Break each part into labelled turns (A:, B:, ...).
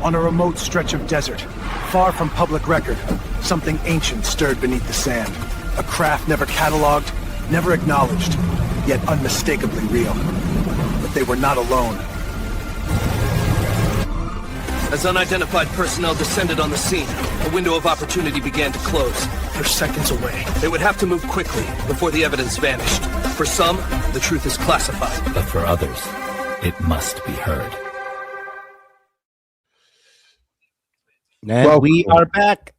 A: On a remote stretch of desert, far from public record, something ancient stirred beneath the sand. A craft never cataloged, never acknowledged, yet unmistakably real. But they were not alone.
B: As unidentified personnel descended on the scene, a window of opportunity began to close.
A: They're seconds away.
B: They would have to move quickly before the evidence vanished. For some, the truth is classified.
C: But for others, it must be heard.
D: And welcome. We are back.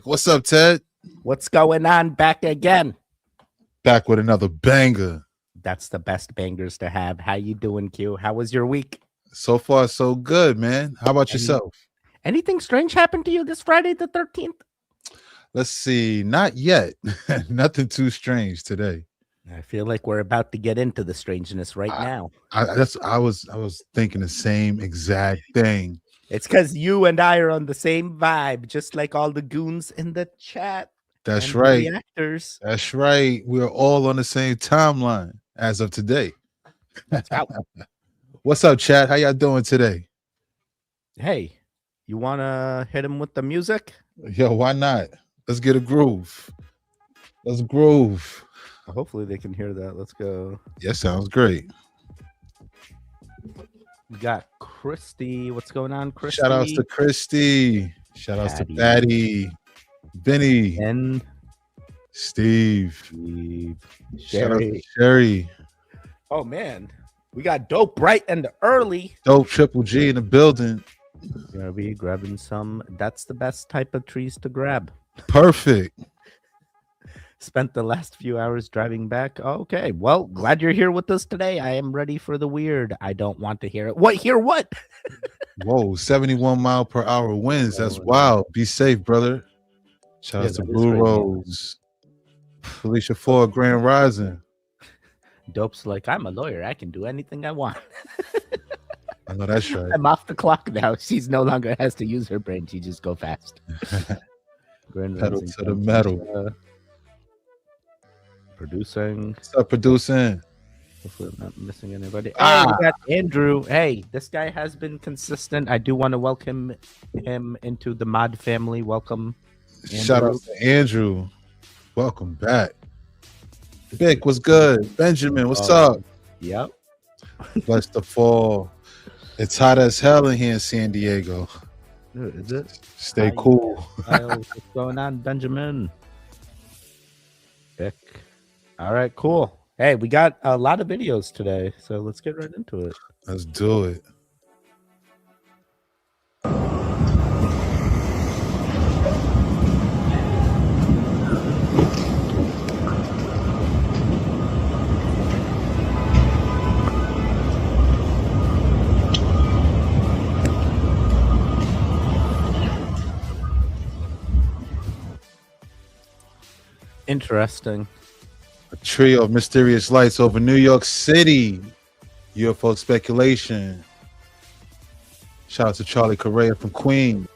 E: What's up, Ted?
D: What's going on? Back again.
E: Back with another banger.
D: That's the best bangers to have. How you doing, Q? How was your week?
E: So far, so good, man. How about yourself?
D: Anything strange happened to you this Friday the 13th?
E: Let's see. Not yet. Nothing too strange today.
D: I feel like we're about to get into the strangeness right now.
E: I was thinking the same exact thing.
D: It's because you and I are on the same vibe, just like all the goons in the chat.
E: That's right.
D: Reactors.
E: That's right. We're all on the same timeline as of today. What's up, chat? How y'all doing today?
D: Hey, you want to hit him with the music?
E: Yo, why not? Let's get a groove. Let's groove.
D: Hopefully they can hear that. Let's go.
E: Yeah, sounds great.
D: We got Christy. What's going on, Christy?
E: Shout outs to Christy. Shout outs to Patty, Vinny,
D: and
E: Steve. Shout out to Sherry.
D: Oh, man. We got Dope right and early.
E: Dope Triple G in the building.
D: Gonna be grabbing some. That's the best type of trees to grab.
E: Perfect.
D: Spent the last few hours driving back. Okay, well, glad you're here with us today. I am ready for the weird. I don't want to hear it. What? Hear what?
E: Whoa, 71 mile per hour winds. That's wild. Be safe, brother. Shout out to Blue Rose. Felicia Ford, Grand Rising.
D: Dope's like, I'm a lawyer. I can do anything I want.
E: I know that's right.
D: I'm off the clock now. She's no longer has to use her brain. She just go fast.
E: Pedal to the metal.
D: Producing.
E: What's up, producing?
D: Hopefully I'm not missing anybody. Hey, we got Andrew. Hey, this guy has been consistent. I do want to welcome him into the mod family. Welcome, Andrew.
E: Shout out to Andrew. Welcome back. Vic, what's good? Benjamin, what's up?
D: Yep.
E: Bless the fall. It's hot as hell in here in San Diego.
D: Is it?
E: Stay cool.
D: What's going on, Benjamin? Vic. All right, cool. Hey, we got a lot of videos today, so let's get right into it.
E: Let's do it.
D: Interesting.
E: A trio of mysterious lights over New York City. UFO speculation. Shout out to Charlie Correa from Queens.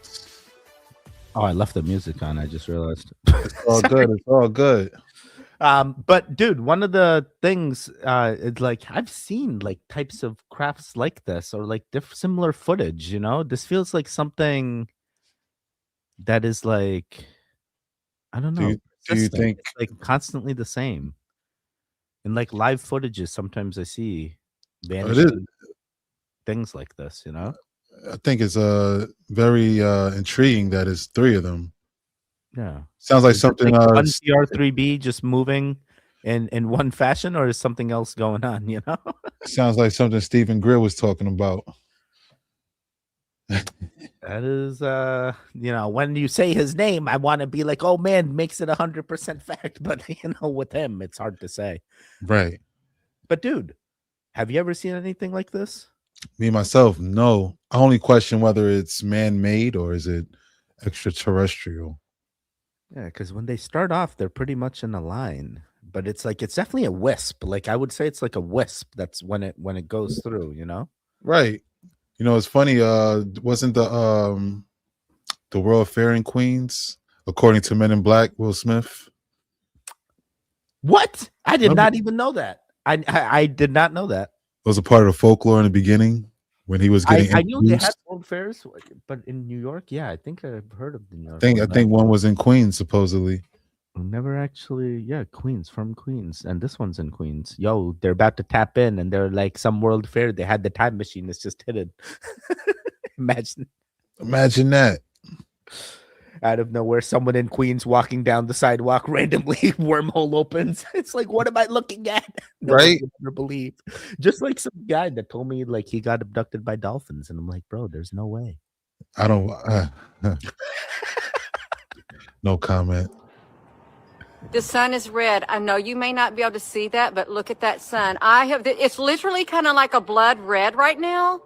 D: Oh, I left the music on. I just realized.
E: It's all good. It's all good.
D: But dude, one of the things is like I've seen like types of crafts like this or like similar footage. You know, this feels like something that is like I don't know.
E: Do you think
D: it's like constantly the same? In like live footages, sometimes I see vanishing things like this, you know?
E: I think it's very intriguing that it's three of them.
D: Yeah.
E: Sounds like something
D: like one CR3B just moving in one fashion, or is something else going on, you know?
E: Sounds like something Stephen Greer was talking about.
D: That is you know, when you say his name, I want to be like, oh man, makes it 100% fact, but you know, with him it's hard to say.
E: Right.
D: But dude, have you ever seen anything like this?
E: Me myself, no. I only question whether it's man-made or is it extraterrestrial.
D: Yeah, because when they start off, they're pretty much in a line, but it's like it's definitely a wisp. Like I would say it's like a wisp. That's when it goes through, you know?
E: Right. You know, it's funny. Wasn't the World Fair in Queens, according to Men in Black, Will Smith?
D: What? I did not even know that. I did not know that.
E: It was a part of the folklore in the beginning. when he was getting
D: I knew they had
E: introduced.
D: world fairs, but in New York, yeah, I think I've heard of the New York.
E: I think one was in Queens supposedly.
D: Never actually, yeah, Queens, from Queens, and this one's in Queens. Yo, they're about to tap in, and they're like some world fair. They had the time machine. It's just hidden.
E: Imagine that.
D: Out of nowhere, someone in Queens walking down the sidewalk randomly, wormhole opens. It's like, what am I looking at?
E: Right?
D: Would never believe. Just like some guy that told me like he got abducted by dolphins, and I'm like, bro, there's no way.
E: I don't. No comment.
F: The sun is red. I know you may not be able to see that, but look at that sun. It's literally kind of like a blood red right now.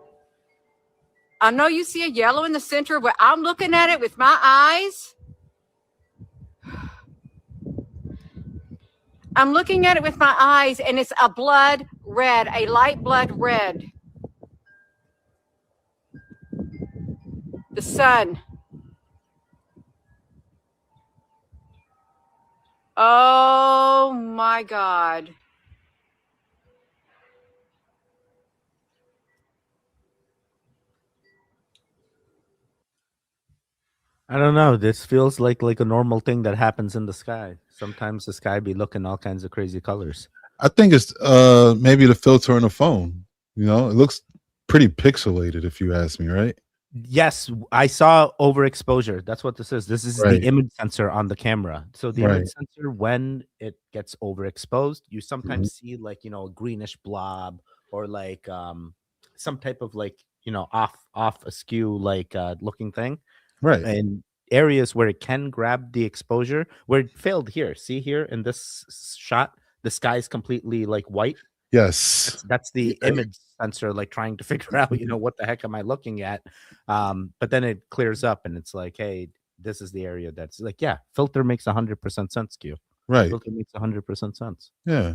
F: I know you see a yellow in the center, but I'm looking at it with my eyes. I'm looking at it with my eyes, and it's a blood red, a light blood red. The sun. Oh my God.
D: I don't know. This feels like a normal thing that happens in the sky. Sometimes the sky be looking all kinds of crazy colors.
E: I think it's maybe the filter on the phone. You know, it looks pretty pixelated if you ask me, right?
D: Yes, I saw overexposure. That's what this is. This is
E: Right.
D: the image sensor on the camera. So the
E: Right.
D: image sensor, when it gets overexposed, you sometimes see like, a greenish blob or like some type of like, off askew like looking thing.
E: Right.
D: And areas where it can grab the exposure, where it failed here. See here in this shot, the sky is completely like white.
E: Yes.
D: That's the image sensor like trying to figure out, what the heck am I looking at? But then it clears up and it's like, hey, this is the area that's like, yeah, filter makes 100% sense to you.
E: Right.
D: Filter makes 100% sense.
E: Yeah.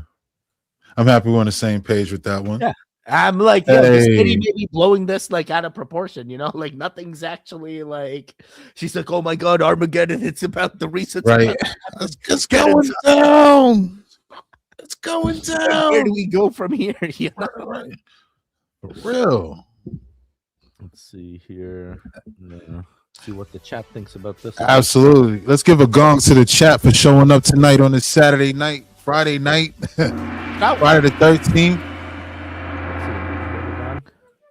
E: I'm happy we're on the same page with that one.
D: Yeah. I'm like, yo, this
E: Hey.
D: lady may be blowing this like out of proportion, like nothing's actually like. She's like, oh my God, Armageddon! It's about the recent.
E: Right. It's going down. It's going down.
D: Where do we go from here?
E: Right. For real.
D: Let's see here. See what the chat thinks about this.
E: Absolutely. Let's give a gong to the chat for showing up tonight on this Saturday night, Friday night, Friday the 13th.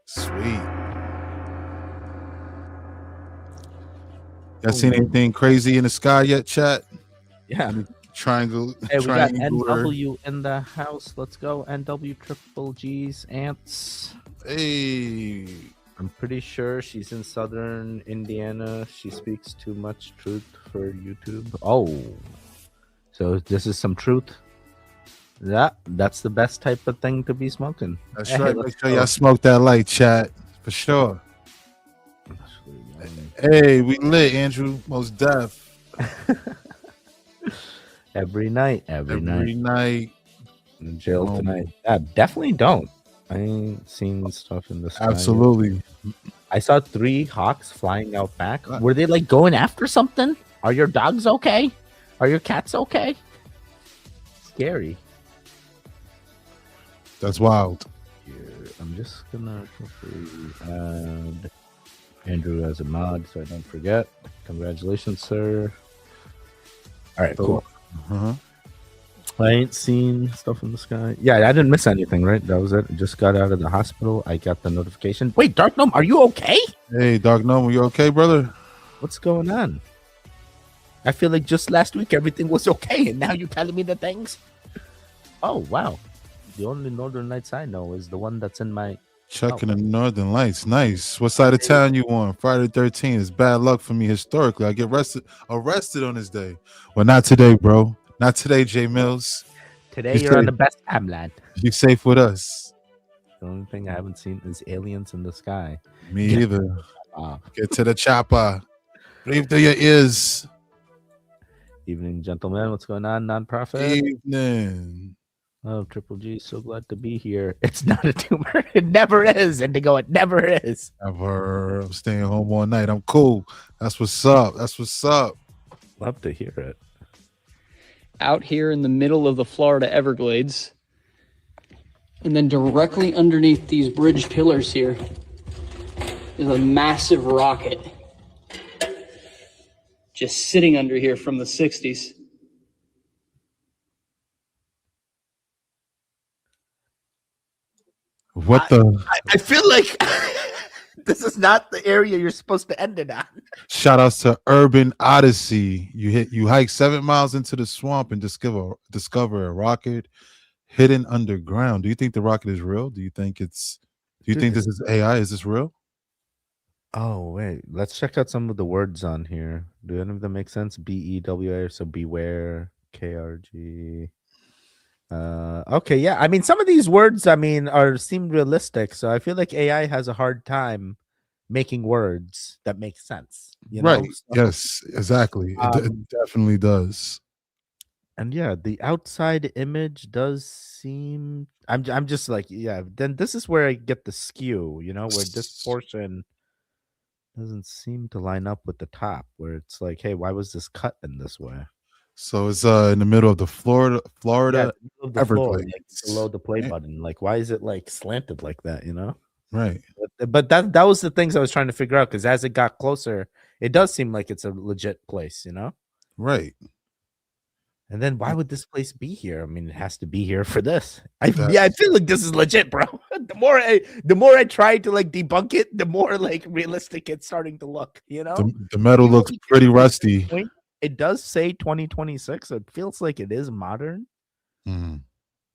E: Sweet. Y'all seen anything crazy in the sky yet, chat?
D: Yeah.
E: Triangle.
D: Hey, we got
E: triangular.
D: NW in the house. Let's go. NW triple G's ants.
E: Hey.
D: I'm pretty sure she's in southern Indiana. She speaks too much truth for YouTube. Oh. So this is some truth. That's the best type of thing to be smoking.
E: That's
D: Hey,
E: right.
D: let's
E: Make sure
D: go.
E: y'all smoke that light, chat. For sure. Hey, we lit, Andrew. Most deaf.
D: Every night.
E: Every night.
D: In jail
E: Oh.
D: tonight. Yeah, definitely don't. I ain't seen stuff in the sky yet.
E: Absolutely.
D: I saw 3 hawks flying out back. Were they like going after something? Are your dogs okay? Are your cats okay? Scary.
E: That's wild.
D: Here, I'm just gonna quickly add Andrew as a mod so I don't forget. Congratulations, sir. All right, cool.
E: Uh-huh.
D: I ain't seen stuff in the sky. Yeah, I didn't miss anything, right? That was it. I just got out of the hospital. I got the notification. Wait, Dark Gnome, are you okay?
E: Hey, Dark Gnome, you okay, brother?
D: What's going on? I feel like just last week everything was okay, and now you're telling me the things? Oh, wow. The only Northern Lights I know is the one that's in my...
E: Checking the Northern Lights. Nice. What side of town you on? Friday the 13th is bad luck for me historically. I get arrested on this day. Well, not today, bro. Not today, J Mills.
D: Today
E: You
D: you're on
E: safe.
D: the best timeline.
E: You safe with us.
D: The only thing I haven't seen is aliens in the sky.
E: Me
D: Yeah.
E: either.
D: Wow.
E: Get to the chopper. Breathe through your ears.
D: Evening, gentlemen. What's going on, nonprofit?
E: Evening.
D: Oh, Triple G, so glad to be here. It's not a tumor. It never is, Indigo. It never is.
E: Never. I'm staying home all night. I'm cool. That's what's up. That's what's up.
D: Love to hear it.
G: Out here in the middle of the Florida Everglades. And then directly underneath these bridge pillars here is a massive rocket just sitting under here from the 60s.
E: What the?
D: I feel like this is not the area you're supposed to end it on.
E: Shout outs to Urban Odyssey. You hike 7 miles into the swamp and discover a rocket hidden underground. Do you think the rocket is real? Do you think this is AI? Is this real?
D: Oh wait, let's check out some of the words on here. Do any of them make sense? BEWA, so beware, KRG. Okay, yeah. I mean, some of these words, seem realistic. So I feel like AI has a hard time making words that make sense. You know?
E: Right. Yes, exactly. It definitely does.
D: And yeah, the outside image does seem. I'm just like, yeah. Then this is where I get the skew. You know, where this portion doesn't seem to line up with the top, where it's like, hey, why was this cut in this way?
E: So it's in the middle of the Florida
D: of the floor,
E: Everglades.
D: like below the play button. Like, why is it like slanted like that? You know,
E: right?
D: But that was the things I was trying to figure out, because as it got closer, it does seem like it's a legit place. You know,
E: right?
D: And then why would this place be here? I mean, it has to be here for this. I feel like this is legit, bro. The more I try to like debunk it, the more like realistic it's starting to look. You know,
E: the metal looks pretty rusty.
D: It does say 2026. So it feels like it is modern.
E: Mm-hmm.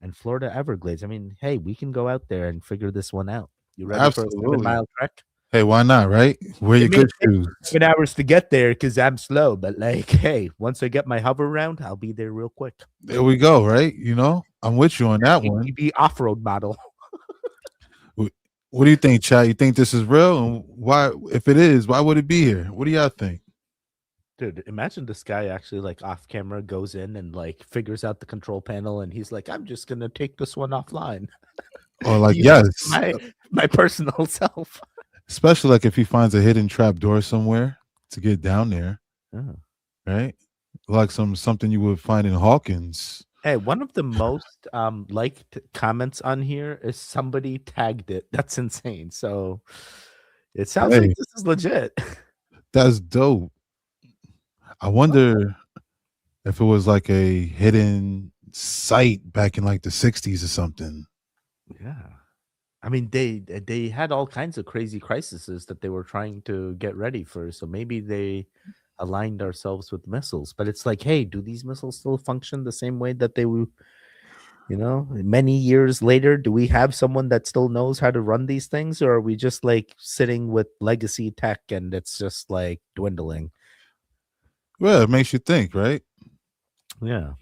D: And Florida Everglades. I mean, hey, we can go out there and figure this one out. You ready
E: Absolutely.
D: for a 7-mile trek?
E: Hey, why not, right? Wear your good shoes.
D: 7 hours to get there because I'm slow. But like, hey, once I get my hover round, I'll be there real quick.
E: There we go, right? You know, I'm with you on that one.
D: Be off-road model.
E: What do you think, Chad? You think this is real? And why, if it is, why would it be here? What do y'all think?
D: Dude, imagine this guy actually like off camera goes in and like figures out the control panel and he's like, I'm just gonna take this one offline.
E: Or like, yes,
D: my personal self.
E: Especially like if he finds a hidden trap door somewhere to get down there.
D: Oh.
E: Right? Like something you would find in Hawkins.
D: Hey, one of the most liked comments on here is somebody tagged it. That's insane. So it sounds like this is legit.
E: That's dope. I wonder if it was like a hidden site back in like the 60s or something.
D: Yeah. I mean, they had all kinds of crazy crises that they were trying to get ready for. So maybe they aligned ourselves with missiles. But it's like, hey, do these missiles still function the same way that they would, you know, many years later? Do we have someone that still knows how to run these things? Or are we just like sitting with legacy tech and it's just like dwindling?
E: Well, it makes you think, right?
D: Yeah.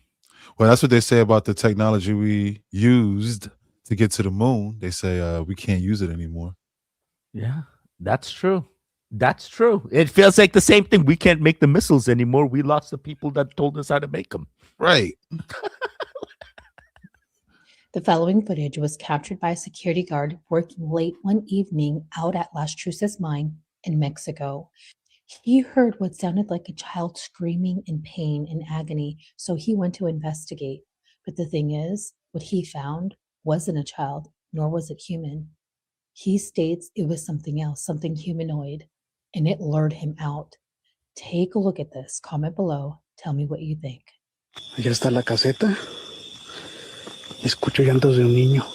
E: Well, that's what they say about the technology we used to get to the moon. They say we can't use it anymore.
D: Yeah, that's true. That's true. It feels like the same thing. We can't make the missiles anymore. We lost the people that told us how to make them.
E: Right.
H: The following footage was captured by a security guard working late one evening out at Las Cruces mine in Mexico. He heard what sounded like a child screaming in pain and agony, so he went to investigate. But the thing is, what he found wasn't a child, nor was it human. He states it was something else, something humanoid, and it lured him out. Take a look at this. Comment below. Tell me what you think.
I: Allá está la caseta. Escucho llantos de un niño.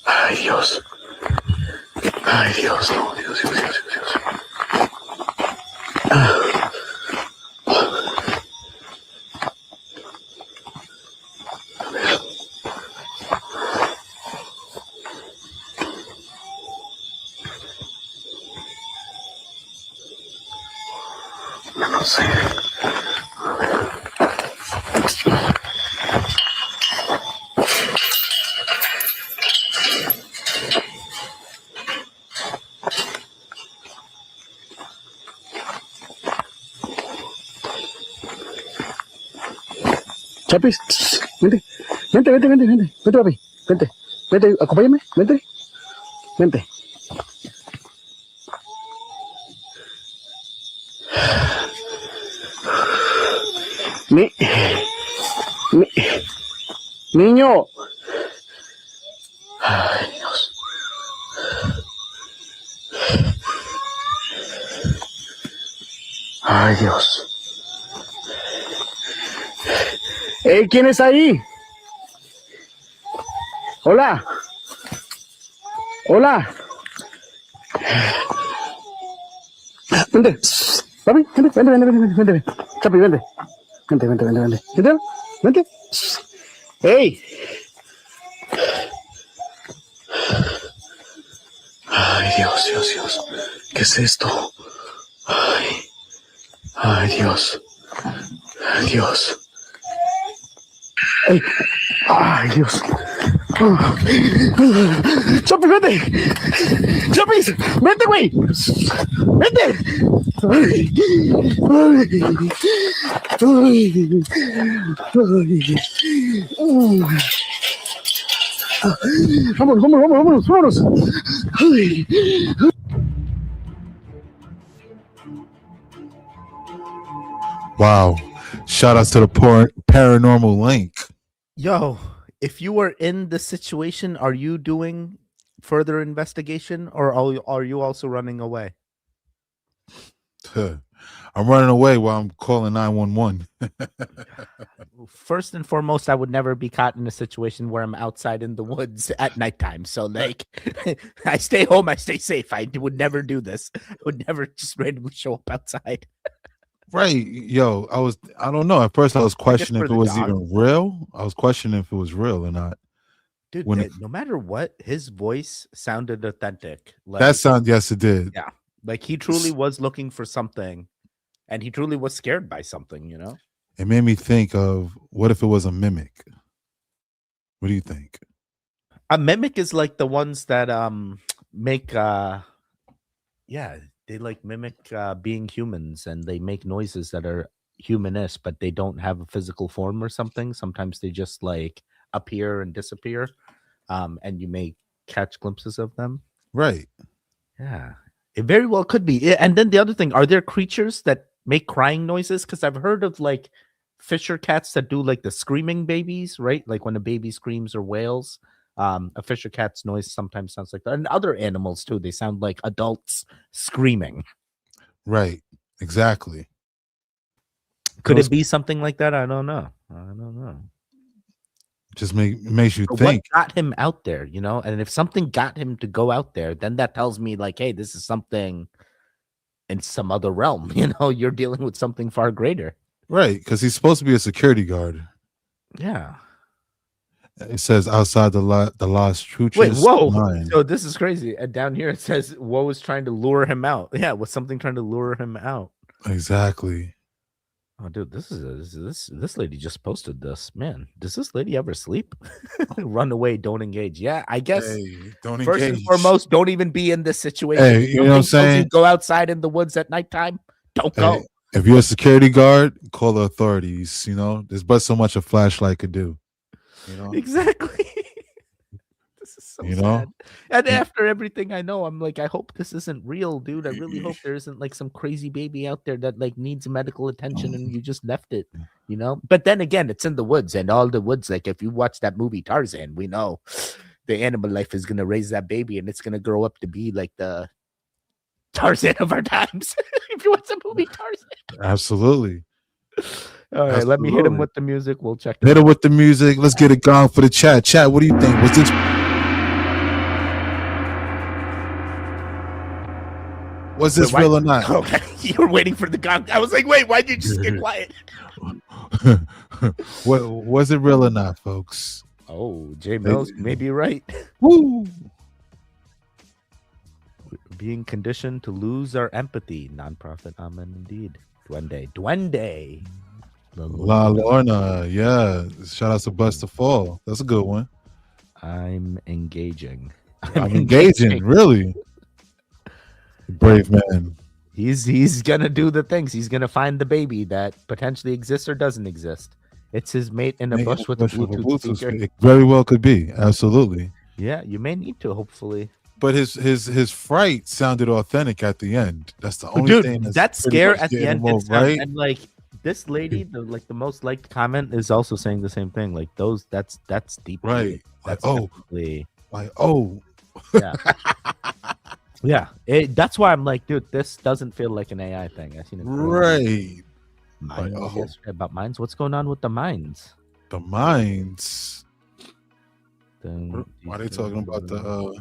I: Ay, Dios. Ay, Dios, no, Dios. No sé. Chapis, vente, papi, vente, acompáñame, vente. Mi, mi, niño. Ay, Dios. Ay, Dios. ¿Quién es ahí? Hola. Hola. Vente. Papi, vente. Chapi, vente. Vente. ¡Ey! Ay, Dios. ¿Qué es esto? Ay, Dios. ¡Ey! ¡Ay, Dios! ¡Chapi, vente! ¡Chapis! ¡Vente, güey! ¡Vente! ¡Vámonos!
E: Wow. Shout outs to the paranormal link.
D: Yo, if you were in the situation, are you doing further investigation or are you also running away?
E: I'm running away while I'm calling 911.
D: First and foremost, I would never be caught in a situation where I'm outside in the woods at nighttime. So, like, I stay home, I stay safe. I would never do this. I would never just randomly show up outside.
E: Right. Yo, I don't know. At first I was questioning if it was even real. I was questioning if it was real or not.
D: Dude, no matter what, his voice sounded authentic. Like,
E: yes, it did.
D: Yeah. Like he truly was looking for something and he truly was scared by something, you know?
E: It made me think of what if it was a mimic? What do you think?
D: A mimic is like the ones that make they like mimic being humans and they make noises that are humanish, but they don't have a physical form or something. Sometimes they just like appear and disappear. And you may catch glimpses of them.
E: Right.
D: Yeah. It very well could be. And then the other thing, are there creatures that make crying noises? Because I've heard of like fisher cats that do like the screaming babies, right? Like when a baby screams or wails. A fisher cat's noise sometimes sounds like that. And other animals too. They sound like adults screaming.
E: Right. Exactly.
D: Could it be something like that? I don't know.
E: Just makes you think.
D: What got him out there, you know? And if something got him to go out there, then that tells me like, hey, this is something in some other realm. You know, you're dealing with something far greater.
E: Right, because he's supposed to be a security guard.
D: Yeah.
E: It says outside the lost truth.
D: Wait, whoa. So this is crazy. And down here it says, woe is trying to lure him out. Yeah, was something trying to lure him out.
E: Exactly.
D: Oh, dude, this lady just posted this. Man, does this lady ever sleep? Run away, don't engage. Yeah, I guess.
E: Hey, don't
D: first
E: engage.
D: and foremost, don't even be in this situation.
E: Hey, you know what I'm saying?
D: Go outside in the woods at nighttime. Don't go.
E: If you're a security guard, call the authorities. You know, there's but so much a flashlight could do. You know?
D: Exactly. This is so sad. And after everything I know, I'm like, I hope this isn't real, dude. I really hope there isn't like some crazy baby out there that like needs medical attention and you just left it, you know? But then again, it's in the woods and all the woods. Like if you watch that movie Tarzan, we know the animal life is going to raise that baby and it's going to grow up to be like the Tarzan of our times. If you watch the movie Tarzan.
E: Absolutely.
D: All right, let me hit him with the music. We'll check it.
E: Hit him with the music. Let's get it going for the chat. Chat, what do you think? Was this? Was this real or not?
D: Okay, you were waiting for the gong. I was like, wait, why'd you just get quiet?
E: What was it real or not, folks?
D: Oh, Jay Mills may be right.
E: Woo!
D: Being conditioned to lose our empathy. Non-profit, amen, indeed. Duende.
E: La Lorna, yeah. Shout out to Buster Fall. That's a good one.
D: I'm engaging.
E: I'm engaging, really. Brave man.
D: He's gonna do the things. He's gonna find the baby that potentially exists or doesn't exist. It's his mate in a bush with a Bluetooth speaker.
E: It very well could be. Absolutely.
D: Yeah, you may need to, hopefully.
E: But his fright sounded authentic at the end. That's the only thing.
D: That scare at the end,
E: right?
D: and like this lady, the most liked comment is also saying the same thing. Like those, that's deep.
E: Right.
D: That's
E: Like,
D: definitely,
E: yeah.
D: yeah. That's why I'm like, dude, this doesn't feel like an AI thing. I seen it.
E: Right.
D: Mines
E: Like,
D: yesterday about mines. What's going on with the mines?
E: the mines.
D: Then
E: Why are they talking about the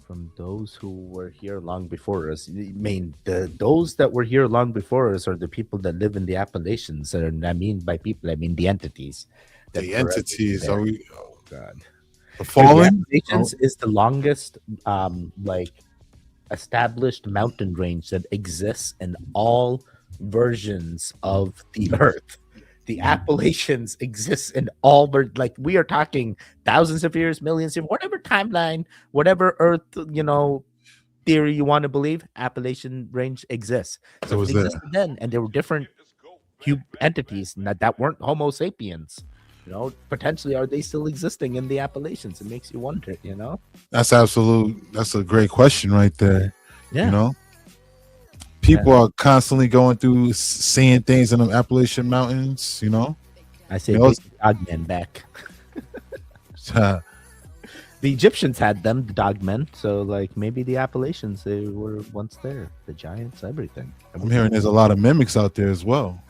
D: from those who were here long before us? I mean, those that were here long before us are the people that live in the Appalachians. And I mean by people, I mean the entities.
E: the entities?
D: there.
E: Are we
D: Oh God.
E: the fallen?
D: The Appalachians is the longest like established mountain range that exists in all versions of the earth. The Appalachians exist in all like we are talking thousands of years, millions of whatever timeline, whatever earth, theory you want to believe, Appalachian range exists. So
E: It was
D: it existed then, and there were different entities that weren't Homo sapiens. Potentially are they still existing in the Appalachians? It makes you wonder,
E: That's a great question right there.
D: Yeah.
E: People are constantly going through seeing things in the Appalachian Mountains,
D: I say dogmen back. The Egyptians had them, the dogmen. So like maybe the Appalachians, they were once there. The giants, everything.
E: I'm hearing there's a lot of mimics out there as well.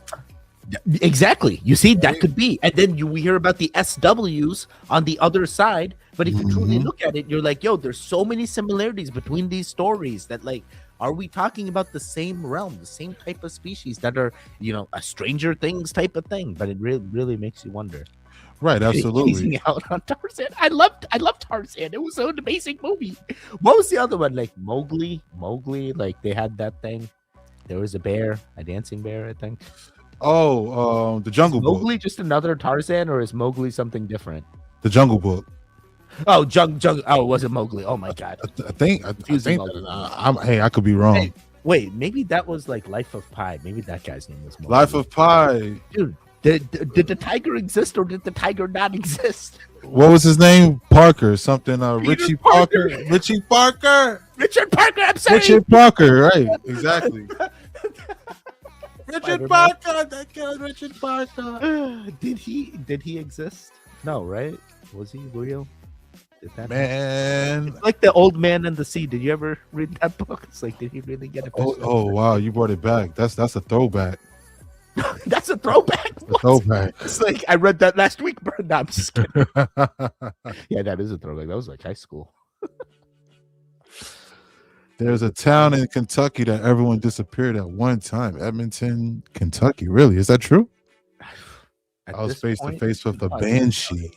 D: Exactly. You see, that could be. And then we hear about the SWs on the other side. But if you truly look at it, you're like, yo, there's so many similarities between these stories that like, are we talking about the same realm, the same type of species that are, a Stranger Things type of thing? But it really makes you wonder.
E: Right, absolutely.
D: Teasing out on Tarzan. I loved Tarzan. It was an amazing movie. What was the other one? Like Mowgli, like they had that thing. There was a bear, a dancing bear, I think.
E: Oh, the Jungle Book.
D: Mowgli just another Tarzan, or is Mowgli something different?
E: The Jungle Book.
D: Oh, Oh, it wasn't Mowgli. Oh my God.
E: I think I could be wrong.
D: Hey, wait, maybe that was like Life of Pi. Maybe that guy's name was Mowgli.
E: Life of Pi.
D: Dude, did the tiger exist or did the tiger not exist?
E: What was his name? Parker, something. Richie Parker. Richie Parker.
D: Richard Parker. I'm sorry.
E: Richard Parker. Right. Exactly. Richard Parker. That guy, Richard Parker.
D: Did he exist? No, right? Was he real?
E: Man,
D: it's like The Old Man and the Sea. Did you ever read that book? It's like, did he really get a picture?
E: Oh wow, you brought it back. That's a throwback.
D: That's a throwback.
E: A throwback.
D: It's like I read that last week, bro. No, I'm just kidding. Yeah, that is a throwback. That was like high school.
E: There's a town in Kentucky that everyone disappeared at one time. Edmonton, Kentucky. Really? Is that true? I was face to face with a banshee.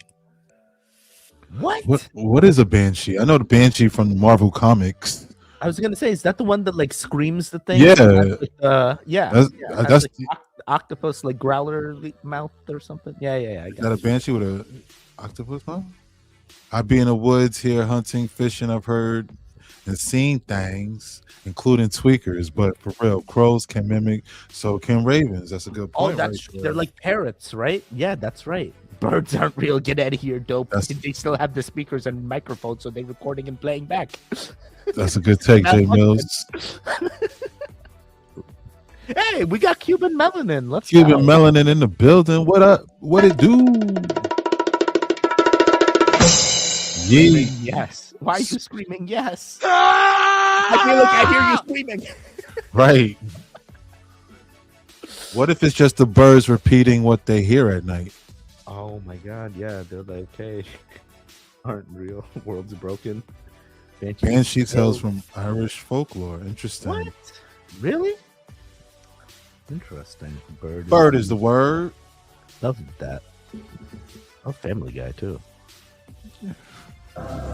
E: What is a banshee? I know the banshee from the Marvel comics.
D: I was gonna say, is that the one that like screams the thing?
E: Yeah,
D: that's the octopus like growler mouth or something. Yeah.
E: Is that a banshee with a octopus mouth? I'd be in the woods here hunting, fishing. I've heard and seen things, including tweakers, but for real, crows can mimic, so can ravens. That's a good point.
D: They're like parrots, right? Yeah, that's right. Birds aren't real. Get out of here, dope. They still have the speakers and microphones, so they're recording and playing back.
E: That's a good take, Jay Mills.
D: Hey, we got Cuban melanin. Let's
E: Cuban melanin in the building. What up? What it do? Yeah.
D: Yes. Why are you screaming yes? I feel like I hear you screaming.
E: Right. What if it's just the birds repeating what they hear at night?
D: Oh my God, yeah, they're like, hey, aren't real. World's broken.
E: Banshee tales from Irish folklore. Interesting.
D: What? Really? Interesting.
E: Bird is the word.
D: Love that. Oh, Family Guy too.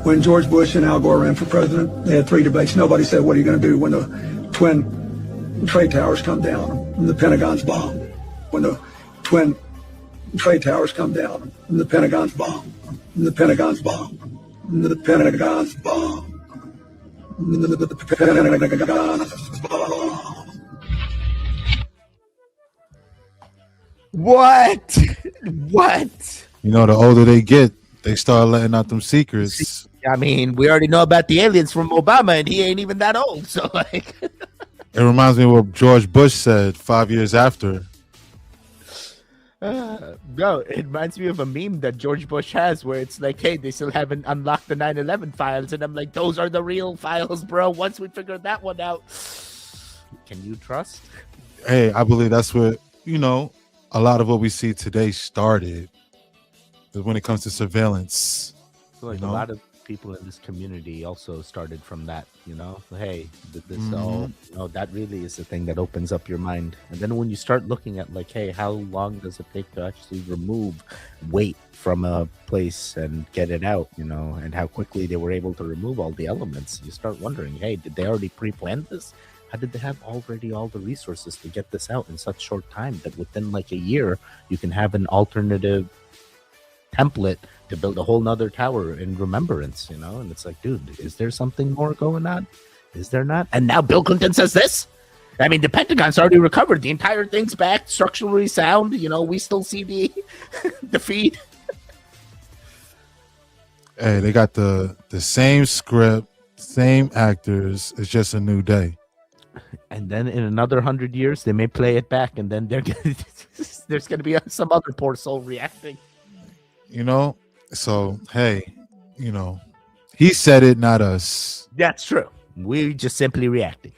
J: When George Bush and Al Gore ran for president, they had 3 debates. Nobody said, what are you going to do when the twin trade towers come down and the Pentagon's bombed? When the twin trade towers come down and the Pentagon's bombed. And the Pentagon's bombed. And the Pentagon's bombed. And the Pentagon's bombed.
D: What? What?
E: You know, the older they get, they start letting out them secrets.
D: I mean, we already know about the aliens from Obama, and he ain't even that old. So, like,
E: It reminds me of what George Bush said 5 years after.
D: Bro, it reminds me of a meme that George Bush has where it's like, hey, they still haven't unlocked the 9/11 files. And I'm like, those are the real files, bro. Once we figure that one out, can you trust?
E: Hey, I believe that's where, a lot of what we see today started. When it comes to surveillance.
D: I feel like a lot of people in this community also started from that, hey, this all, that really is the thing that opens up your mind. And then when you start looking at like, hey, how long does it take to actually remove weight from a place and get it out, and how quickly they were able to remove all the elements, you start wondering, hey, did they already pre-plan this? How did they have already all the resources to get this out in such short time that within like a year, you can have an alternative template to build a whole nother tower in remembrance, and it's like, dude, is there something more going on? Is there not? And now Bill Clinton says this. I mean, the Pentagon's already recovered. The entire thing's back, structurally sound. We still see the the feed.
E: Hey, they got the same script, same actors. It's just a new day.
D: And then in another 100 years, they may play it back, and then there's going to be some other poor soul reacting.
E: So hey, he said it, not us.
D: That's true. We just simply reacting.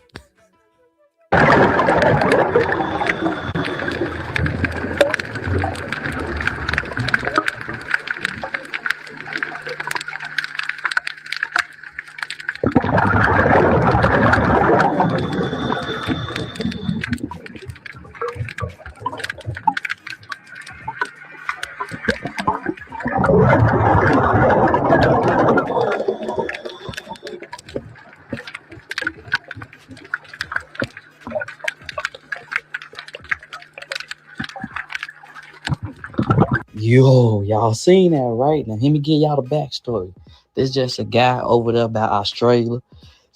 K: Yo, y'all seen that, right? Now, let me give y'all the backstory. There's just a guy over there by Australia,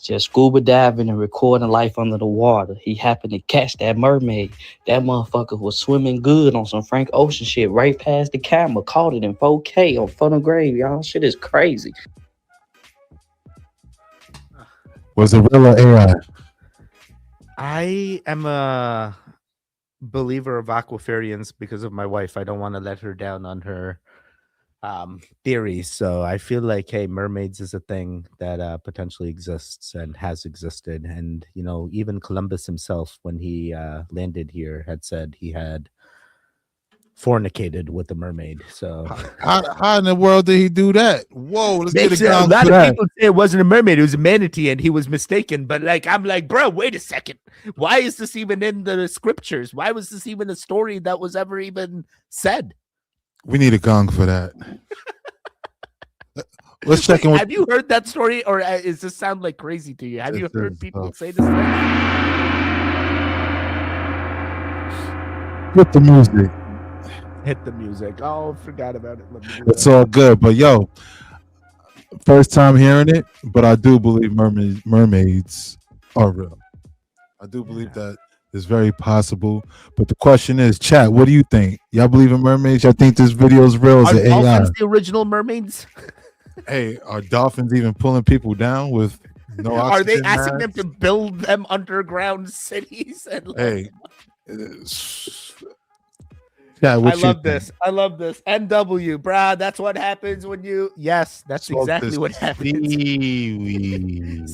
K: just scuba diving and recording life under the water. He happened to catch that mermaid. That motherfucker was swimming good on some Frank Ocean shit right past the camera. Caught it in 4K on photograph, y'all. Shit is crazy.
E: Was it real or AI?
D: I am a believer of aquafarians because of my wife. I don't want to let her down on her theories. So I feel like, hey, mermaids is a thing that potentially exists and has existed. And, even Columbus himself, when he landed here, had said he had fornicated with a mermaid. So
E: how in the world did he do that? Whoa, let's get
D: a lot of people say it wasn't a mermaid, it was a manatee, and he was mistaken. But I'm like, bro, wait a second. Why is this even in the scriptures? Why was this even a story that was ever even said?
E: We need a gong for that. Let's check in with...
D: Have you heard that story, or does this sound like crazy to you? Have you heard people say this?
E: With the music.
D: Hit the music. Oh, forgot about it.
E: It's all good. But yo, first time hearing it, but I do believe mermaids are real. I do believe that is very possible. But the question is, chat, what do you think? Y'all believe in mermaids? Y'all think this video is real? Is it AI? Are
D: dolphins the original mermaids?
E: Hey, are dolphins even pulling people down with no oxygen?
D: Are they asking them to build them underground cities? And
E: hey.
D: I love this. I love this. NW, brah. That's what happens when you. Yes, that's exactly what happens.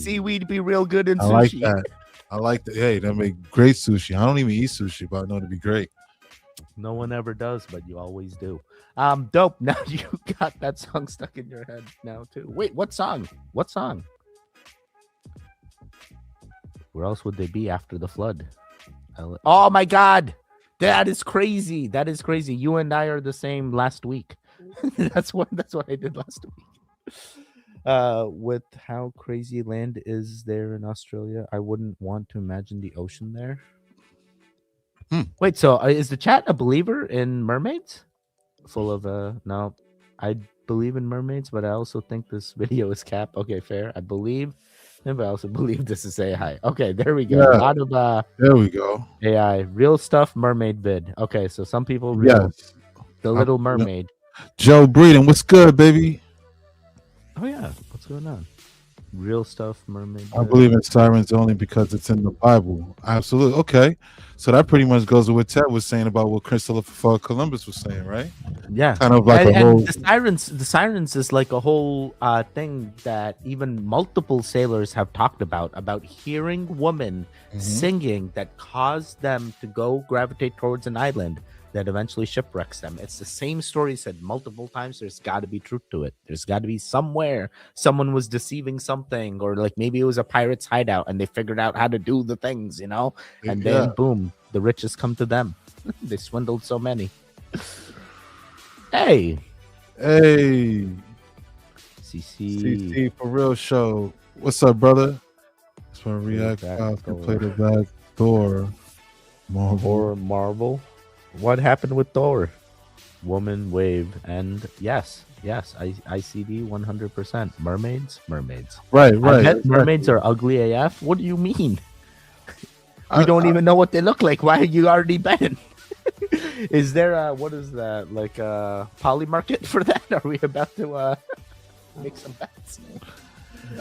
D: Seaweed be real good in sushi.
E: I like that. I like that. Hey, that make great sushi. I don't even eat sushi, but I know it'd be great.
D: No one ever does, but you always do. Dope. Now you got that song stuck in your head now too. Wait, what song? What song? Where else would they be after the flood? Oh my God. That is crazy. That is crazy. You and I are the same last week. That's what I did last week. With how crazy land is there in Australia, I wouldn't want to imagine the ocean there. Wait, so is the chat a believer in mermaids? Full of no, I believe in mermaids, but I also think this video is cap. Okay, fair. I believe. But I also believe this is AI. Okay, there we go.
E: Yeah.
D: A lot of
E: there we go.
D: AI, real stuff, mermaid vid. Okay, so some people real. Yes. The Little Mermaid.
E: Joe Breeden, what's good, baby?
D: Oh yeah, what's going on? Real stuff, mermaid.
E: I believe in sirens only because it's in the Bible. Absolutely. Okay. So that pretty much goes with what Ted was saying about what Christopher Columbus was saying, right?
D: Yeah,
E: Kind of like
D: and,
E: a whole.
D: the sirens is like a whole thing that even multiple sailors have talked about hearing women singing that cause them to go gravitate towards an island that eventually shipwrecks them. It's the same story said multiple times. There's got to be truth to it. There's got to be somewhere someone was deceiving something, or like maybe it was a pirate's hideout and they figured out how to do the things, and then boom, the riches come to them. They swindled so many. Hey,
E: CC for real show. What's up, brother? Just want to react. Play the back door.
D: Or Marvel. What happened with Thor? Woman, wave, and yes, ICD 100%. Mermaids.
E: Right.
D: I bet mermaids are ugly AF. What do you mean? We don't even know what they look like. Why are you already betting? Is there what is that, like a poly market for that? Are we about to make some bets?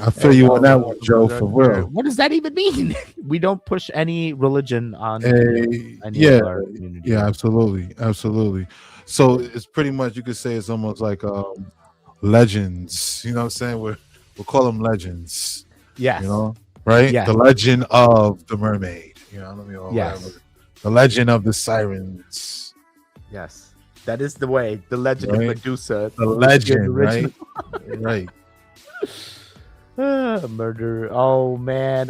E: I feel you on that one, Joe, for real.
D: What does that even mean? We don't push any religion on any of our community.
E: Yeah, absolutely. So it's pretty much, you could say it's almost like legends. You know what I'm saying? We'll call them legends.
D: Yes.
E: Right?
D: Yes.
E: The legend of the mermaid.
D: Yes.
E: Whatever. The legend of the sirens.
D: Yes. That is the way. The legend of Medusa.
E: The legend, right? Right.
D: Murder. Oh man.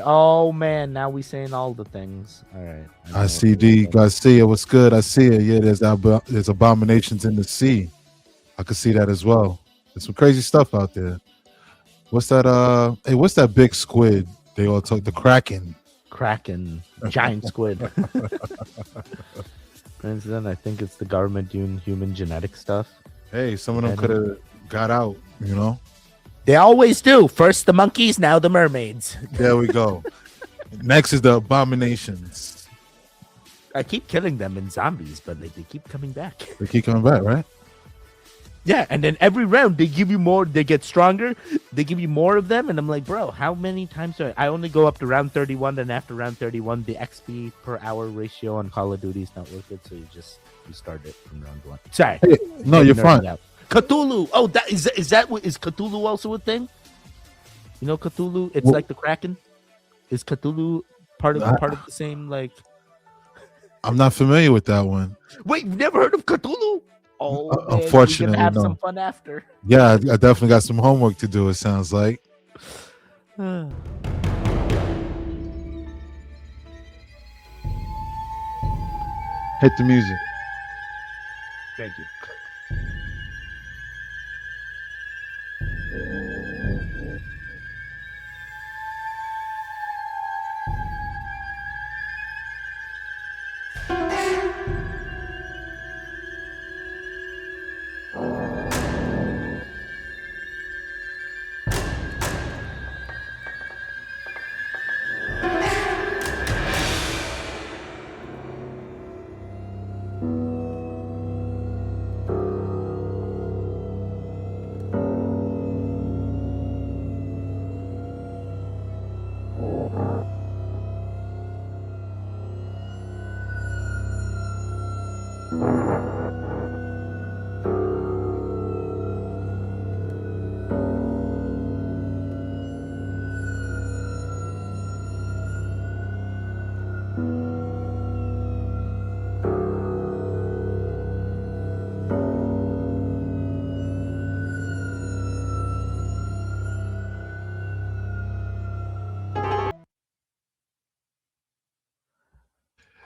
D: Now we saying all the things. All right.
E: ICD Garcia, what's good? I see it. Yeah, there's abominations in the sea. I could see that as well. There's some crazy stuff out there. What's that? Hey, what's that big squid? They all talk the Kraken.
D: Giant squid. And then I think it's the government doing human genetic stuff.
E: Hey, some of them could have got out,
D: They always do. First the monkeys, now the mermaids.
E: There we go. Next is the abominations.
D: I keep killing them in zombies, but they keep coming back.
E: They keep coming back, right?
D: Yeah, and then every round they give you more. They get stronger. They give you more of them, and I'm like, bro, how many times do I only go up to round 31, and after round 31, the XP per hour ratio on Call of Duty is not worth it, so you start it from round 1. Sorry.
E: Hey, no, you're fine.
D: Cthulhu. Oh, is Cthulhu also a thing? Cthulhu. It's like the Kraken. Is Cthulhu part of the same like?
E: I'm not familiar with that one.
D: Wait, you've never heard of Cthulhu? Oh,
E: unfortunately,
D: we can have
E: no.
D: some fun after.
E: Yeah, I definitely got some homework to do. It sounds like.
D: Hit
E: the music.
D: Thank you.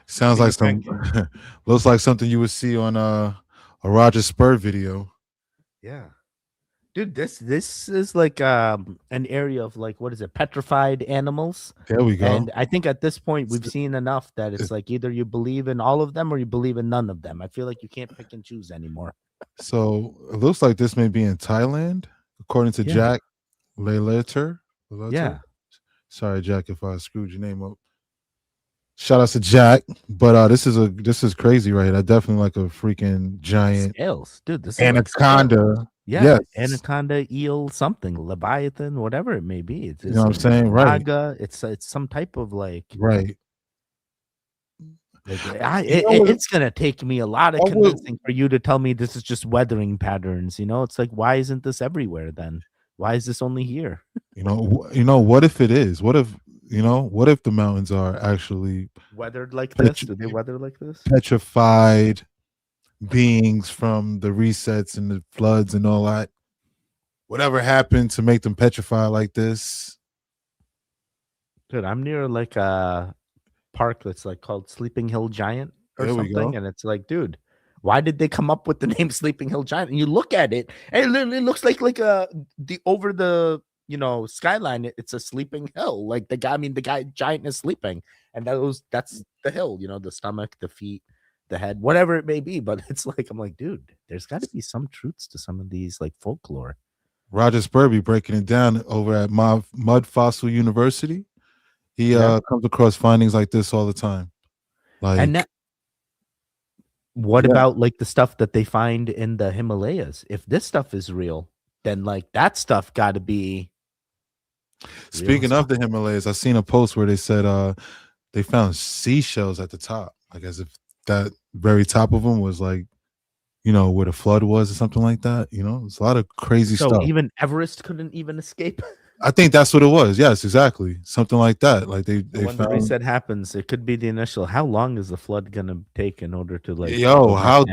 E: Sounds like looks like something you would see on a Roger Spur video.
D: Yeah, dude, this is like an area of like, what is it, petrified animals.
E: There we go.
D: And I think at this point we've seen enough that it's like either you believe in all of them or you believe in none of them. I feel like you can't pick and choose anymore.
E: So it looks like this may be in Thailand, according to Jack Leleter.
D: Yeah.
E: Sorry, Jack, if I screwed your name up. Shout out to Jack, but this is crazy, right? I definitely like a freaking giant
D: scales, dude. This
E: anaconda.
D: Yeah,
E: Yes.
D: anaconda, eel, something, leviathan, whatever it may be. It's
E: You know what I'm
D: it's
E: saying? Right.
D: naga. It's some type of like
E: Right. You know what?
D: it's gonna take me a lot of
E: What would,
D: convincing for you to tell me this is just weathering patterns. It's like, why isn't this everywhere then? Why is this only here?
E: what if it is? What if what if the mountains are actually
D: Weathered like this? Do they weather like this?
E: petrified beings from the resets and the floods and all that? Whatever happened to make them petrified like this?
D: Dude, I'm near like a park that's like called Sleeping Hill Giant or
E: There we
D: something,
E: go.
D: and it's like, dude, why did they come up with the name Sleeping Hill Giant? And you look at it, and it literally looks like the over the skyline. It's a sleeping hill. Like the guy giant is sleeping, and that's the hill. The stomach, the feet, the head, whatever it may be. But it's like, I'm like, dude, there's got to be some truths to some of these like folklore.
E: Roger Spurby breaking it down over at Mud Fossil University. He comes across findings like this all the time. Like,
D: And what about like the stuff that they find in the Himalayas? If this stuff is real, then like that stuff got to be.
E: Speaking of the Himalayas, I seen a post where they said they found seashells at the top, like as if that very top of them was like, where the flood was or something like that. It's a lot of crazy
D: So
E: stuff.
D: even Everest couldn't even escape.
E: I think that's what it was. Yes, exactly. Something like that. Like they
D: When the
E: found.
D: reset happens, it could be the initial. How long is the flood gonna take in order to like?
E: Yo, how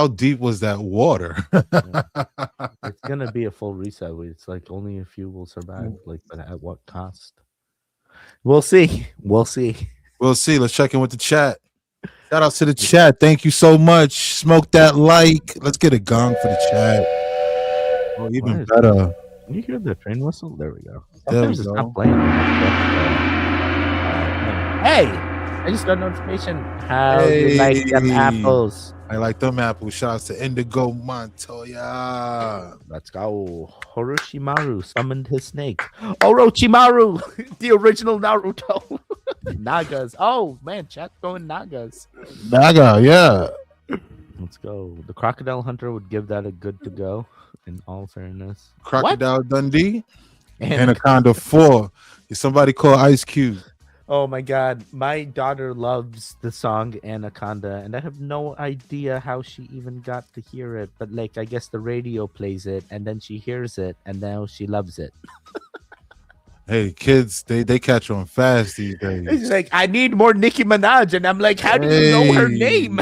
E: deep was that water?
D: It's gonna be a full reset. It's like only a few will survive. Like, but at what cost? We'll see. We'll see.
E: We'll see. Let's check in with the chat. Shout out to the chat. Thank you so much. Smoke that like. Let's get a gong for the chat. Oh, even better.
D: Can you hear the train whistle? There we go.
E: There we
D: Sometimes it's
E: go.
D: not playing. Hey, I just got a notification. How do you like them apples?
E: I like them apples. Shout out to Indigo Montoya.
D: Let's go. Orochimaru summoned his snake. Orochimaru, the original Naruto. Nagas. Oh man, chat's going Nagas.
E: Naga, yeah.
D: Let's go. The crocodile hunter would give that a good to go. In all fairness,
E: Crocodile Dundee, Anaconda 4. Is somebody call Ice Cube?
D: Oh my god, my daughter loves the song Anaconda, and I have no idea how she even got to hear it. But like, I guess the radio plays it, and then she hears it, and now she loves it.
E: Hey, kids, they catch on fast these days.
D: It's like, I need more Nicki Minaj, and I'm like, how do you know her name?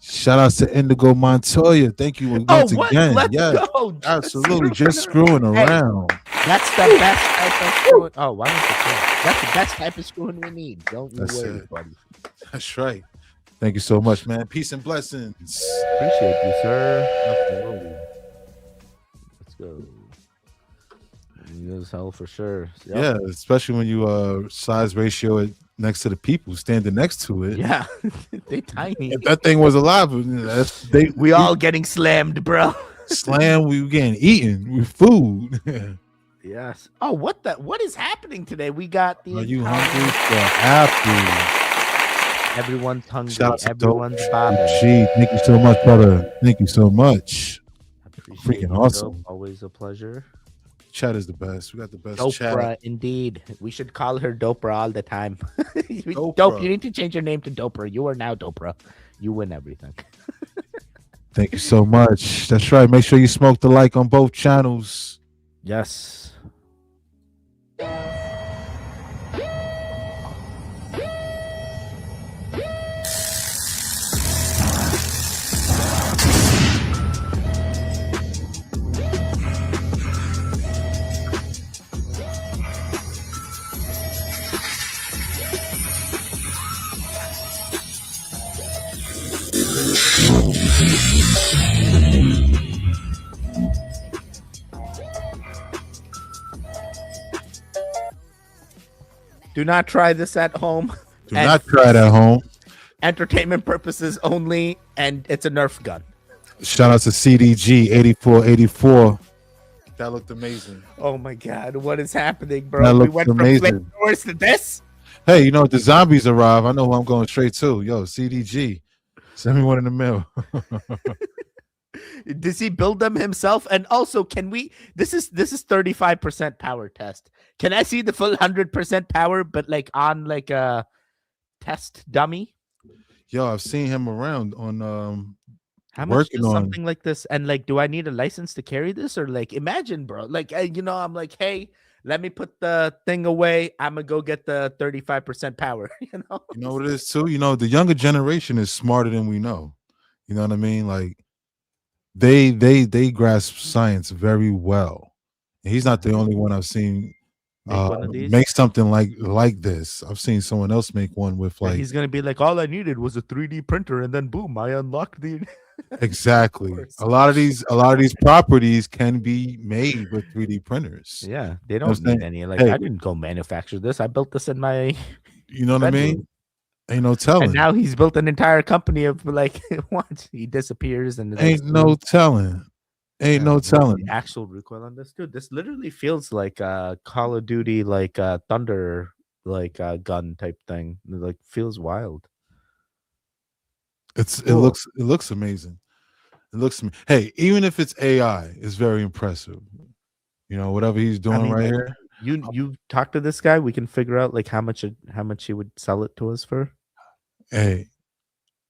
E: Shout out to Indigo Montoya. Thank you once again.
D: Let's
E: yes,
D: go.
E: Absolutely. Just screwing around.
D: That's the best type of screwing. Oh, why don't you say? That's the best type of screwing we need. Don't you worry, buddy.
E: That's right. Thank you so much, man. Peace and blessings.
D: Appreciate you, sir. Absolutely. Let's go. As hell for sure. Yep.
E: Yeah, especially when you size ratio it next to the people standing next to it.
D: Yeah, they tiny.
E: If that thing was alive,
D: we all getting slammed, bro.
E: Slam, we getting eaten with food.
D: Yes. Oh, what is happening today? We got the.
E: Are you hungry for apples?
D: Everyone's hungry.
E: Shout out to
D: Everyone's
E: Dope.
D: bobbing.
E: Gee, thank you so much, brother. Thank you so much.
D: Appreciate
E: Freaking
D: you,
E: awesome.
D: Dope. Always a pleasure.
E: Chat is the best. We got the best
D: Dopra,
E: chat.
D: indeed. We should call her Dopra all the time.
E: Dopra.
D: Dope, you need to change your name to Dopra. You are now Dopra. You win everything.
E: Thank you so much. That's right. Make sure you smoke the like on both channels.
D: Yes. Do not try this at home.
E: Do not try it at home.
D: Entertainment purposes only, and it's a Nerf gun.
E: Shout out to CDG 8484. That looked amazing.
D: Oh my god, what is happening, bro?
E: That
D: We
E: looks
D: went
E: amazing.
D: from flamethrowers to this.
E: Hey, if the zombies arrive, I know who I'm going straight to. Yo, CDG. Send me one in the mail.
D: Does he build them himself? And also, can we? This is 35% power test. Can I see the full 100% power, but like on like a test dummy?
E: Yo, I've seen him around on
D: How much
E: working
D: does
E: on.
D: something like this? And like, do I need a license to carry this, or like, imagine, bro? Like, I'm like, hey, let me put the thing away. I'm gonna go get the 35% power.
E: You know what it is too. You know, the younger generation is smarter than we know. You know what I mean? Like they grasp science very well. And he's not the only one I've seen
D: Make one of these.
E: make something like this. I've seen someone else make one with
D: And
E: like
D: he's gonna be like, all I needed was a 3D printer, and then boom, I unlocked the.
E: exactly.
D: course.
E: A lot of these properties can be made with 3D printers.
D: Yeah, they
E: know what
D: don't
E: I'm
D: need
E: saying?
D: any. Like,
E: Hey.
D: I didn't go manufacture this. I built this in my.
E: You know what I mean?
D: bedroom.
E: Ain't no telling.
D: And now he's built an entire company of like what? He disappears and
E: Ain't no telling. Ain't no
D: what's
E: telling.
D: the actual recoil on this, dude. This literally feels like a Call of Duty, like a thunder, like a gun type thing. It, like, feels wild.
E: It
D: Cool.
E: looks amazing. It looks. Hey, even if it's AI, it's very impressive. You know, whatever he's doing right
D: like,
E: here.
D: You talk to this guy. We can figure out like how much he would sell it to us for.
E: Hey,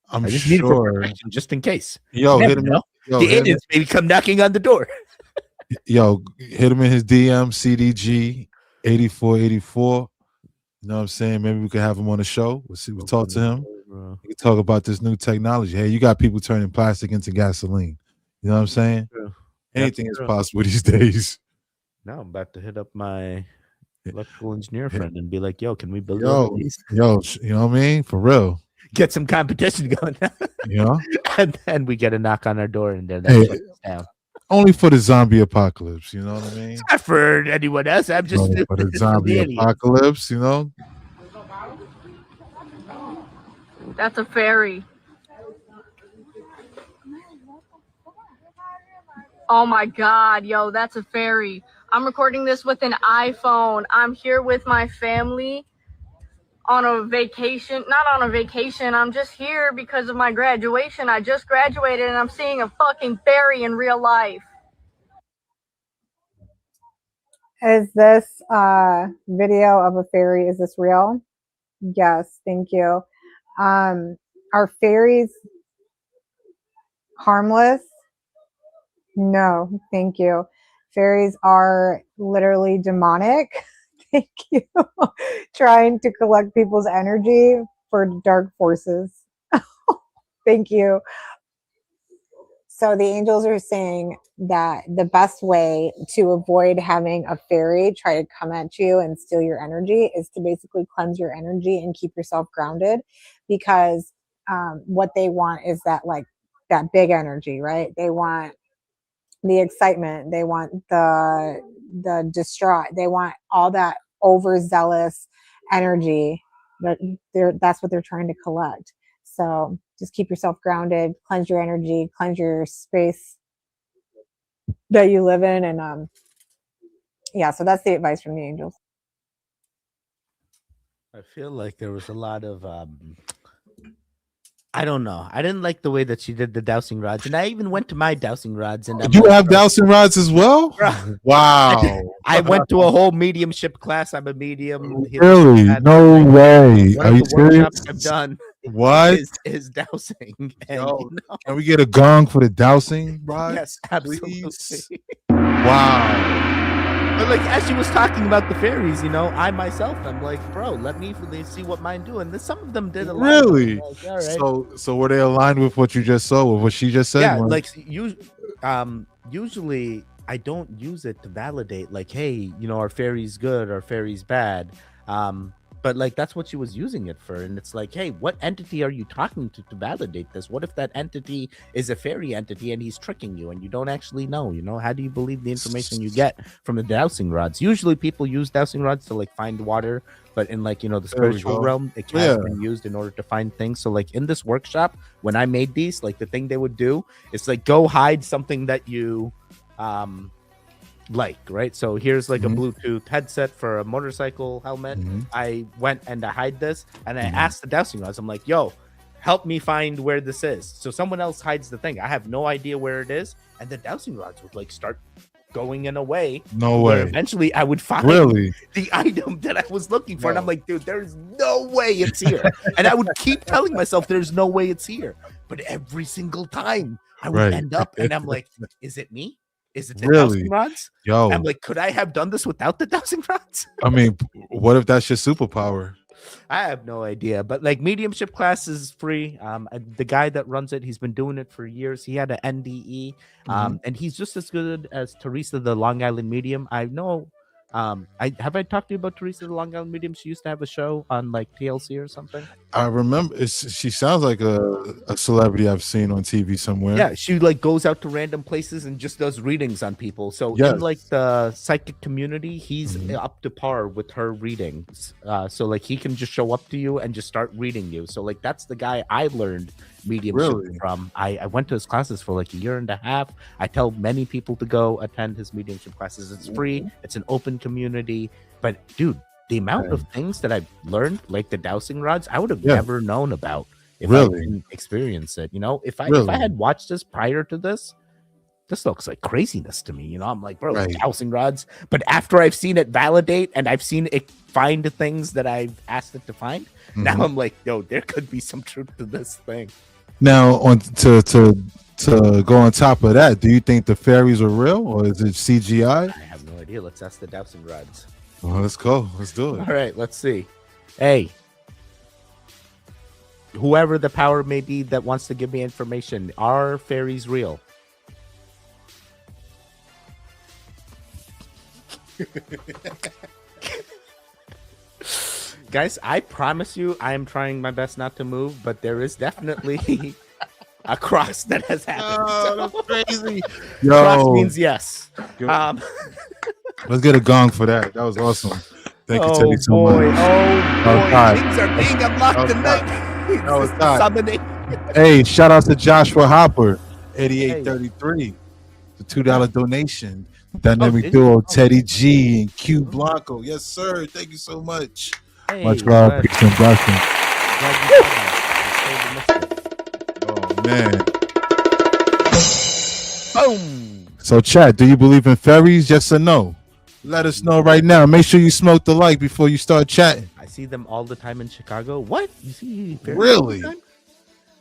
E: I'm
D: I just need it for
E: sure.
D: protection, just in case.
E: Yo,
D: You
E: hit
D: never
E: him.
D: know.
E: Yo,
D: The
E: hit him.
D: aliens maybe come knocking on the door.
E: Yo, hit him in his DM, CDG 8484. You know what I'm saying? Maybe we can have him on the show. We'll talk to him. We can talk about this new technology. Hey, you got people turning plastic into gasoline. You know what I'm saying?
D: True.
E: Anything is
D: true.
E: possible these days.
D: Now I'm about to hit up my electrical engineer friend and be like, "Yo, can we build one
E: Yo,
D: of these?
E: you know what I mean? For real.
D: Get some competition going."
E: You know?
D: And then we get a knock on our door, and then
E: Hey,
D: shut us down.
E: only for the zombie apocalypse. You know what I mean?
D: It's not for anyone else. I'm just
E: Only for the
D: it's for
E: zombie
D: aliens.
E: apocalypse. You know?
F: That's a fairy. Oh my God, yo, that's a fairy. I'm recording this with an iPhone. I'm here with my family on a vacation. Not on a vacation. I'm just here because of my graduation. I just graduated and I'm seeing a fucking fairy in real life.
L: Is this video of a fairy, is this real? Yes, thank you. Are fairies harmless? No, thank you. Fairies are literally demonic. Thank you. Trying to collect people's energy for dark forces. Thank you. So the angels are saying that the best way to avoid having a fairy try to come at you and steal your energy is to basically cleanse your energy and keep yourself grounded, because what they want is that, like, that big energy, right? They want the excitement, they want the distraught, they want all that overzealous energy. That's what they're trying to collect. So just keep yourself grounded, cleanse your energy, cleanse your space that you live in, and yeah, so that's the advice from the angels.
D: I feel like there was a lot of I don't know. I didn't like the way that she did the dowsing rods, and I even went to my dowsing rods. And I'm
E: You
D: like,
E: have dowsing rods as well? Wow.
D: I went to a whole mediumship class. I'm a medium.
E: Really? No way.
D: One
E: Are
D: of
E: you
D: the workshops
E: serious?
D: I've done
E: What?
D: is dowsing. And,
E: Yo, can we get a gong for the dowsing rod?
D: yes, absolutely.
E: Please? Wow.
D: But like, as she was talking about the fairies, I myself, I'm like, bro, let me see what mine do. And then some of them did a lot.
E: Really?
D: Like, all right.
E: So were they aligned with what you just saw, with what she just said?
D: Yeah,
E: Or-
D: like usually I don't use it to validate, like, hey, are fairies good or fairies bad? But like, that's what she was using it for. And it's like, hey, what entity are you talking to validate this? What if that entity is a fairy entity and he's tricking you and you don't actually know? How do you believe the information you get from the dowsing rods? Usually people use dowsing rods to like find water, but in like, the spiritual realm, it has been used in order to find things. So like in this workshop, when I made these, like the thing they would do is like, go hide something that you like, right? So here's like a Bluetooth headset for a motorcycle helmet. I went and I hide this, and I asked the dowsing rods, I'm like, yo, help me find where this is. So someone else hides the thing. I have no idea where it is, and the dowsing rods would like start going in a way.
E: No
D: where
E: way.
D: eventually I would find the item that I was looking for, and I'm like, dude, there's no way it's here. And I would keep telling myself there's no way it's here, but every single time I would end up, and I'm like, is it me? Is it the dowsing rods?
E: Yo,
D: I'm like, could I have done this without the dowsing rods?
E: I mean, what if that's your superpower?
D: I have no idea, but like mediumship class is free. The guy that runs it, he's been doing it for years. He had an NDE, and he's just as good as Teresa, the Long Island medium. I know. I talked to you about Teresa, the Long Island medium? She used to have a show on like TLC or something.
E: I remember. She sounds like a celebrity I've seen on TV somewhere.
D: Yeah, she like goes out to random places and just does readings on people. So in like the psychic community, he's up to par with her readings. So like he can just show up to you and just start reading you. So like that's the guy I learned mediumship from. I went to his classes for like a year and a half. I tell many people to go attend his mediumship classes. It's free. It's an open community. But dude, the amount of things that I've learned, like the dowsing rods, I would have never known about if I didn't experience it. You know, if I had watched this prior to this looks like craziness to me. You know, I'm like, bro, dowsing rods. But after I've seen it validate and I've seen it find things that I've asked it to find, now I'm like, yo, there could be some truth to this thing.
E: Now, on to go on top of that, do you think the fairies are real or is it CGI?
D: I have no idea. Let's ask the dowsing rods.
E: Well, let's go. Let's do it.
D: All right, let's see. Hey, whoever the power may be that wants to give me information, are fairies real? Guys, I promise you, I am trying my best not to move, but there is definitely a cross that has happened.
E: Oh, that's crazy.
D: Cross means yes.
E: Let's get a gong for that. That was awesome. Thank you, Teddy, so
D: much.
E: Oh,
D: boy. Things are being unlocked tonight.
E: That was tight.
D: Summoning.
E: Hey, shout out to Joshua Hopper, 8833. The $2 donation. Dynamic duo Teddy G and Q Blanco. Yes, sir. Thank you so much.
D: Hey,
E: much love. Peace and blessings. Oh, man.
D: Boom.
E: So, chat, do you believe in fairies? Yes or no? Let us know right now. Make sure you smoke the like before you start chatting.
D: I see them all the time in Chicago. What? You see fairies?
E: Really?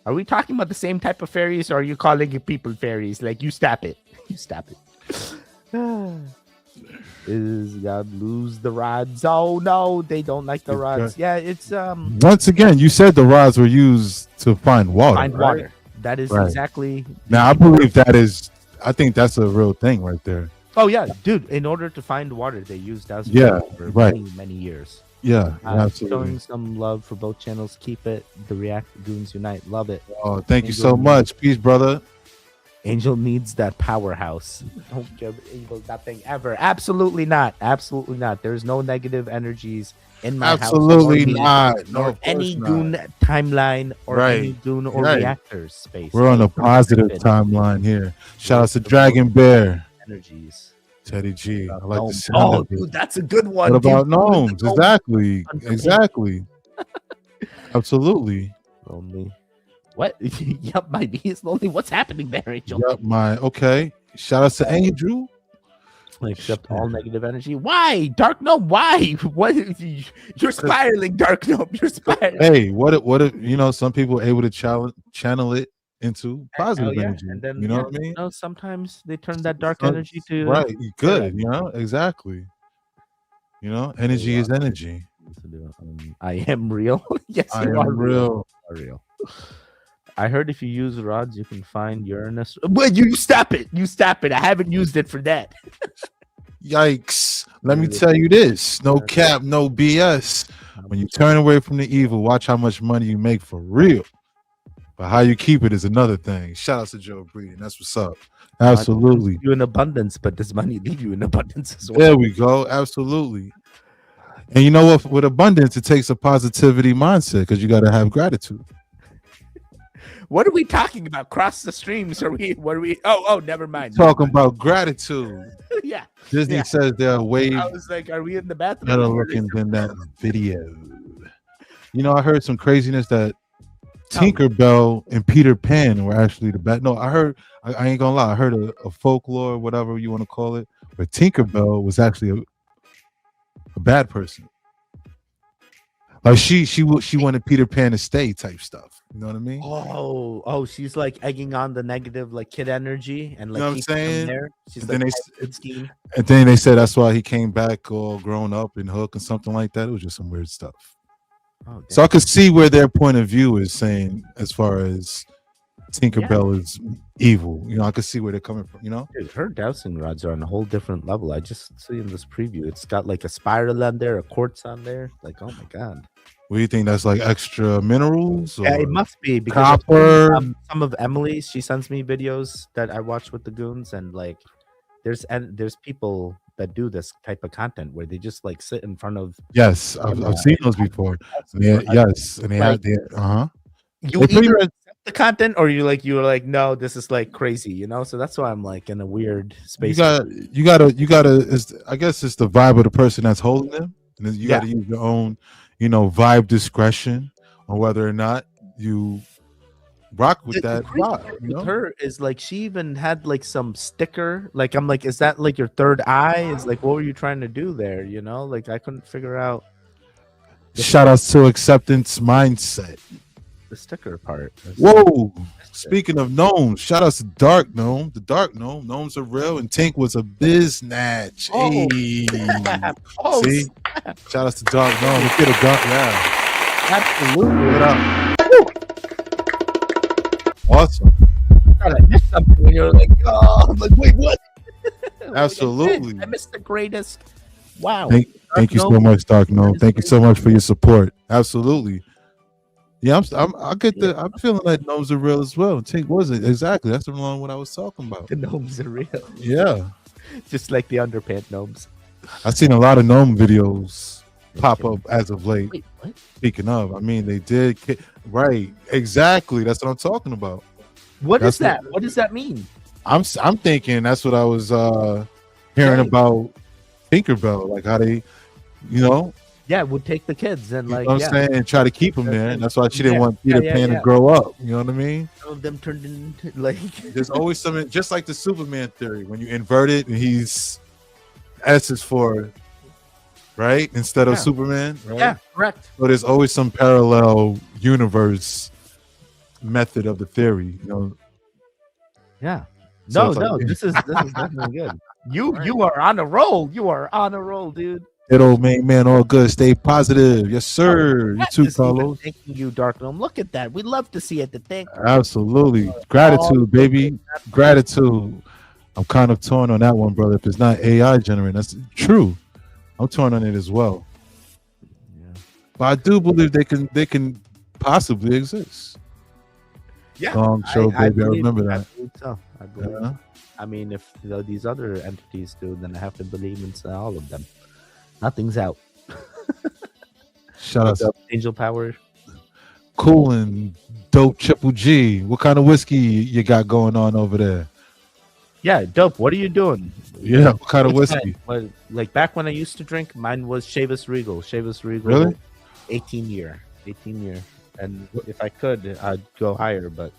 D: Are we talking about the same type of fairies, or are you calling your people fairies? Like, you stop it. You stop it. Is God lose the rods? Oh no, they don't like the rods. Yeah, it's
E: once again, you said the rods were used to find water.
D: Find water. That is exactly.
E: Now I believe that is. I think that's a real thing right there.
D: Oh yeah, dude. In order to find water, they used dowsing for many years.
E: Yeah, absolutely.
D: Showing some love for both channels. Keep it. The React Goons unite. Love it.
E: Oh, thank you so much. Peace, brother.
D: Angel needs that powerhouse. Don't give Angel nothing ever. Absolutely not. Absolutely not. There's no negative energies in my house.
E: Absolutely not. No,
D: any goon timeline or any goon or reactors space.
E: We're on a positive timeline here. Shout out to Dragon Bear.
D: Energies.
E: Teddy G. I like the sound.
D: Oh, dude, that's a good one.
E: What about gnomes? Exactly. Exactly. Absolutely.
D: Lonely. What? Yup, my bee is lonely. What's happening there, Angel?
E: Yup, okay. Shout out to Angel.
D: Accept all negative energy. Why, Dark Gnome? Why? What? You're spiraling, Dark Gnome. You're spiraling.
E: Hey, what if some people are able to channel it into positive energy?
D: And then,
E: you know what I mean?
D: You know, sometimes they turn that dark energy to
E: good. You know, exactly. You know, energy is energy.
D: I am real. Yes,
E: I am real.
D: Real. I heard if you use rods, you can find Uranus. But you stop it. You stop it. I haven't used it for that.
E: Yikes. Let me tell you this. No cap, no BS. When you turn away from the evil, watch how much money you make for real. But how you keep it is another thing. Shout out to Joe Breeden. That's what's up. Absolutely.
D: You in abundance, but does money leave you in abundance as well?
E: There we go. Absolutely. And you know what? With abundance, it takes a positivity mindset because you got to have gratitude.
D: What are we talking about? Cross the streams? What are we? Oh, never mind.
E: Talking about gratitude.
D: Yeah.
E: Disney says there are waves.
D: I was like, are we in the bathroom?
E: Better looking than that video. You know, I heard some craziness that Tinkerbell and Peter Pan were actually the bad. No, I ain't gonna lie. I heard a folklore, whatever you want to call it, where Tinkerbell was actually a bad person. Like she wanted Peter Pan to stay type stuff. You know what I mean?
D: Oh, she's like egging on the negative, like kid energy, and
E: You
D: like
E: know what I'm
D: keeping him
E: saying?
D: there. She's
E: And
D: like,
E: then and then they said that's why he came back all grown up and Hook and something like that. It was just some weird stuff.
D: oh,
E: So I could see where their point of view is saying as far as Tinkerbell is evil. You know, I could see where they're coming from, you know?
D: dude, her dowsing rods are on a whole different level. I just see in this preview, it's got like a spiral on there, a quartz on there. Like, oh my god.
E: What do you think? That's like extra minerals? Or
D: Yeah, it must be because
E: copper.
D: some of Emily's, she sends me videos that I watch with the goons, and like there's people that do this type of content where they just like sit in front of
E: Yes, I've seen those before. Yeah, yes, and they have
D: you either accept the content or you're like no, this is like crazy, you know. So that's why I'm like in a weird space.
E: You gotta. I guess it's the vibe of the person that's holding them, and then you gotta use your own, vibe discretion on whether or not you rock with that vibe.
D: With her is like she even had like some sticker. Like I'm like, is that like your third eye? Is like, what were you trying to do there? You know, like I couldn't figure out.
E: Shout out to acceptance mindset.
D: The sticker part.
E: Whoa! Speaking of gnomes, shout out to Dark Gnome. The Dark Gnome. Gnomes are real, and Tink was a biznatch.
D: Oh.
E: Hey.
D: Oh,
E: see? Shout out to Dark Gnome. Let's get a dark. Yeah.
D: Absolutely.
E: What up? Awesome.
D: I missed something when you're like, oh, I'm like, wait, what?
E: Absolutely.
D: I missed the greatest. Wow.
E: Thank you so much, Dark Gnome. Thank you so much for your support. Absolutely. Yeah, I'm feeling like gnomes are real as well. Tink was it exactly? That's the one what I was talking about.
D: The gnomes are real.
E: Yeah,
D: just like the underpant gnomes.
E: I've seen a lot of gnome videos pop up as of late.
D: Wait, what?
E: Speaking of, I mean, they did right. Exactly. That's what I'm talking about.
D: What does that mean?
E: I'm thinking that's what I was hearing about Tinkerbell, like how they,
D: would take the kids and like,
E: you know what I'm saying, and try to keep them there. And that's why she didn't want Peter Pan to grow up. You know what I mean?
D: Some of them turned into like.
E: There's always something, just like the Superman theory. When you invert it, and he's S is for right instead of Superman. Right?
D: Yeah, correct.
E: So there's always some parallel universe method of the theory.
D: Yeah.
E: So
D: No, this is definitely good. You are on a roll. You are on a roll, dude.
E: Good old man, all good. Stay positive. Yes, sir. You too, Carlos.
D: Thanking you, Dark Gnome. Look at that. We love to see it.
E: Absolutely. Gratitude, baby. Gratitude. I'm kind of torn on that one, brother. If it's not AI generated, that's true. I'm torn on it as well. Yeah. But I do believe they can possibly exist.
D: Yeah.
E: Long show, baby. I remember that.
D: I believe so. I mean, if these other entities do, then I have to believe in all of them. Nothing's out.
E: Shout out to
D: Angel Power.
E: Cool and Dope Triple G. What kind of whiskey you got going on over there?
D: Yeah, Dope. What are you doing?
E: Yeah, what kind of whiskey?
D: Like back when I used to drink, mine was Chivas Regal.
E: Really?
D: 18 year. And if I could, I'd go higher. But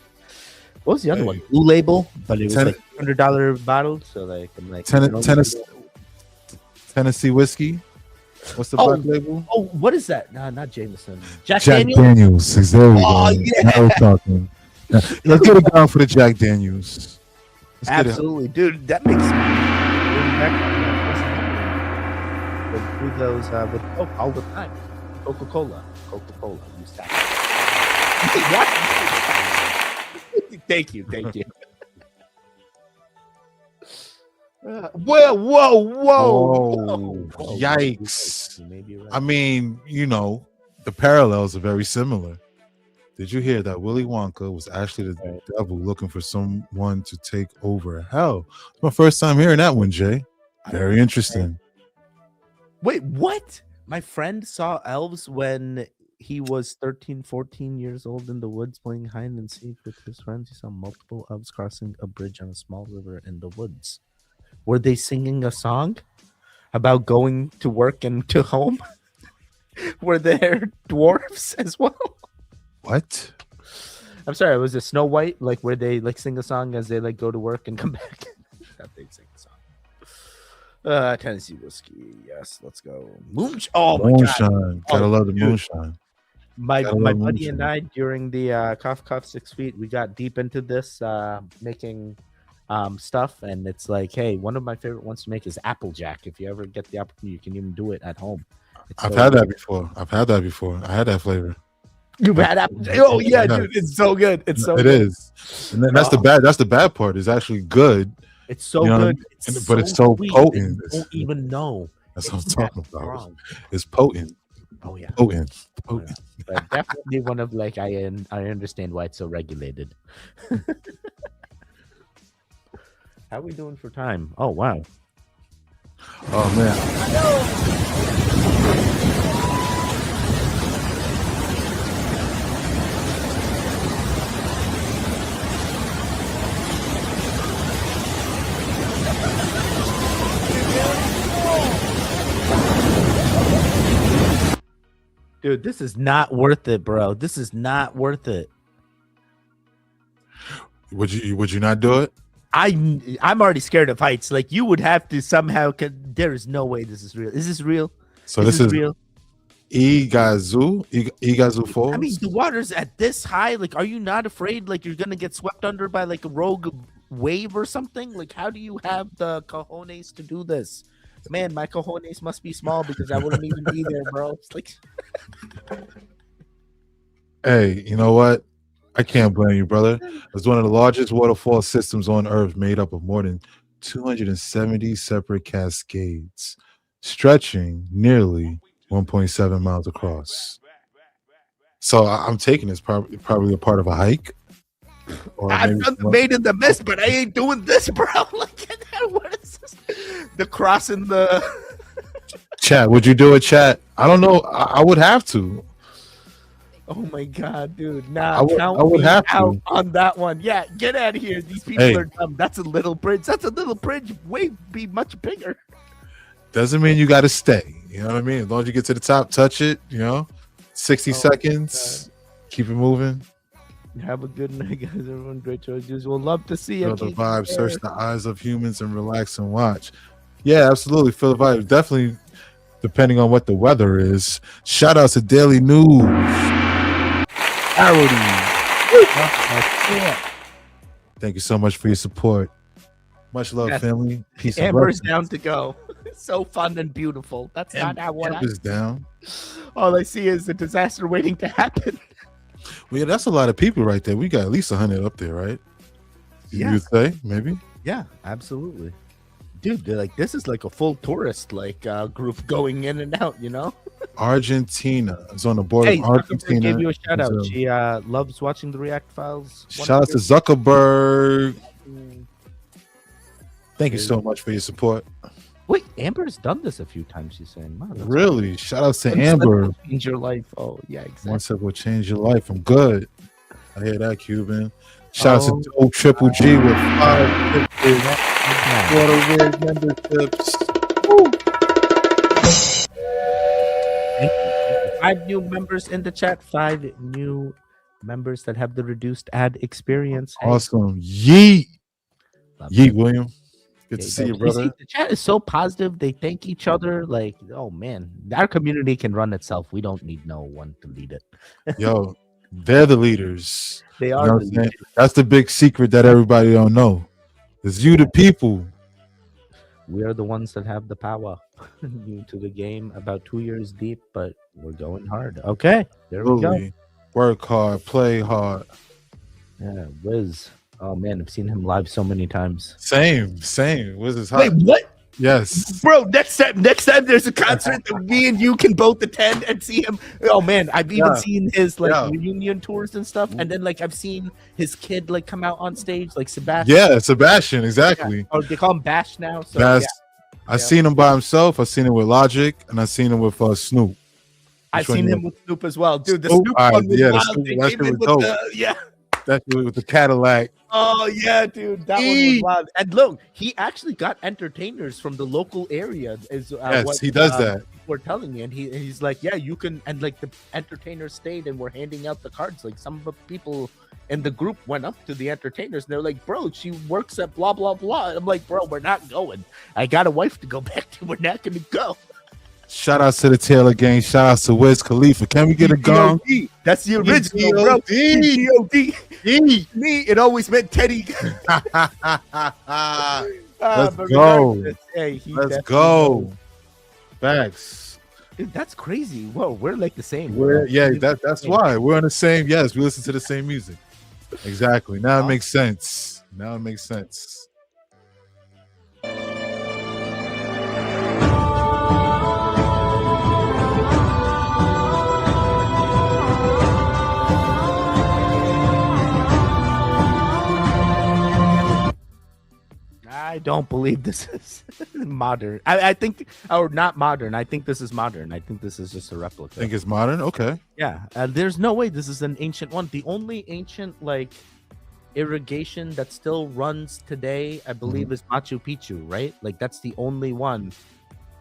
D: what was the other one? Blue Label, but it was like $100 bottle. So like I'm like
E: Tennessee whiskey. What's the black label?
D: Oh, what is that? No, not Jameson. Jack
E: Daniels. There we go.
D: Yeah.
E: Now we're talking. Let's get it down for the Jack Daniels.
D: Absolutely, dude. That makes sense. Do those with Coke all the time. Coca-Cola. You said. Thank you. Whoa.
E: Yikes.
D: Right.
E: I mean, the parallels are very similar. Did you hear that Willy Wonka was actually the devil looking for someone to take over hell? It's my first time hearing that one, Jay. Very interesting.
D: Wait, what? My friend saw elves when he was 13, 14 years old in the woods playing hide and seek with his friends. He saw multiple elves crossing a bridge on a small river in the woods. Were they singing a song about going to work and to home? Were there dwarves as well?
E: What?
D: I'm sorry, was it Snow White? Like where they like sing a song as they like go to work and come back? That they sing a song. Tennessee whiskey. Yes, let's go. Oh my
E: Moonshine.
D: God.
E: Gotta love the
D: dude.
E: moonshine.
D: My
E: Gotta love
D: buddy and
E: moonshine.
D: I during the Cough 6 feet, we got deep into this making stuff, and it's like, hey, one of my favorite ones to make is Applejack. If you ever get the opportunity, you can even do it at home.
E: I've had that before. I had that flavor.
D: You've had Applejack? Oh yeah, dude, it's so good. It's so
E: It
D: good.
E: is. And then that's the bad part. It's actually good.
D: It's so
E: You know what I
D: good.
E: mean? But it's so
D: sweet,
E: potent.
D: You don't even know.
E: That's what I'm talking about.
D: Strong.
E: It's potent.
D: Oh yeah.
E: Potent.
D: Oh, yeah. But definitely one of like I understand why it's so regulated. How are we doing for time? Oh wow.
E: Oh man.
D: Dude, this is not worth it, bro. This is not worth it.
E: Would you not do it?
D: I'm already scared of heights. Like you would have to somehow. There is no way this is real. Is this real?
E: So this is
D: real.
E: Iguazu Falls.
D: I mean, the water's at this high. Like, are you not afraid? Like, you're gonna get swept under by like a rogue wave or something? Like, how do you have the cojones to do this? Man, my cojones must be small because I wouldn't even be there, bro. It's like,
E: Hey, you know what? I can't blame you, brother. It's one of the largest waterfall systems on Earth, made up of more than 270 separate cascades, stretching nearly 1.7 miles across. So I'm taking this probably a part of a hike. Or
D: I've done the Made in the Mist, but I ain't doing this, bro. Like, what is this? The crossing the
E: chat. Would you do it, chat? I don't know. I would have to.
D: Oh my god, dude! Nah,
E: I would have
D: out
E: to.
D: on that one. Yeah, get out of here. These people
E: Hey.
D: are dumb. That's a little bridge. That's a little bridge. Way be much bigger.
E: Doesn't mean you got to stay. You know what I mean? As long as you get to the top, touch it. 60 seconds. Keep it moving.
D: Have a good night, guys. Everyone, great choices. We'll love to see you.
E: Feel the vibe. Search the eyes of humans and relax and watch. Yeah, absolutely. Feel the vibe. Definitely, depending on what the weather is. Shout out to Daily News. Thank you so much for your support. Much love,
D: Yes.
E: family. Peace and
D: Amber's
E: blessings.
D: down to go. So fun and beautiful. That's not how what
E: Amber's down.
D: all I see is a disaster waiting to happen.
E: Well, yeah, that's a lot of people right there. We got at least 100 up there, right?
D: Yeah.
E: You'd say, maybe?
D: Yeah, absolutely. Dude, they're like this is like a full tourist group going in and out, you know?
E: Argentina. It's on the border
D: Hey,
E: of
D: Zuckerberg
E: Argentina.
D: gave you a shout out.
E: So,
D: She loves watching the React Files.
E: shout out to Zuckerberg. Thank you so much for your support.
D: Wait, Amber's done this a few times. She's saying, wow, that's
E: Really? Shout out to
D: One step
E: Amber.
D: will change your life. Oh, yeah, exactly.
E: One step will change your life. I'm good. I hear that, Cuban. Shout out to Dope Triple G with 5 Water Rig memberships.
D: Thank you. 5 new members in the chat. 5 new members that have the reduced ad experience. Hey,
E: Awesome. Yeet.
D: love
E: Yeet,
D: it.
E: William. Good
D: Yeah,
E: to see you,
D: see,
E: brother.
D: the chat is so positive. They thank each other. Like, oh man, our community can run itself. We don't need no one to lead it.
E: Yo, they're the leaders.
D: They
E: You
D: are
E: know
D: the
E: what I'm saying?
D: leaders.
E: That's the big secret that everybody don't know. It's you, the people.
D: We are the ones that have the power. New to the game, about 2 years deep, but we're going hard. Okay, there we go.
E: Absolutely. Work hard, play hard.
D: Yeah, Wiz. Oh man, I've seen him live so many times.
E: Same. Wiz is hot.
D: Wait, what?
E: Yes.
D: Bro, next time there's a concert that me and you can both attend and see him. Oh man, I've even
E: Yeah.
D: seen his
E: Yeah.
D: reunion tours and stuff, and then I've seen his kid come out on stage, like Sebastian.
E: Yeah, Sebastian, exactly.
D: Oh, they call him Bash now. So
E: That's
D: yeah.
E: I seen him by himself. I seen him with Logic, and I seen him with Snoop.
D: I've
E: Which one
D: seen
E: you
D: him with Snoop as well, dude. The
E: Snoop?
D: Snoop
E: Alright,
D: one was
E: yeah, the
D: wild.
E: Snoop-
D: They
E: that
D: came
E: shit
D: in
E: was
D: with
E: dope. Especially with the Cadillac.
D: Oh yeah, dude, that one was wild. And look, he actually got entertainers from the local area. Is
E: Yes,
D: what
E: he does that.
D: people were telling me, and he's like, yeah, you can. And like the entertainers stayed and were handing out the cards. Like some of the people in the group went up to the entertainers, and they're like, bro, she works at blah blah blah. I'm like, bro, we're not going. I got a wife to go back to. We're not gonna go.
E: Shout out to the Taylor gang. Shout out to Wiz Khalifa. Can we get a gong?
D: That's the original, bro. G-O-D. Me, it always meant Teddy.
E: Let's go.
D: Hey,
E: Let's go. Facts.
D: Dude, that's crazy. Whoa, we're like the same.
E: That's why we're on the same. Yes, we listen to the same music. Exactly. Now it makes sense.
D: I don't believe this is modern. I think, or not modern. I think this is modern. I think this is just a replica.
E: Think it's modern? Okay.
D: Yeah. There's no way this is an ancient one. The only ancient like irrigation that still runs today, I believe, is Machu Picchu, right? Like that's the only one.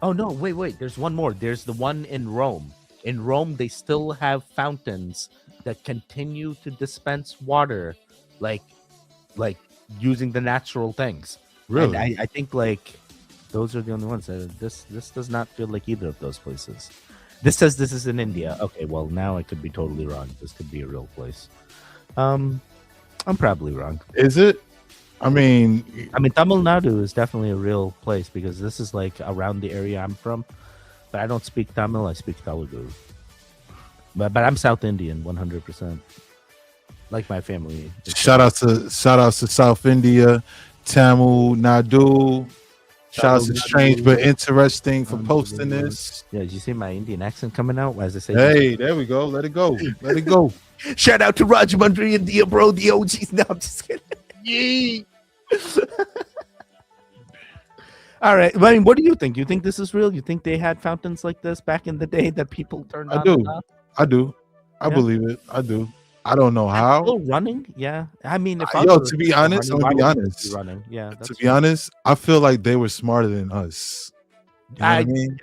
D: Oh no, wait. There's one more. There's the one in Rome. In Rome, they still have fountains that continue to dispense water, like using the natural things.
E: Really?
D: And I think like those are the only ones. This does not feel like either of those places. This says this is in India. Okay, well now I could be totally wrong. This could be a real place. I'm probably wrong.
E: Is it? I mean,
D: Tamil Nadu is definitely a real place because this is like around the area I'm from. But I don't speak Tamil. I speak Telugu. But I'm South Indian, 100%. Like my family.
E: Shout out to South India, Tamil Nadu. Shout out to Strange but Interesting for posting this.
D: Yeah, did you see my Indian accent coming out? As I say,
E: hey, there we go. Let it go. Let it go.
D: Shout out to Rajamundry, India, bro. The OGs. No, I'm just kidding.
E: Yee.
D: All right. I mean, what do you think? You think this is real? You think they had fountains like this back in the day that people turned on?
E: I do. I believe it. I do. I don't know how.
D: Still running? Yeah. I mean, if
E: to be honest, I'm gonna be honest.
D: Running. Yeah.
E: To be honest, I feel like they were smarter than us. You know what I mean?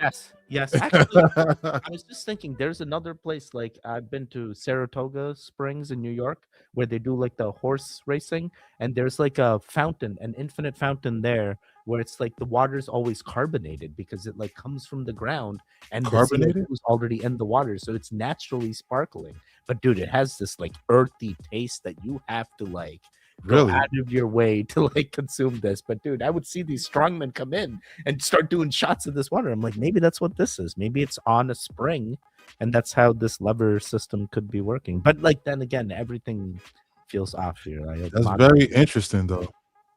D: Yes. Actually, I was just thinking there's another place like I've been to Saratoga Springs in New York where they do like the horse racing, and there's like a fountain, an infinite fountain there where it's like the water's always carbonated because it like comes from the ground and
E: carbonated
D: the CO2 is already in the water, so it's naturally sparkling. But dude, it has this like earthy taste that you have to like go out of your way to like consume this. But dude, I would see these strongmen come in and start doing shots of this water. I'm like, maybe that's what this is. Maybe it's on a spring, and that's how this lever system could be working. But like then again, everything feels off here.
E: That's very interesting, though.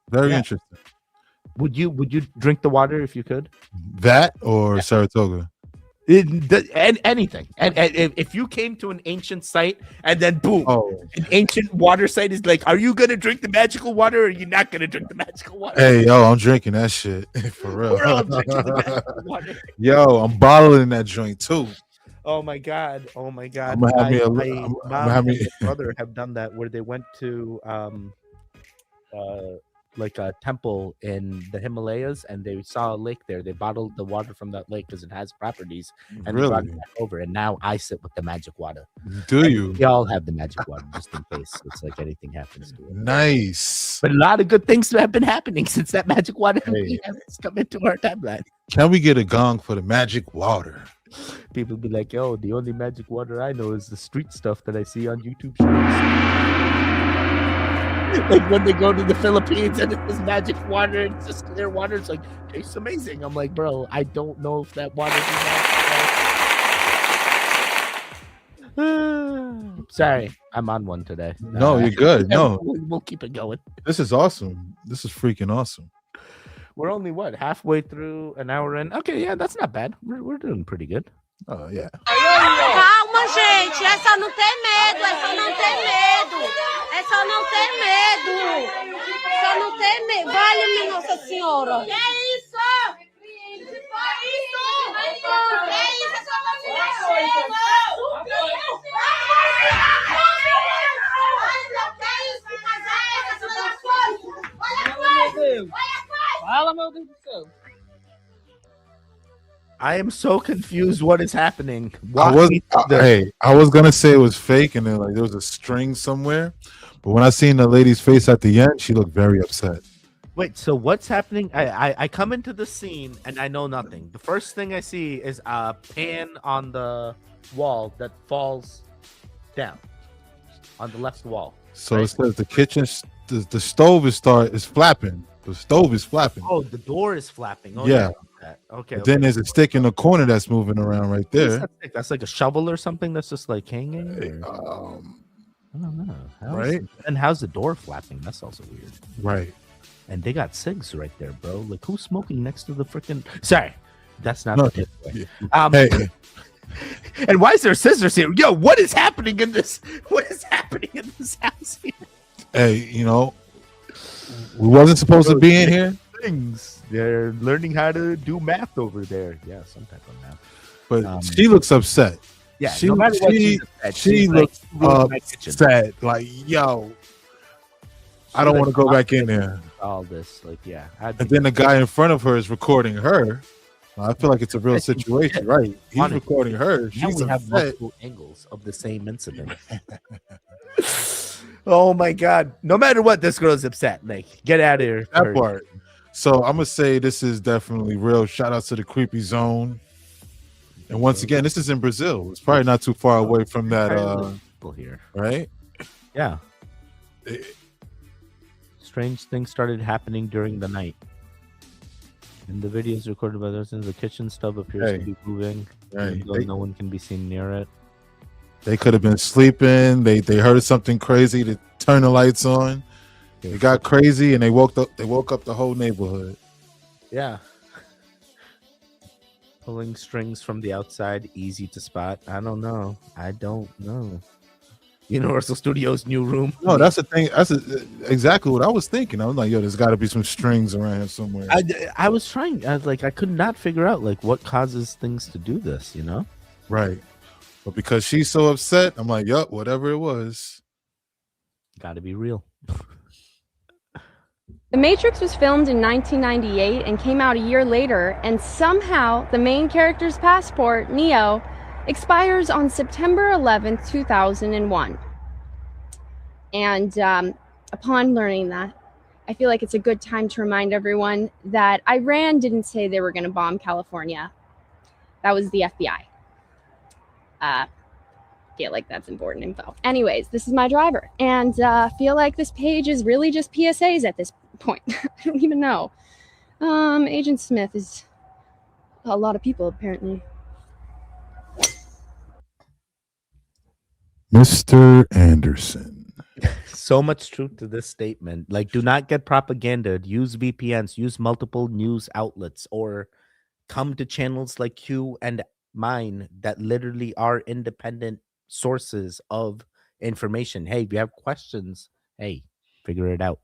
E: Very interesting.
D: Would you drink the water if you could?
E: That or Saratoga?
D: Anything. And if you came to an ancient site and then boom, an ancient water site is like, are you gonna drink the magical water or are you not gonna drink the magical water?
E: Hey, yo, I'm drinking that shit for real.
D: We're all drinking the magical water.
E: Yo, I'm bottling that joint too.
D: Oh my god!
E: I'm gonna have
D: my mom and my brother have done that where they went to like a temple in the Himalayas and they saw a lake there. They bottled the water from that lake because it has properties, and they brought it back over. And now I sit with the magic water. We all have the magic water just in case it's like anything happens to it.
E: Nice.
D: But a lot of good things have been happening since that magic water has come into our timeline.
E: Can we get a gong for the magic water?
D: People be like, yo, the only magic water I know is the street stuff that I see on YouTube shows. Like when they go to the Philippines and it's magic water, it's just clear water. It's like, tastes amazing. I'm like, bro, I don't know if that water is magic. Sorry, I'm on one today.
E: No, you're good. No,
D: we'll keep it going.
E: This is awesome. This is freaking awesome.
D: We're only halfway through an hour in. Okay, yeah, that's not bad. We're doing pretty good.
E: Oh yeah.
M: Calma, gente. É só não ter medo. É só não ter medo. É só não ter medo. Só não ter medo. Vale-me, Nossa Senhora. Que isso? Que isso? Que isso? É só não ter medo. Que isso?
D: I am so confused. What is happening?
E: I was gonna say it was fake, and then like there was a string somewhere, but when I seen the lady's face at the end, she looked very upset.
D: Wait, so what's happening? I come into the scene and I know nothing. The first thing I see is a pan on the wall that falls down on the left wall.
E: So it says the kitchen, the stove is flapping. The stove is flapping.
D: Oh, the door is flapping. Oh,
E: yeah.
D: Okay.
E: But then there's a stick in the corner that's moving around right there.
D: That's like a shovel or something that's just like hanging. I don't know.
E: Right.
D: And how's the door flapping? That's also weird.
E: Right.
D: And they got cigs right there, bro. Like who's smoking next to the freaking? Sorry, that's not
E: No,
D: the takeaway.
E: Hey.
D: And why is there scissors here? Yo, what is happening in this? What is happening in this house here?
E: Hey, you know, we wasn't supposed to be in here.
D: Things they're learning how to do math over there. Yeah, some type of math.
E: But she looks upset.
D: Yeah,
E: she
D: no matter what she's upset, she's
E: looks
D: like,
E: upset. Like, yo, I don't want to go back in there.
D: All this, like, yeah.
E: And then the guy in front of her is recording her. I feel like it's a real situation, right? He's recording her. She's
D: we have
E: upset.
D: multiple angles of the same incident. Oh my god! No matter what, this girl's upset. Like, get out of here.
E: That part. So I'm gonna say this is definitely real. Shout out to the creepy zone. And once again, this is in Brazil. It's probably not too far away from that.
D: People here,
E: right?
D: Yeah. Strange things started happening during the night. And the video is recorded by those in the kitchen stove appears to be moving.
E: Right.
D: Though no one can be seen near it.
E: They could have been sleeping. They heard something crazy to turn the lights on. It got crazy and they woke up the whole neighborhood.
D: Yeah. Pulling strings from the outside, easy to spot. I don't know. Universal Studios new room.
E: No, that's the thing. That's exactly what I was thinking. I was like, yo, there's got to be some strings around here somewhere.
D: I was trying. I could not figure out like what causes things to do this. You know?
E: Right. But because she's so upset, I'm like, yup, whatever it was,
D: got to be real.
N: The Matrix was filmed in 1998 and came out a year later, and somehow the main character's passport, Neo, expires on September 11th, 2001. And upon learning that, I feel like it's a good time to remind everyone that Iran didn't say they were going to bomb California. That was the FBI. Feel like that's important info. Anyways, this is my driver, and feel like this page is really just PSAs at this point. I don't even know. Agent Smith is a lot of people, apparently.
E: Mr. Anderson.
D: So much truth to this statement. Like, do not get propaganda. Use VPNs. Use multiple news outlets, or come to channels like Q and mine that literally are independent sources of information. Hey, if you have questions, hey, figure it out.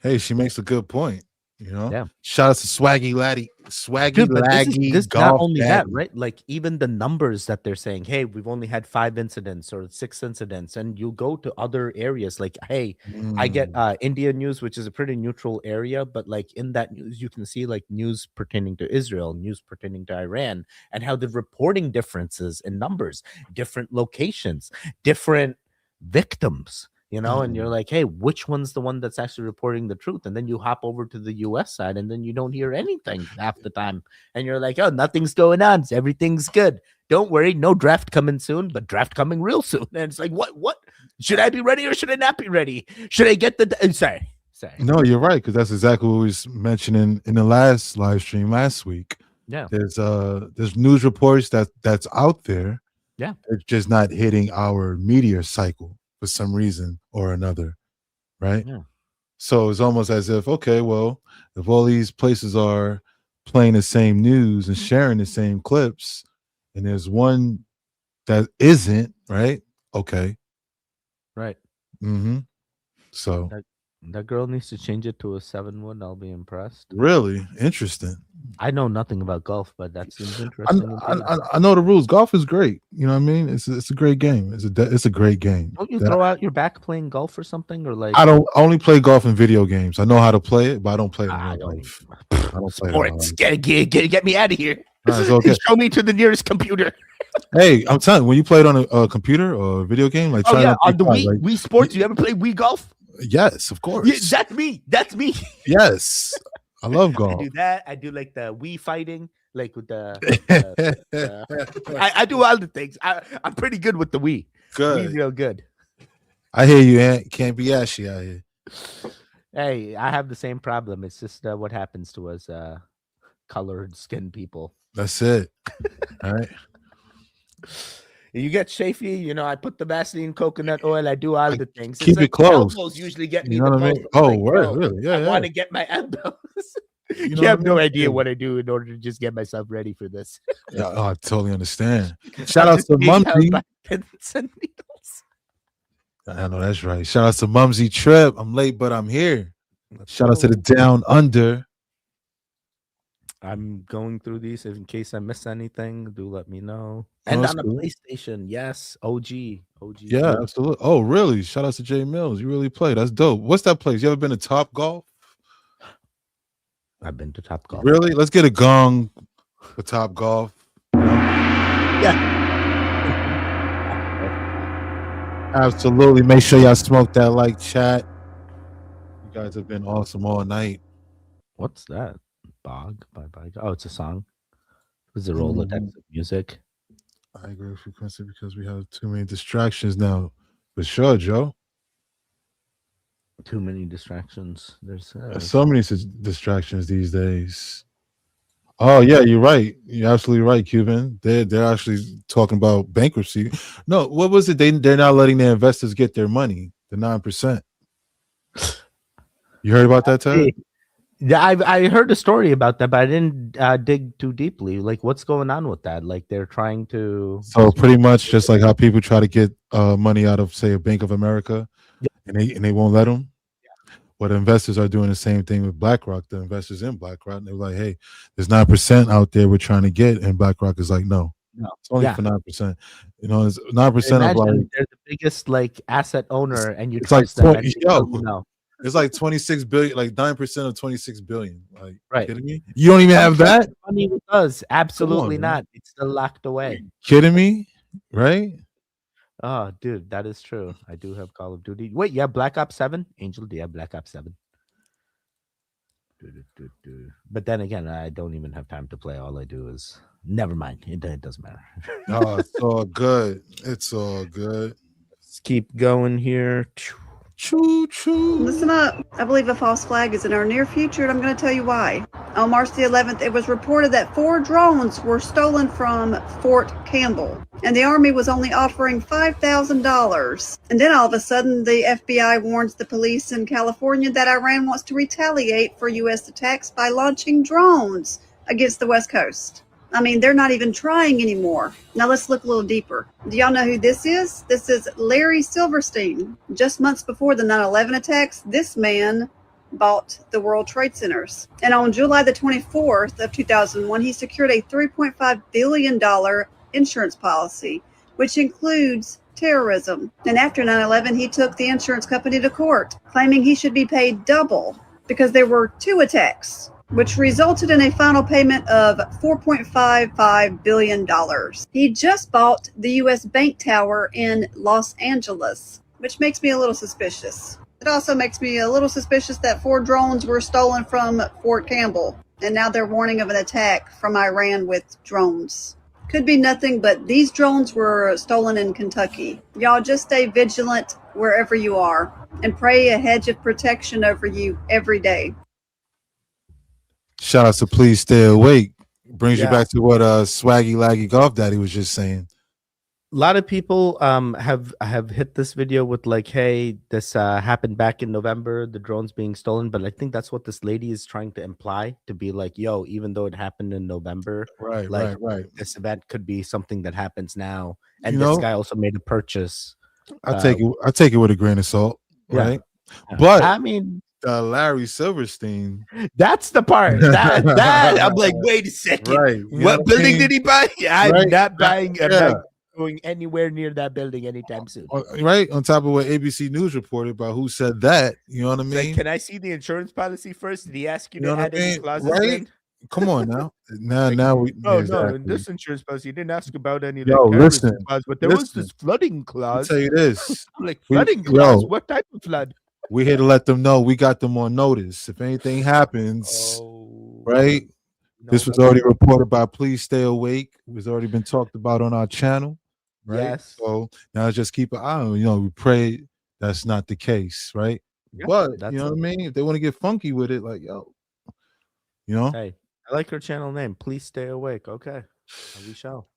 E: Hey, she makes a good point. You know,
D: yeah.
E: Shout out to Swaggy Laddie,
D: Dude, but
E: Laggy.
D: This not only that, right? Like even the numbers that they're saying, hey, we've only had 5 incidents or 6 incidents, and you go to other areas. Like, hey, I get India news, which is a pretty neutral area, but like in that news, you can see like news pertaining to Israel, news pertaining to Iran, and how the reporting differences in numbers, different locations, different victims. You know, and you're like, hey, which one's the one that's actually reporting the truth? And then you hop over to the US side and then you don't hear anything half the time. And you're like, oh, nothing's going on. Everything's good. Don't worry. No draft coming soon, but draft coming real soon. And it's like, what? Should I be ready or should I not be ready? Should I get the... Sorry.
E: No, you're right. Because that's exactly what we was mentioning in the last live stream last week.
D: Yeah.
E: There's news reports that's out there.
D: Yeah.
E: It's just not hitting our media cycle for some reason or another, right?
D: Yeah.
E: So it's almost as if, okay, well, if all these places are playing the same news and sharing the same clips, and there's one that isn't, right? Okay.
D: Right.
E: Mm-hmm. So
D: That girl needs to change it to a 7-wood. I'll be impressed.
E: Really interesting.
D: I know nothing about golf, but that seems
E: I,
D: interesting.
E: I know the rules. Golf is great. You know what I mean? It's a great game. It's a great game.
D: Don't you throw out your back playing golf or something, or like?
E: I don't only play golf in video games. I know how to play it, but I don't play it in real life. I don't play it in real
D: Sports.
E: life.
D: Get me out of here.
E: It's okay.
D: Show me to the nearest computer.
E: Hey, I'm telling you, when you play it on a computer or a video game, like
D: Oh yeah, on the
E: Wii,
D: Wii, Wii Sports. You ever play Wii Golf?
E: Yes, of course.
D: Yeah, that's me. That's me.
E: Yes, I love
D: I
E: golf.
D: do that. I do like the Wii fighting, like with the. I do all the things. I'm pretty good with the Wii.
E: Good.
D: Wii real good.
E: I hear you, Ant. Can't be ashy out here.
D: Hey, I have the same problem. It's just what happens to us colored skin people.
E: That's it. All right.
D: You get chafy, you know. I put the Vaseline, coconut oil. I do all the things.
E: Keep it close.
D: Elbows usually get me
E: You know
D: the
E: what I
D: most.
E: mean? Oh,
D: Like,
E: word,
D: bro,
E: really? Yeah,
D: I
E: yeah.
D: want to get my elbows.
E: You
D: You,
E: know
D: have
E: what I
D: no
E: mean?
D: idea
E: Yeah.
D: what I do in order to just get myself ready for this.
E: Yeah, oh, I totally understand. Shout
D: I'm
E: out
D: just
E: to
D: being held
E: Mumsy.
D: by pins and needles.
E: I know that's right. Shout out to Mumsy Trip. I'm late, but I'm here. Shout out to the Down Under.
D: I'm going through these in case I miss anything. Do let me know.
E: Oh,
D: And
E: that's
D: on the
E: cool.
D: PlayStation, yes, OG.
E: Yeah, absolutely. Oh, really? Shout out to Jay Mills. You really play. That's dope. What's that place? You ever been to Top Golf?
D: I've been to Top Golf.
E: Really? Let's get a gong for Top Golf.
D: Yeah.
E: Absolutely. Make sure y'all smoke that like chat. You guys have been awesome all night.
D: What's that? Bog by Bog. Oh, it's a song. It's a Rolodex of music.
E: I agree with frequency because we have too many distractions now. For sure, Joe.
D: Too many distractions. There's
E: So many distractions these days. Oh yeah, you're right. You're absolutely right, Cuban. They're actually talking about bankruptcy. No, what was it? They're not letting their investors get their money, the 9%. You heard about that, Ted?
D: Yeah, I heard a story about that, but I didn't dig too deeply. Like, what's going on with that? Like, they're trying to.
E: So pretty much just like how people try to get money out of, say, a Bank of America, and they won't let them. What investors are doing the same thing with BlackRock. The investors in BlackRock, they're like, "Hey, there's 9% out there we're trying to get," and BlackRock is like, "No, it's only for 9%." You know, it's 9% of like
D: they're the biggest like asset owner, and you
E: it's like
D: trust them.
E: 20,
D: and they
E: yo,
D: tell you no.
E: it's like 26 billion, like 9% of 26 billion. Like,
D: Right.
E: kidding me? You don't even have that?
D: Money with us? Absolutely
E: man.
D: not. It's still locked away.
E: Kidding me? Right?
D: Oh, dude, that is true. I do have Call of Duty. Wait, yeah, Black Ops 7? Angel, do you have Black Ops 7? But then again, I don't even have time to play. All I do is never mind. It doesn't matter.
E: Oh, it's all good. It's all good.
D: Let's keep going here.
E: Choo choo.
O: Listen up. I believe a false flag is in our near future, and I'm going to tell you why. On March the 11th, it was reported that 4 drones were stolen from Fort Campbell, and the Army was only offering $5,000. And then all of a sudden, the FBI warns the police in California that Iran wants to retaliate for U.S. attacks by launching drones against the West Coast. I mean, they're not even trying anymore. Now let's look a little deeper. Do y'all know who this is? This is Larry Silverstein. Just months before the 9/11 attacks, this man bought the World Trade Centers. And on July the 24th of 2001, he secured a $3.5 billion insurance policy, which includes terrorism. And after 9/11, he took the insurance company to court, claiming he should be paid double because there were 2 attacks, which resulted in a final payment of $4.55 billion. He just bought the U.S. Bank Tower in Los Angeles, which makes me a little suspicious. It also makes me a little suspicious that 4 drones were stolen from Fort Campbell, and now they're warning of an attack from Iran with drones. Could be nothing, but these drones were stolen in Kentucky. Y'all just stay vigilant wherever you are, and pray a hedge of protection over you every day.
E: Shout out to Please Stay Awake. Brings you
D: Yeah.
E: back to what Swaggy Laggy Golf Daddy was just saying.
D: A lot of people have hit this video with like, hey, this happened back in November, the drones being stolen. But I think that's what this lady is trying to imply, to be like, yo, even though it happened in November,
E: Right,
D: like,
E: right.
D: this event could be something that happens now. And
E: You
D: this
E: know,
D: guy also made a purchase.
E: I take it with a grain of salt,
D: yeah.
E: right? But
D: I mean,
E: Larry Silverstein.
D: that's the part that I'm like, wait a second,
E: Right. You know
D: what
E: what I
D: building
E: mean?
D: did he buy? I'm
E: Right.
D: not buying. I'm
E: Yeah.
D: not going anywhere near that building anytime soon.
E: Right on top of what ABC News reported about who said that. You know what I
D: It's
E: mean?
D: like, can I see the insurance policy first? Did he ask you,
E: You know
D: to
E: what
D: add
E: I
D: any
E: mean?
D: clauses
E: Right?
D: in?
E: Come on now. Now,
D: Like,
E: now we.
D: Oh no,
E: exactly.
D: in this insurance policy, you didn't ask about any
E: Yo,
D: like terrorism
E: listen,
D: clause, but there was
E: listen.
D: this flooding
E: Let me
D: clause.
E: tell you this.
D: I'm like,
E: We-
D: flooding clause?
E: yo,
D: What type of flood?
E: We're here to let them know we got them on notice. If anything happens, right? This was already reported by Please Stay Awake. It was already been talked about on our channel, right?
D: Yes.
E: So now just keep an eye on. We pray that's not the case, right?
D: Yeah,
E: But
D: that's
E: you know
D: it.
E: what I mean. If they want to get funky with it, like
D: Hey, I like your channel name. Please stay awake. Okay, we shall.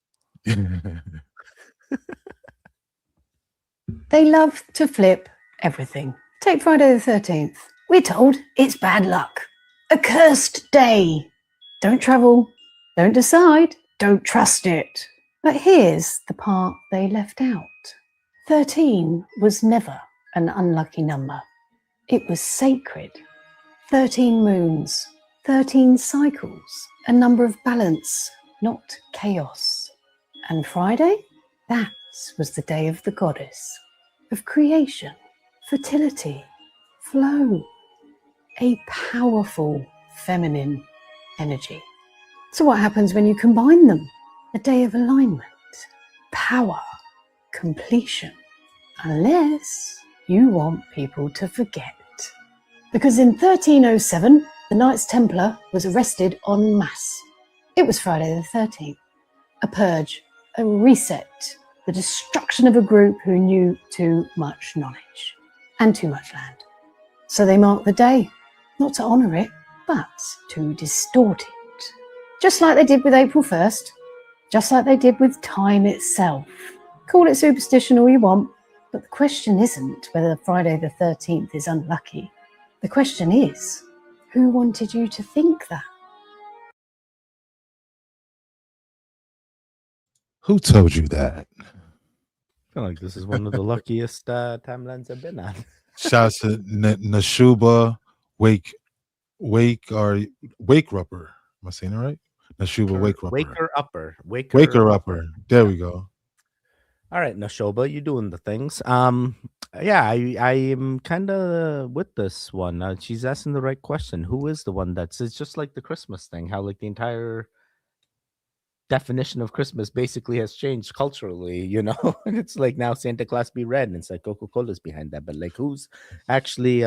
P: They love to flip everything. Take Friday the 13th. We're told it's bad luck. A cursed day. Don't travel. Don't decide. Don't trust it. But here's the part they left out. 13 was never an unlucky number. It was sacred. 13 moons, 13 cycles, a number of balance, not chaos. And Friday? That was the day of the goddess, of creation, fertility, flow, a powerful feminine energy. So what happens when you combine them? A day of alignment, power, completion, unless you want people to forget. Because in 1307, the Knights Templar was arrested en masse. It was Friday the 13th. A purge, a reset, the destruction of a group who knew too much knowledge and too much land. So they marked the day, not to honour it, but to distort it. Just like they did with April 1st, just like they did with time itself. Call it superstition all you want, but the question isn't whether Friday the 13th is unlucky. The question is, who wanted you to think that?
E: Who told you that?
D: I feel like this is one of the luckiest timelines I've been on.
E: Shouts to Nashuba Wake Rupper. Am I saying it right? Nashuba Wake Rupper.
D: Waker
E: Upper. There we go.
D: All right, Nashoba, you doing the things. Yeah, I am kind of with this one. She's asking the right question. Who is the one it's just like the Christmas thing, how like the entire definition of Christmas basically has changed culturally, and it's like now Santa Claus be red, and it's like Coca-Cola's behind that, but like who's actually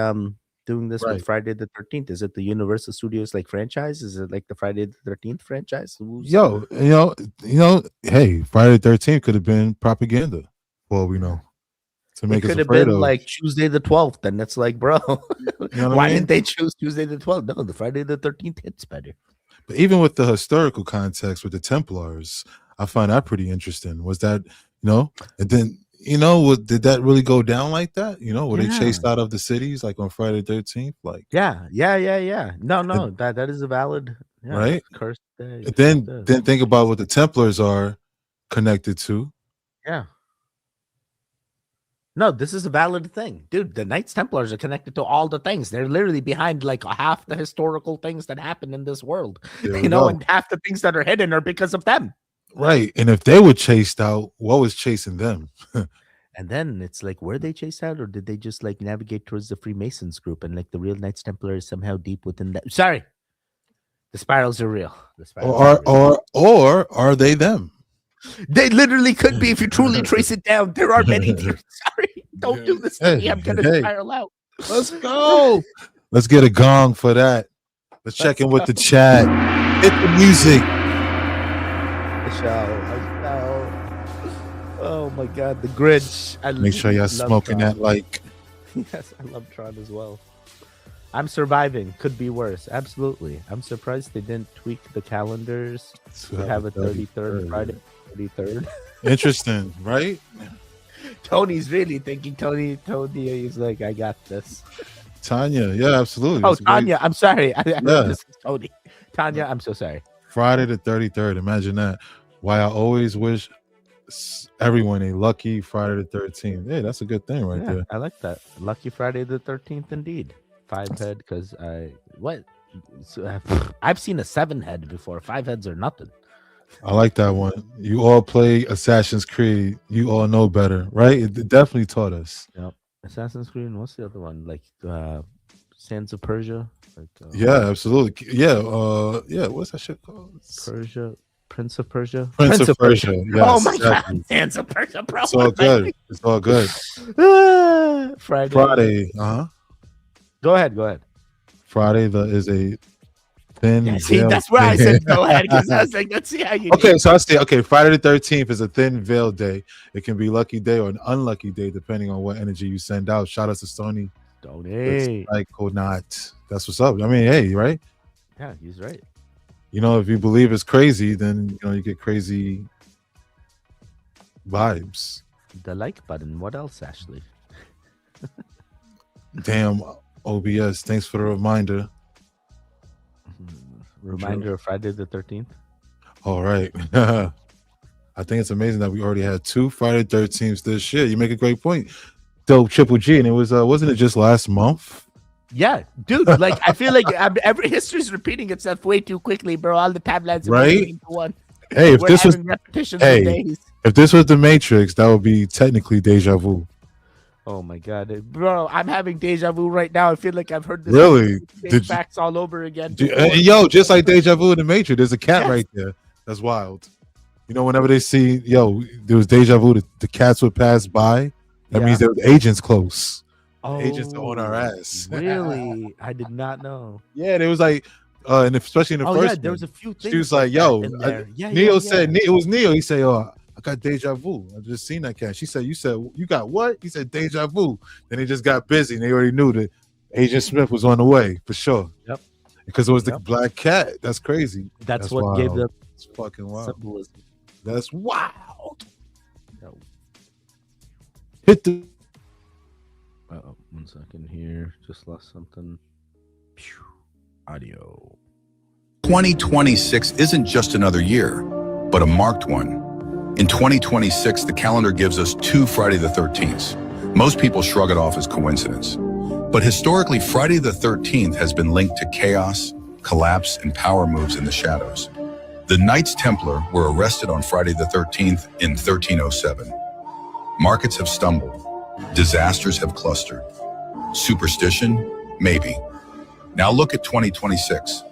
D: doing this with Friday the 13th? Is it the Universal Studios like franchise? Is it like the Friday the 13th franchise?
E: Hey, Friday the 13th could have been propaganda. Well, we know. To make
D: it
E: us
D: could have
E: afraid
D: been
E: of.
D: like Tuesday the 12th, and it's like, bro, why
E: I mean?
D: didn't they choose Tuesday the 12th? No, the Friday the 13th hits better.
E: But even with the historical context with the Templars, I find that pretty interesting. Was that, and then, did that really go down like that? Were they chased out of the cities like on Friday the 13th? Like,
D: yeah. No, that is a valid,
E: right?
D: Cursed day.
E: Then think about what the Templars are connected to.
D: Yeah. No, this is a valid thing. Dude, the Knights Templars are connected to all the things. They're literally behind like half the historical things that happen in this world. And half the things that are hidden are because of them.
E: Right. And if they were chased out, what was chasing them?
D: And then it's like, were they chased out, or did they just like navigate towards the Freemasons group, and like the real Knights Templar is somehow deep within that? Sorry. The spirals are real.
E: Or are they them?
D: They literally could be if you truly trace it down. There are many theories. Sorry, don't do this to me. I'm gonna spiral out.
E: Let's go. Let's get a gong for that. Let's check in with the chat. Hit the music.
D: Oh my God, the Grinch.
E: Make sure y'all smoking
D: Tron.
E: that like.
D: Yes, I love Tron as well. I'm surviving. Could be worse. Absolutely. I'm surprised they didn't tweak the calendars to have a 33rd Friday. 33rd.
E: Interesting, right?
D: Tony's really thinking. Tony, he's like, I got this.
E: Tanya, yeah, absolutely.
D: Oh, Tanya, I'm sorry. This is Tony. Tanya, I'm so sorry.
E: Friday the 33rd. Imagine that. Why I always wish everyone a lucky Friday the 13th. Hey, that's a good thing right there.
D: I like that. Lucky Friday the 13th, indeed. 5 head, because I've seen a 7 head before. 5 heads are nothing.
E: I like that one. You all play Assassin's Creed. You all know better, right? It definitely taught us.
D: Yep. Assassin's Creed. And what's the other one? Like Sands of Persia. Like,
E: yeah, absolutely. Yeah. What's that shit called?
D: Persia. Prince of Persia.
E: Prince of Persia. Yes,
D: oh my
E: exactly.
D: God. Sands of Persia, bro.
E: It's all good. It's all good.
D: Friday.
E: Go
D: ahead.
E: Friday is a thin.
D: Yeah, see, that's where I said go ahead, because I was like, let's see how you.
E: Okay, so I say Friday the 13th is a thin veil day. It can be lucky day or an unlucky day depending on what energy you send out. Shout out to Stoney.
D: Stoney.
E: Like or not. That's what's up. I mean, hey, right?
D: Yeah, he's right.
E: You know, if you believe it's crazy, then you get crazy vibes.
D: The like button. What else, Ashley?
E: Damn, OBS. Thanks for the reminder.
D: Reminder of Friday the 13th.
E: All right. I think it's amazing that we already had 2 Friday 13th this year. You make a great point. Dope Triple G, and it was wasn't it just last month?
D: Yeah, dude. Like I feel like every history's repeating itself way too quickly, bro. All the timelines are
E: Right?
D: into one.
E: Hey, if
D: We're
E: this was
D: having repetitions of days.
E: if this was the Matrix, that would be technically deja vu.
D: Oh my God, bro! I'm having deja vu right now. I feel like I've heard this.
E: Really?
D: Same facts all over again.
E: Yo, just like deja vu in the Matrix, there's a cat right there. That's wild. You know, whenever they see, there was deja vu. The cats would pass by. That means there was agents close. Agents are on our ass.
D: Really? I did not know.
E: Yeah, there was like, and especially in the first.
D: Yeah, there was a few things.
E: She was like, "Yo," Neo said,
D: yeah.
E: "It was Neo." He said, "Oh, I got deja vu. I just seen that cat." She said, you got what?" He said, "Deja vu." Then he just got busy, and they already knew that Agent Smith was on the way for sure.
D: Yep.
E: Because it was the black cat. That's crazy.
D: That's what wild. Gave them.
E: It's fucking wild.
D: Symbolism.
E: That's wild.
D: No.
E: Hit the.
D: 1 second here. Just lost something. Audio.
Q: 2026 isn't just another year, but a marked one. In 2026, the calendar gives us 2 Friday the 13th. Most people shrug it off as coincidence. But historically, Friday the 13th has been linked to chaos, collapse, and power moves in the shadows. The Knights Templar were arrested on Friday the 13th in 1307. Markets have stumbled. Disasters have clustered. Superstition? Maybe. Now look at 2026.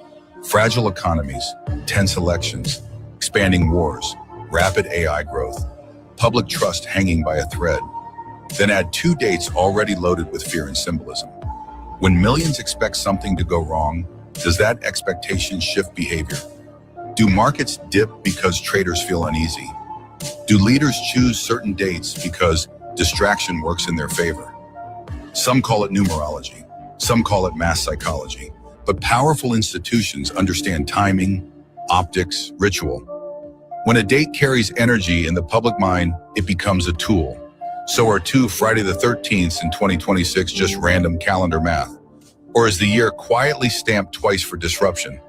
Q: Fragile economies, tense elections, expanding wars, rapid AI growth, public trust hanging by a thread. Then add 2 dates already loaded with fear and symbolism. When millions expect something to go wrong, does that expectation shift behavior? Do markets dip because traders feel uneasy? Do leaders choose certain dates because distraction works in their favor? Some call it numerology, some call it mass psychology, but powerful institutions understand timing, optics, ritual. When a date carries energy in the public mind, it becomes a tool. So are 2 Friday the 13th in 2026 just random calendar math? Or is the year quietly stamped twice for disruption?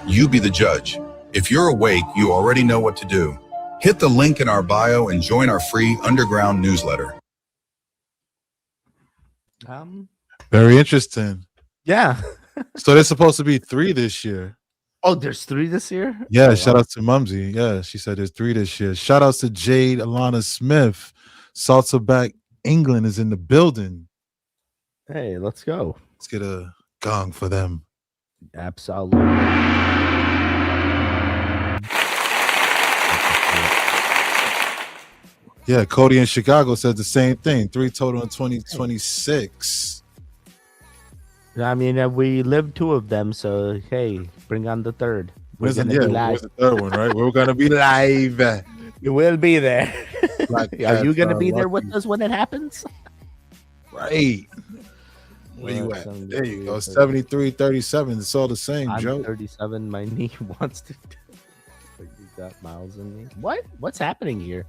Q: You be the judge. If you're awake, you already know what to do. Hit the link in our bio and join our free underground newsletter.
E: Very interesting.
D: Yeah.
E: So there's supposed to be 3 this year.
D: Oh, there's 3 this year?
E: Yeah,
D: Oh,
E: shout
D: wow.
E: out to Mumsy. Yeah, she said there's 3 this year. Shout outs to Jade, Alana Smith. Salsa Back England is in the building.
D: Hey, let's go.
E: Let's get a gong for them.
D: Absolutely.
E: Yeah, Cody in Chicago said the same thing. 3 total in 2026.
D: I mean, we lived 2 of them, so hey, bring on the 3rd.
E: Where's the 3rd one, right? We're gonna be live.
D: You will be there. Are you gonna be there
E: lucky.
D: with us when it happens?
E: Right. Where you at? There you go. 73-37. It's all the same,
D: I'm
E: Joe.
D: 37. My knee wants to. You got miles in me. What? What's happening here?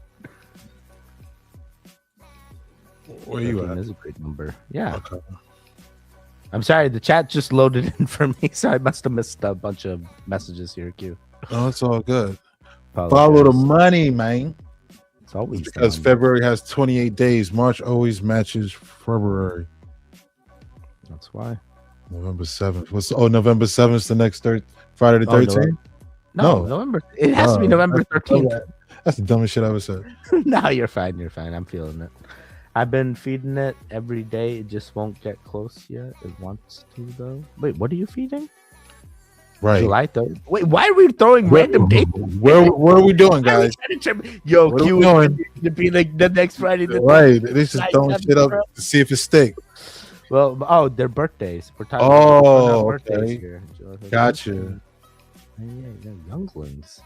E: Where you at?
D: Is a great number. Yeah.
E: Okay.
D: I'm sorry. The chat just loaded in for me, so I must have missed a bunch of messages here. Q.
E: Oh, it's all good.
D: Apologize.
E: Follow the money, man.
D: It's It's always
E: because
D: down.
E: February has 28 days. March always matches February.
D: That's why.
E: November 7th. November 7th is the next Friday the
D: Oh,
E: 13th?
D: No, November. It has to be November 13th.
E: That's the dumbest shit I ever said.
D: No, you're fine. You're fine. I'm feeling it. I've been feeding it every day. It just won't get close yet. It wants to, though. Wait, what are you feeding?
E: Right.
D: July 3rd. Wait, why are we throwing random dates?
E: Where are we doing, guys?
D: Yo,
E: What are
D: Q
E: we doing?
D: to be like the next Friday.
E: Right. This is throwing shit up to see if it sticks.
D: Well, their birthdays. We're talking
E: Oh,
D: about birthdays
E: okay.
D: here.
E: Gotcha.
D: Yeah, younglings.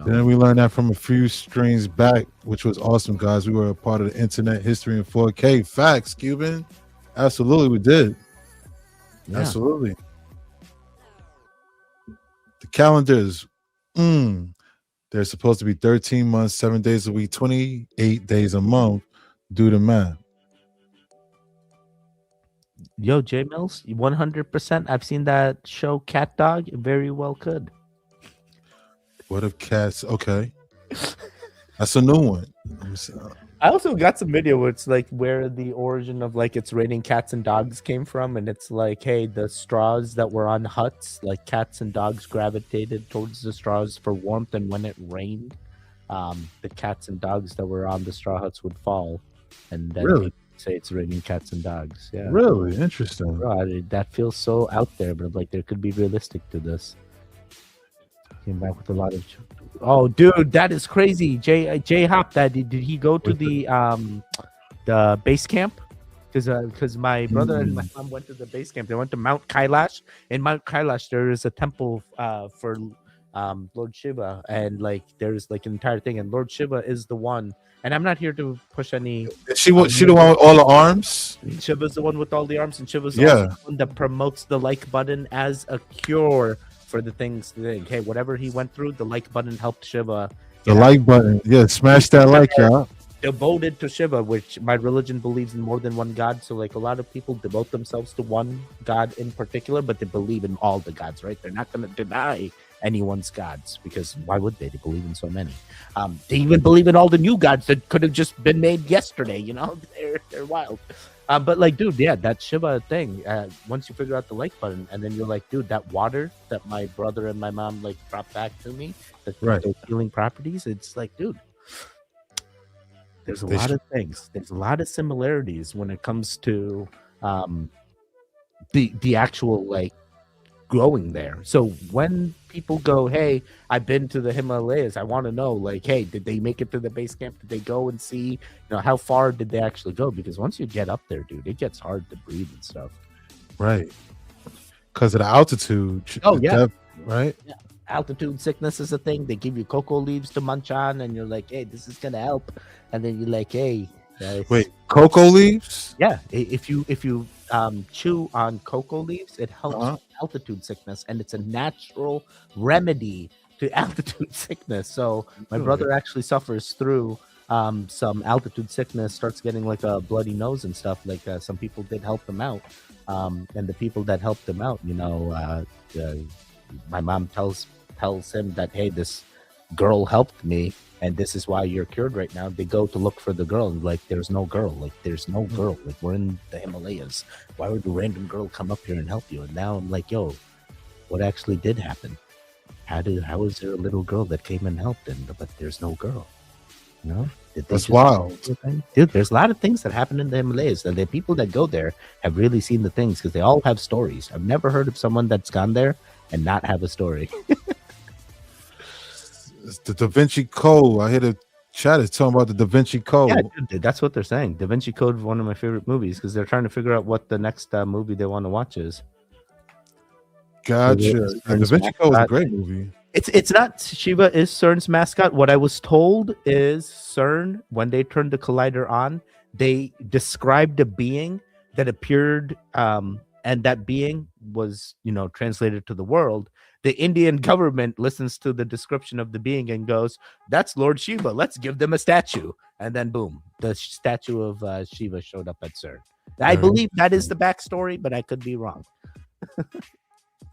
E: Then we learned that from a few streams back, which was awesome, guys. We were a part of the internet history in 4K. Facts, Cuban. Absolutely, we did.
D: Yeah.
E: Absolutely. The calendars. They're supposed to be 13 months, 7 days a week, 28 days a month. Do the math.
D: Yo, J Mills, 100%. I've seen that show Cat Dog. It very well could.
E: What if cats? Okay. That's a new one.
D: I also got some video where it's like where the origin of like it's raining cats and dogs came from, and it's like, hey, the straws that were on huts, like cats and dogs gravitated towards the straws for warmth, and when it rained, the cats and dogs that were on the straw huts would fall, and then
E: Really?
D: people say it's raining cats and dogs. Yeah,
E: Really interesting.
D: Bro, that feels so out there, but like there could be realistic to this. Came back with a lot of. Oh, dude, that is crazy. J Hop, did he go to the base camp? Because my brother and my mom went to the base camp. They went to Mount Kailash. In Mount Kailash, there is a temple for Lord Shiva, and like there's like an entire thing. And Lord Shiva is the one. And I'm not here to push any.
E: She the one with all the arms.
D: Shiva's the one with all the arms, and Shiva's
E: Yeah.
D: also the one that promotes the like button as a cure for the things. Hey, whatever he went through, the like button helped Shiva.
E: The like button. Yeah, smash that like, y'all.
D: Devoted to Shiva, which my religion believes in more than one god. So like a lot of people devote themselves to one god in particular, but they believe in all the gods, right? They're not going to deny anyone's gods, because why would they? They believe in so many. They even believe in all the new gods that could have just been made yesterday, you know? They're wild. But like, dude, yeah, that Shiva thing, once you figure out the like button, and then you're like, dude, that water that my brother and my mom like brought back to me, those healing properties, it's like, dude, there's a lot of things. There's a lot of similarities when it comes to the actual like growing there. So when people go, hey, I've been to the Himalayas, I want to know, like, hey, did they make it to the base camp? Did they go and see, you know, how far did they actually go? Because once you get up there, dude, it gets hard to breathe and stuff.
E: Right. Because of the altitude.
D: Oh, yeah.
E: Depth, right?
D: Yeah. Altitude sickness is a thing. They give you cocoa leaves to munch on, and you're like, hey, this is gonna help. And then you're like, hey,
E: wait, cocoa leaves?
D: Yeah, if you chew on cocoa leaves, it helps with altitude sickness, and it's a natural remedy to altitude sickness. So my brother actually suffers through some altitude sickness, starts getting like a bloody nose and stuff. Like some people did help them out, and the people that helped them out, you know, my mom tells him that, hey, this girl helped me, and this is why you're cured right now. They go to look for the girl, and like, there's no girl. Like, there's no girl. Like, we're in the Himalayas. Why would a random girl come up here and help you? And now I'm like, yo, what actually did happen? How is there a little girl that came and helped, but there's no girl? You know?
E: That's wild.
D: Dude, there's a lot of things that happen in the Himalayas, and the people that go there have really seen the things, because they all have stories. I've never heard of someone that's gone there and not have a story.
E: It's the Da Vinci Code. I hear the chat is talking about the Da Vinci Code.
D: Yeah, dude, that's what they're saying. Da Vinci Code is one of my favorite movies, because they're trying to figure out what the next movie they want to watch is.
E: Gotcha. Da Vinci Code is a great movie.
D: It's not. Shiva is CERN's mascot. What I was told is CERN, when they turned the collider on, they described a being that appeared, and that being was, you know, translated to the world. The Indian government listens to the description of the being and goes, that's Lord Shiva. Let's give them a statue. And then boom, the statue of Shiva showed up at CERN. I believe that is the backstory, but I could be wrong.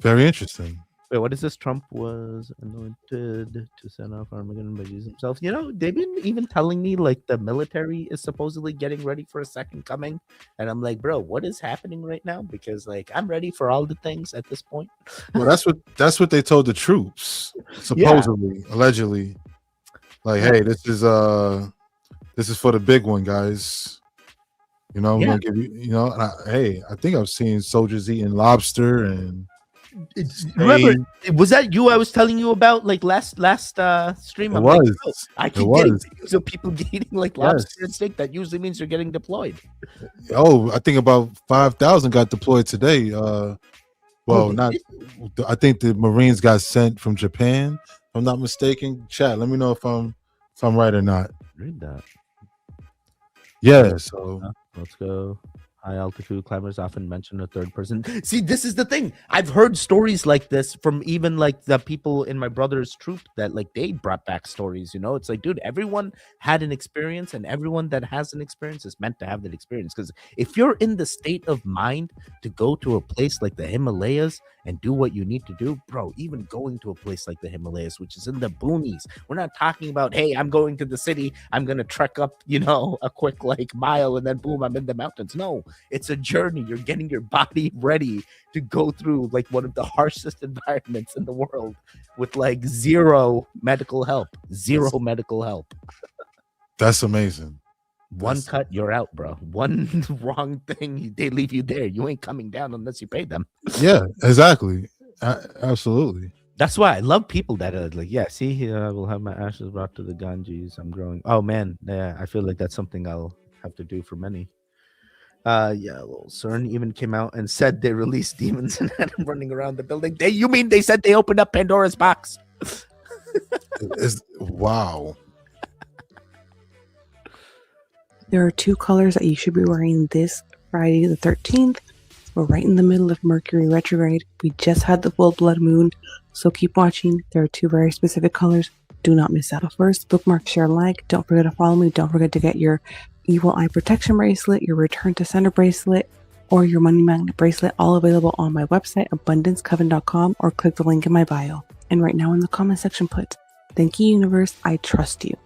E: Very interesting.
D: Wait, what is this? Trump was anointed to send off Armageddon by Jesus himself. You know, they've been even telling me like the military is supposedly getting ready for a second coming. And I'm like, bro, what is happening right now? Because like I'm ready for all the things at this point.
E: Well, that's what they told the troops, supposedly, allegedly. Like, hey, this is for the big one, guys. You know, we're gonna give you, you know, and I think I've seen soldiers eating lobster and
D: remember, was that you I was telling you about like last stream?
E: It
D: I'm
E: was.
D: like, bro, I keep
E: It
D: getting
E: was.
D: videos of people eating like lobster and steak. That usually means you're getting deployed.
E: Oh, I think about 5,000 got deployed today. I think the Marines got sent from Japan. If I'm not mistaken. Chat, let me know if I'm right or not.
D: Read that.
E: Yeah, so
D: let's go. High altitude climbers often mention a third person. See, this is the thing. I've heard stories like this from even like the people in my brother's troop that like they brought back stories. You know, it's like, dude, everyone had an experience, and everyone that has an experience is meant to have that experience. Because if you're in the state of mind to go to a place like the Himalayas and do what you need to do, bro, even going to a place like the Himalayas, which is in the boonies, we're not talking about, hey, I'm going to the city, I'm gonna trek up, you know, a quick like mile and then boom, I'm in the mountains. No, it's a journey. You're getting your body ready to go through like one of the harshest environments in the world with like zero medical help.
E: That's amazing.
D: One cut, you're out, bro. One wrong thing, they leave you there. You ain't coming down unless you pay them.
E: Yeah, exactly. Absolutely.
D: That's why I love people that are like, yeah, see here, I will have my ashes brought to the Ganges. I'm growing. Oh man, yeah, I feel like that's something I'll have to do for many. Yeah, well, CERN even came out and said they released demons and had them running around the building. You mean they said they opened up Pandora's box?
E: Wow.
R: There are two colors that you should be wearing this Friday the 13th. We're right in the middle of Mercury retrograde. We just had the full blood moon, so keep watching. There are two very specific colors. Do not miss out. First, bookmark, share, like. Don't forget to follow me. Don't forget to get your evil eye protection bracelet, your return to sender bracelet, or your money magnet bracelet, all available on my website, abundancecoven.com, or click the link in my bio. And right now in the comment section, put, thank you, universe, I trust you.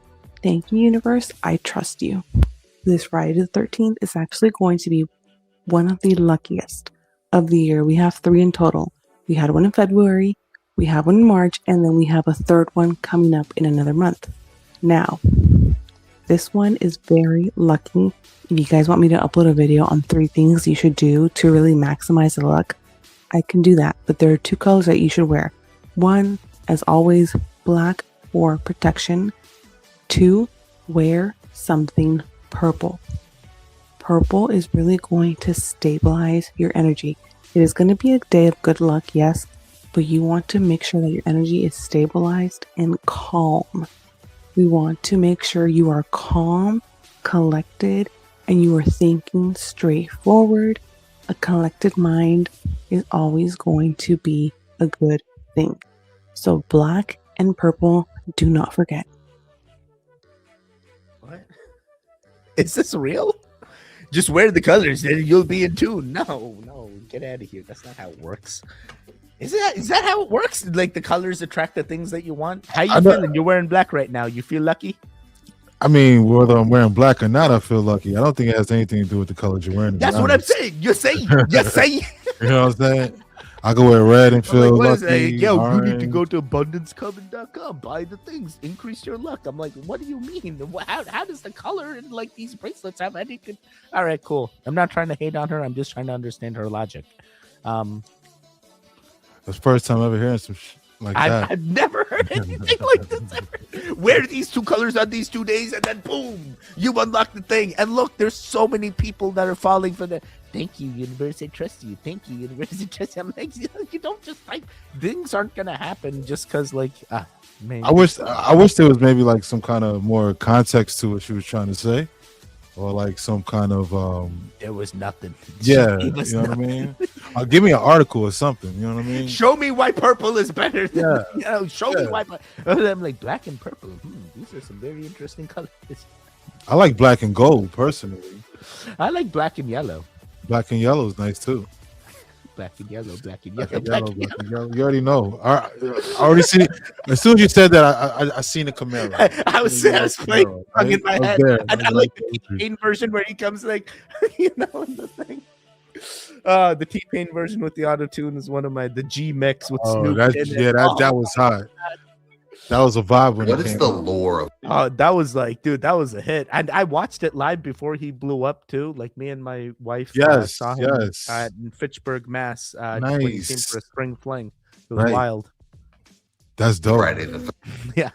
R: Thank you, universe, I trust you. This Friday the 13th is actually going to be one of the luckiest of the year. We have 3 in total. We had one in February, we have one in March, and then we have a third one coming up in another month. Now, this one is very lucky. If you guys want me to upload a video on 3 things you should do to really maximize the luck, I can do that. But there are 2 colors that you should wear. 1, as always, black for protection. 2, wear something purple. Purple is really going to stabilize your energy. It is going to be a day of good luck, yes, but you want to make sure that your energy is stabilized and calm. We want to make sure you are calm, collected, and you are thinking straightforward. A collected mind is always going to be a good thing. So black and purple, do not forget.
D: What? Is this real? Just wear the colors and you'll be in tune. No, get out of here. That's not how it works. Is that how it works? Like the colors attract the things that you want? How you feeling? You're wearing black right now. You feel lucky?
E: I mean, whether I'm wearing black or not, I feel lucky. I don't think it has anything to do with the colors you're wearing.
D: That's what I'm saying. You're saying.
E: You know what I'm saying? I can wear red and feel lucky.
D: Yo,
E: orange.
D: you need to go to abundancecoven.com, buy the things, increase your luck. I'm like, what do you mean? How does the color and like these bracelets have anything? All right, cool. I'm not trying to hate on her. I'm just trying to understand her logic.
E: That's the first time ever hearing some like that.
D: I've never heard anything like this ever. Wear these 2 colors on these 2 days, and then boom, you unlock the thing. And look, there's so many people that are falling for the thank you, universe, I trust you. Thank you, universe, I trust you. I'm like, you don't just like things aren't gonna happen just because like man.
E: I wish there was maybe like some kind of more context to what she was trying to say. Or like some kind of
D: there was nothing.
E: Yeah, you know what I mean? Give me an article or something, you know what I mean?
D: Show me why purple is better than,
E: Yeah.
D: Show me why I'm like black and purple. These are some very interesting colors.
E: I like black and gold personally.
D: I like black and yellow.
E: Black and yellow is nice too.
D: black and yellow, black and
E: Black
D: yellow,
E: and
D: black
E: yellow,
D: and
E: black
D: yellow.
E: and yellow. You already know. I already see. As soon as you said that, I seen the Camaro.
D: I was playing
E: Camaro,
D: song in
E: right?
D: my
E: I was
D: head.
E: there.
D: And I like the T-Pain version where he comes like, in the thing. The T-Pain version with the auto tune is one of the G mix with
E: Oh,
D: Snoop
E: that's
D: in it.
E: that was hot. That was a vibe when
Q: What
E: it
Q: is
E: came
Q: the
E: out.
Q: lore of
D: That was dude, that was a hit. And I watched it live before he blew up too. Like me and my wife
E: Yes,
D: saw him
E: yes.
D: in Fitchburg, Mass. When he came for a
E: Nice.
D: spring fling. It was
E: Right.
D: wild.
E: That's dope.
Q: Friday the
D: Yeah.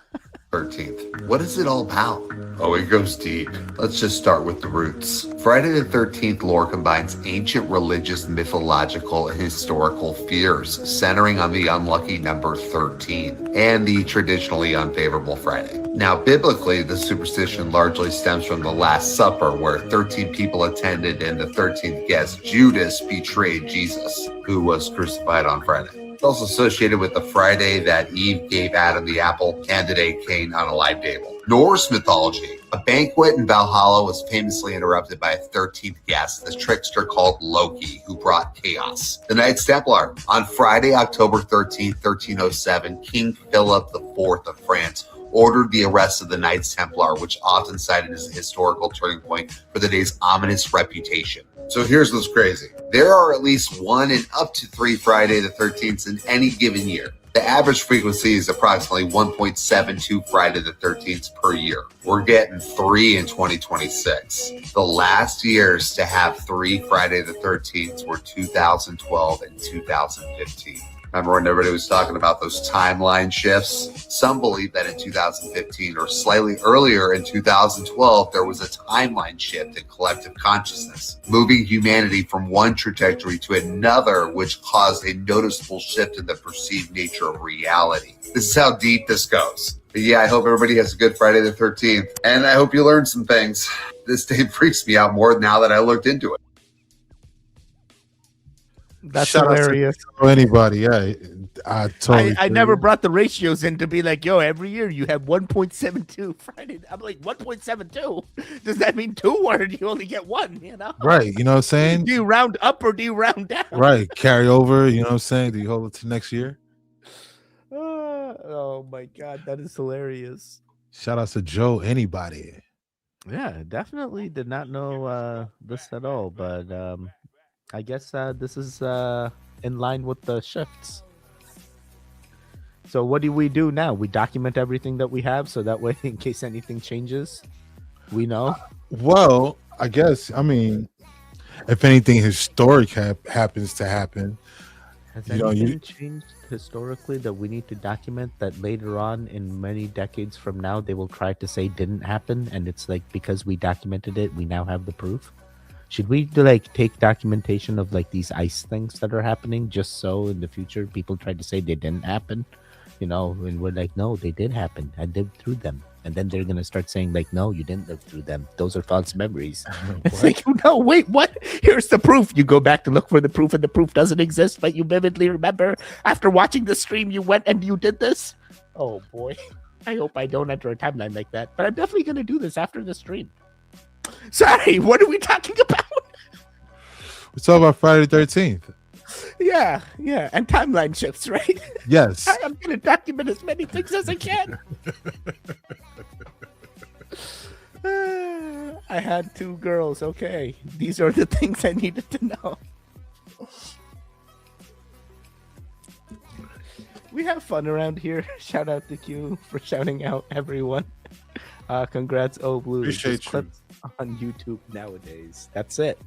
Q: 13th? What is it all about? Oh, it goes deep. Let's just start with the roots. Friday the 13th lore combines ancient religious, mythological, and historical fears, centering on the unlucky number 13 and the traditionally unfavorable Friday. Now, biblically, the superstition largely stems from the Last Supper, where 13 people attended and the 13th guest, Judas, betrayed Jesus, who was crucified on Friday. It's also associated with the Friday that Eve gave Adam the apple and that ate Cain on a live table. Norse mythology. A banquet in Valhalla was famously interrupted by a 13th guest, the trickster called Loki, who brought chaos. The Knights Templar. On Friday, October 13th, 1307, King Philip IV of France ordered the arrest of the Knights Templar, which often cited as a historical turning point for the day's ominous reputation. So here's what's crazy. There are at least 1 and up to 3 Friday the 13th in any given year. The average frequency is approximately 1.72 Friday the 13th per year. We're getting 3 in 2026. The last years to have 3 Friday the 13th were 2012 and 2015. Remember when everybody was talking about those timeline shifts? Some believe that in 2015 or slightly earlier in 2012, there was a timeline shift in collective consciousness, moving humanity from one trajectory to another, which caused a noticeable shift in the perceived nature of reality. This is how deep this goes. But yeah, I hope everybody has a good Friday the 13th, and I hope you learned some things. This day freaks me out more now that I looked into it.
D: That's
E: Shout out to
D: hilarious.
E: anybody, yeah. I totally.
D: I never brought the ratios in to be like, yo, every year you have 1.72 Friday. I'm like, 1.72? Does that mean 2 or do you only get 1? You know?
E: Right, you know what I'm saying?
D: Do you round up or do you round down?
E: Right, carry over. You know what I'm saying? Do you hold it to next year?
D: Oh my god, that is hilarious.
E: Shout out to Joe. Anybody?
D: Yeah, definitely did not know this at all, but I guess this is in line with the shifts. So what do we do now? We document everything that we have so that way in case anything changes, we know.
E: Well, I guess, I mean, if anything historic happens to happen,
D: Has
E: you know,
D: anything changed historically that we need to document that later on in many decades from now they will try to say didn't happen, and it's like because we documented it, we now have the proof? Should we take documentation of these ice things that are happening just so in the future people try to say they didn't happen? You know, and we're like, no, they did happen. I lived through them. And then they're going to start saying no, you didn't live through them. Those are false memories. It's like, no, wait, what? Here's the proof. You go back to look for the proof and the proof doesn't exist, but you vividly remember after watching the stream, you went and you did this. Oh boy. I hope I don't enter a timeline like that, but I'm definitely going to do this after the stream. Sorry, what are we talking about?
E: We're talking about Friday the 13th.
D: Yeah, and timeline shifts, right?
E: Yes.
D: I'm going to document as many things as I can. I had 2 girls. Okay, these are the things I needed to know. We have fun around here. Shout out to Q for shouting out everyone. Congrats, Blue.
E: Appreciate
D: Just clips on YouTube nowadays. That's it.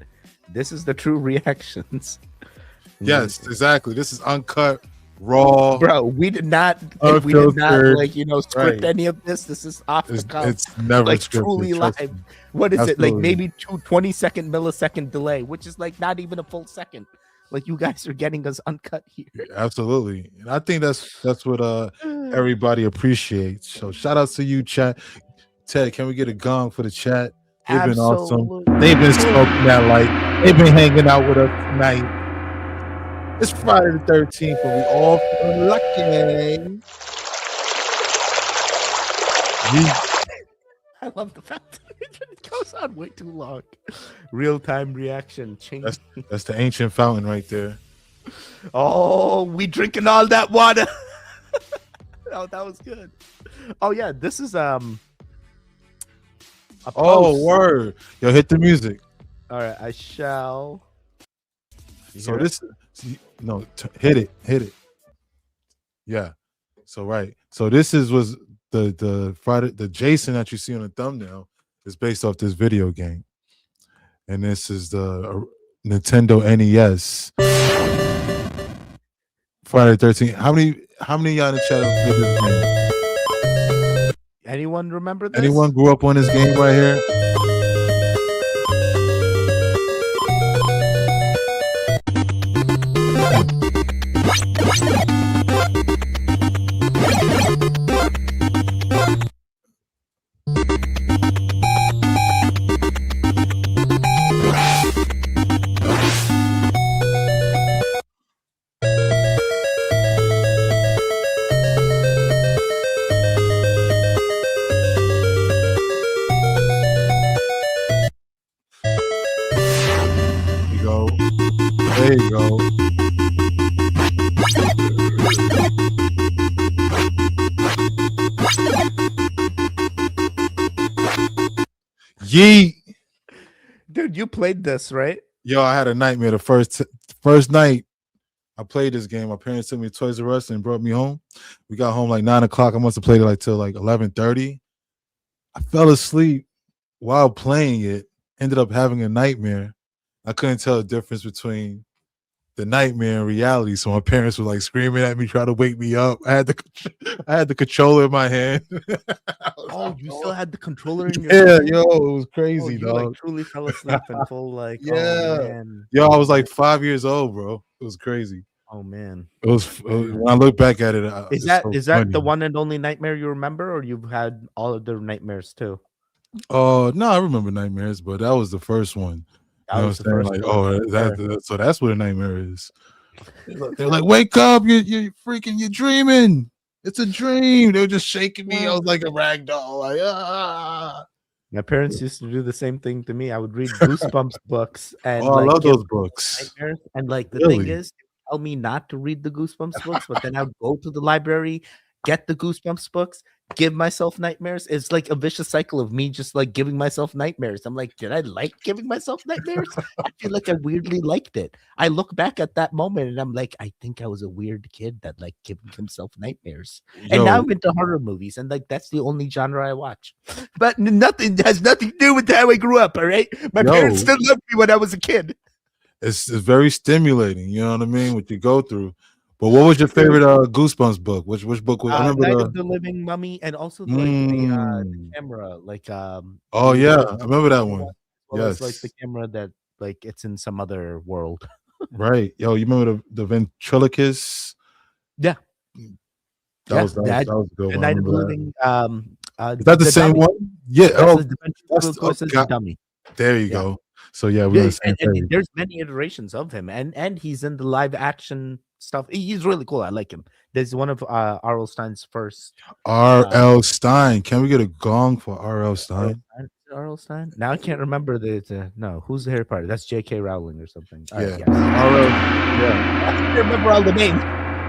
D: This is the true reactions.
E: Yes, exactly. This is uncut, raw.
D: Bro, we did not
E: Unfiltered.
D: script
E: Right.
D: any of this. This is off the cuff.
E: It's never scripted,
D: truly
E: trust
D: live.
E: me.
D: What is it?
E: Absolutely.
D: Maybe 20-second millisecond delay, which is not even a full second. You guys are getting us uncut here.
E: Absolutely. And I think that's what everybody appreciates. So shout out to you, chat. Ted, can we get a gong for the chat? They've been awesome. They've been smoking that light. They've been hanging out with us tonight. It's Friday the 13th, and we all feeling lucky.
D: I love the fact that it goes on way too long. Real-time reaction. Change.
E: That's the ancient fountain right there.
D: Oh, we drinking all that water. Oh, that was good. Oh yeah, this is a
E: Oh,
D: post.
E: word. Yo, hit the music.
D: All right, I shall.
E: So this, no, hit it. Yeah. So right. So this was the Friday, the Jason that you see on the thumbnail is based off this video game, and this is the Nintendo NES. Friday the 13th. How many y'all in the chat have played this game?
D: Anyone remember this?
E: Anyone grew up on this game right here? There you go. Yeet.
D: Dude, you played this, right?
E: Yo, I had a nightmare. The first night I played this game, my parents took me to Toys R Us and brought me home. We got home like 9 o'clock. I must have played it like till like 11:30. I fell asleep while playing it. Ended up having a nightmare. I couldn't tell the difference between the nightmare and reality. So my parents were like screaming at me, trying to wake me up. I had the controller in my hand.
D: Oh, you still had the controller in your
E: hand?
D: hand?
E: Yo, it was crazy,
D: you
E: dog.
D: like truly fell asleep and full like,
E: yeah.
D: Oh, man.
E: Yo, I was like 5 years old, bro. It was crazy.
D: Oh man.
E: It was when I look back at it.
D: Is that the one and only nightmare you remember, or you've had all of the nightmares too?
E: Oh no, I remember nightmares, but that was the first one. You know what I'm saying? Like, oh, so that's what a nightmare is. They're like, wake up, you're freaking, you're dreaming. It's a dream. They were just shaking me. I was like a rag doll. Like,
D: My parents used to do the same thing to me. I would read Goosebumps books, and
E: I love those books.
D: Nightmares. And like the
E: Really?
D: thing is, they tell me not to read the Goosebumps books, but then I would go to the library, get the Goosebumps books, give myself nightmares. It's like a vicious cycle of me just like giving myself nightmares. I'm like, did I like giving myself nightmares? I feel like I weirdly liked it. I look back at that moment and I'm like, I think I was a weird kid that like giving himself nightmares. And now I'm into horror movies, and like that's the only genre I watch. But nothing has nothing to do with how I grew up. All right, my parents still loved me when I was a kid.
E: It's very stimulating. You know what I mean? What you go through. But what was your favorite Goosebumps book? Which book was? I remember
D: Night of the Living Mummy, and also like the camera, like
E: oh yeah, I remember that one.
D: Yes, like the camera that like it's in some other world.
E: Right, yo, you remember the ventriloquist?
D: Yeah,
E: that was a good one.
D: The Night of the Living.
E: Is that the same
D: dummy.
E: one? Yeah.
D: That's the dummy.
E: There you go. So yeah, we're the same
D: and there's many iterations of him, and he's in the live action stuff. He's really cool. I like him. There's one of R.L. Stein's first.
E: R.L. Stein. Can we get a gong for R.L. Stein?
D: R.L. Stein. Now I can't remember no. Who's the Harry Potter? That's J.K. Rowling or something.
E: Yeah.
D: R.L.
E: Yeah.
D: I can't remember all the names.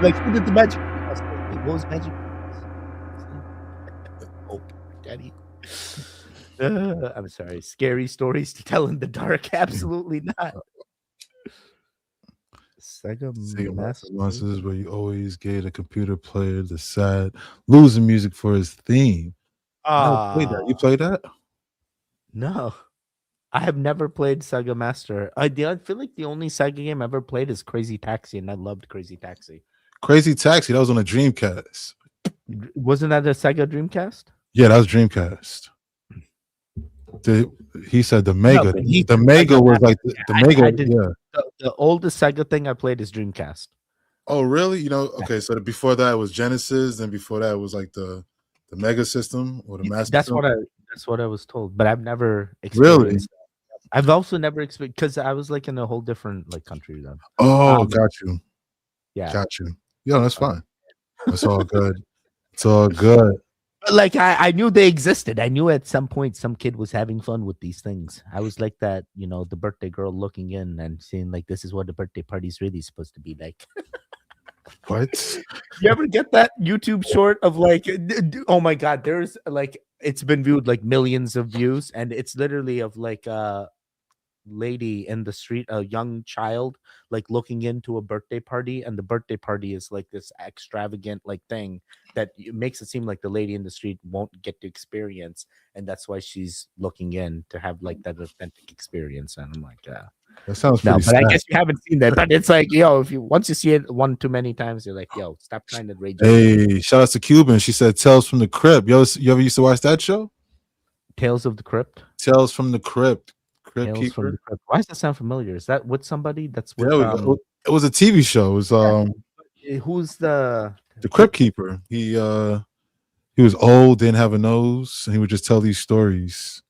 D: Like who did the magic? What was magic? Oh, Daddy. I'm sorry. Scary stories to tell in the dark? Absolutely not. Sega
E: Master is where you always gave a computer player the sad losing music for his theme. I played that. You played that?
D: No, I have never played Sega Master. I feel like the only Sega game I ever played is Crazy Taxi, and I loved Crazy Taxi.
E: Crazy Taxi, that was on a Dreamcast.
D: Wasn't that a Sega Dreamcast?
E: Yeah, that was Dreamcast. He said the Mega.
D: No,
E: the Mega was like the Mega.
D: The oldest Sega thing I played is Dreamcast.
E: Oh, really? You know, okay. So before that was Genesis, then before that was like the Mega System or the Master.
D: That's what I was told, but I've never experienced.
E: Really?
D: That. I've also never experienced because I was like in a whole different like country then.
E: Oh, got you.
D: Yeah,
E: got you. Yeah, that's fine. That's all good. It's all good.
D: Like I knew they existed. I knew at some point some kid was having fun with these things. I was like that, the birthday girl looking in and seeing like this is what the birthday party's really supposed to be like.
E: What?
D: You ever get that YouTube short of like, oh my god, there's like it's been viewed like millions of views, and it's literally of like lady in the street, a young child, like looking into a birthday party, and the birthday party is like this extravagant like thing that makes it seem like the lady in the street won't get to experience, and that's why she's looking in to have like that authentic experience. And I'm like,
E: that sounds
D: no,
E: pretty
D: but I
E: sad.
D: guess you haven't seen that. But it's like, if you once you see it one too many times, you're like, yo, stop trying to rage.
E: Hey, shout out to Cuban. She said Tales from the Crypt. You ever used to watch that show?
D: Tales of the Crypt.
E: Tales from the Crypt. Crypt
D: Tales from
E: Keeper.
D: the Crypt. Why does that sound familiar? Is that with somebody that's with
E: It was a TV show. It was
D: who's the
E: Crypt Keeper. He was old, didn't have a nose, and he would just tell these stories.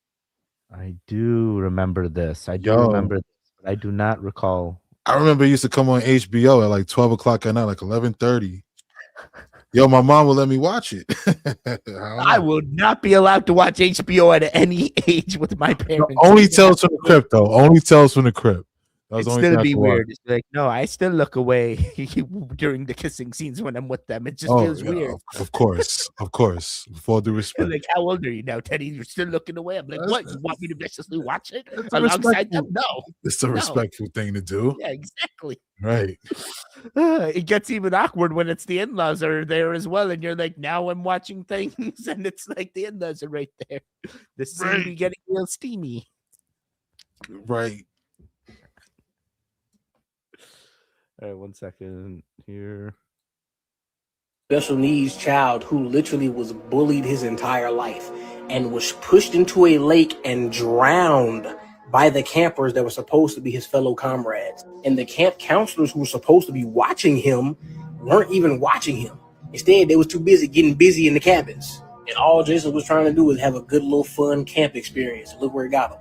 D: I do remember this. I do
E: Yo.
D: remember this, but I do not recall.
E: I remember it used to come on HBO at like 12 o'clock at night, like 11:30. Yo, my mom would let me watch it.
D: I would not be allowed to watch HBO at any age with my parents.
E: Only Tales from the Crypt, though. Only Tales from the Crypt. That was
D: It's
E: the only
D: gonna
E: thing I
D: be
E: could
D: weird.
E: watch.
D: It's like, no, I still look away during the kissing scenes when I'm with them. It just feels
E: Yeah,
D: weird.
E: Of course. With all due respect.
D: Like, how old are you now, Teddy? You're still looking away. I'm like, what? You want me to viciously watch it
E: It's a
D: alongside them?
E: respectful-
D: No.
E: It's a
D: No.
E: respectful thing to do.
D: Yeah, exactly.
E: Right.
D: It gets even awkward when it's the in-laws are there as well, and you're like, now I'm watching things, and it's like the in-laws are right there. The scene be getting real steamy.
E: Right.
D: All right, 1 second here.
S: Special needs child who literally was bullied his entire life and was pushed into a lake and drowned by the campers that were supposed to be his fellow comrades. And the camp counselors who were supposed to be watching him weren't even watching him. Instead, they was too busy getting busy in the cabins. And all Jason was trying to do was have a good little fun camp experience. Look where it got him.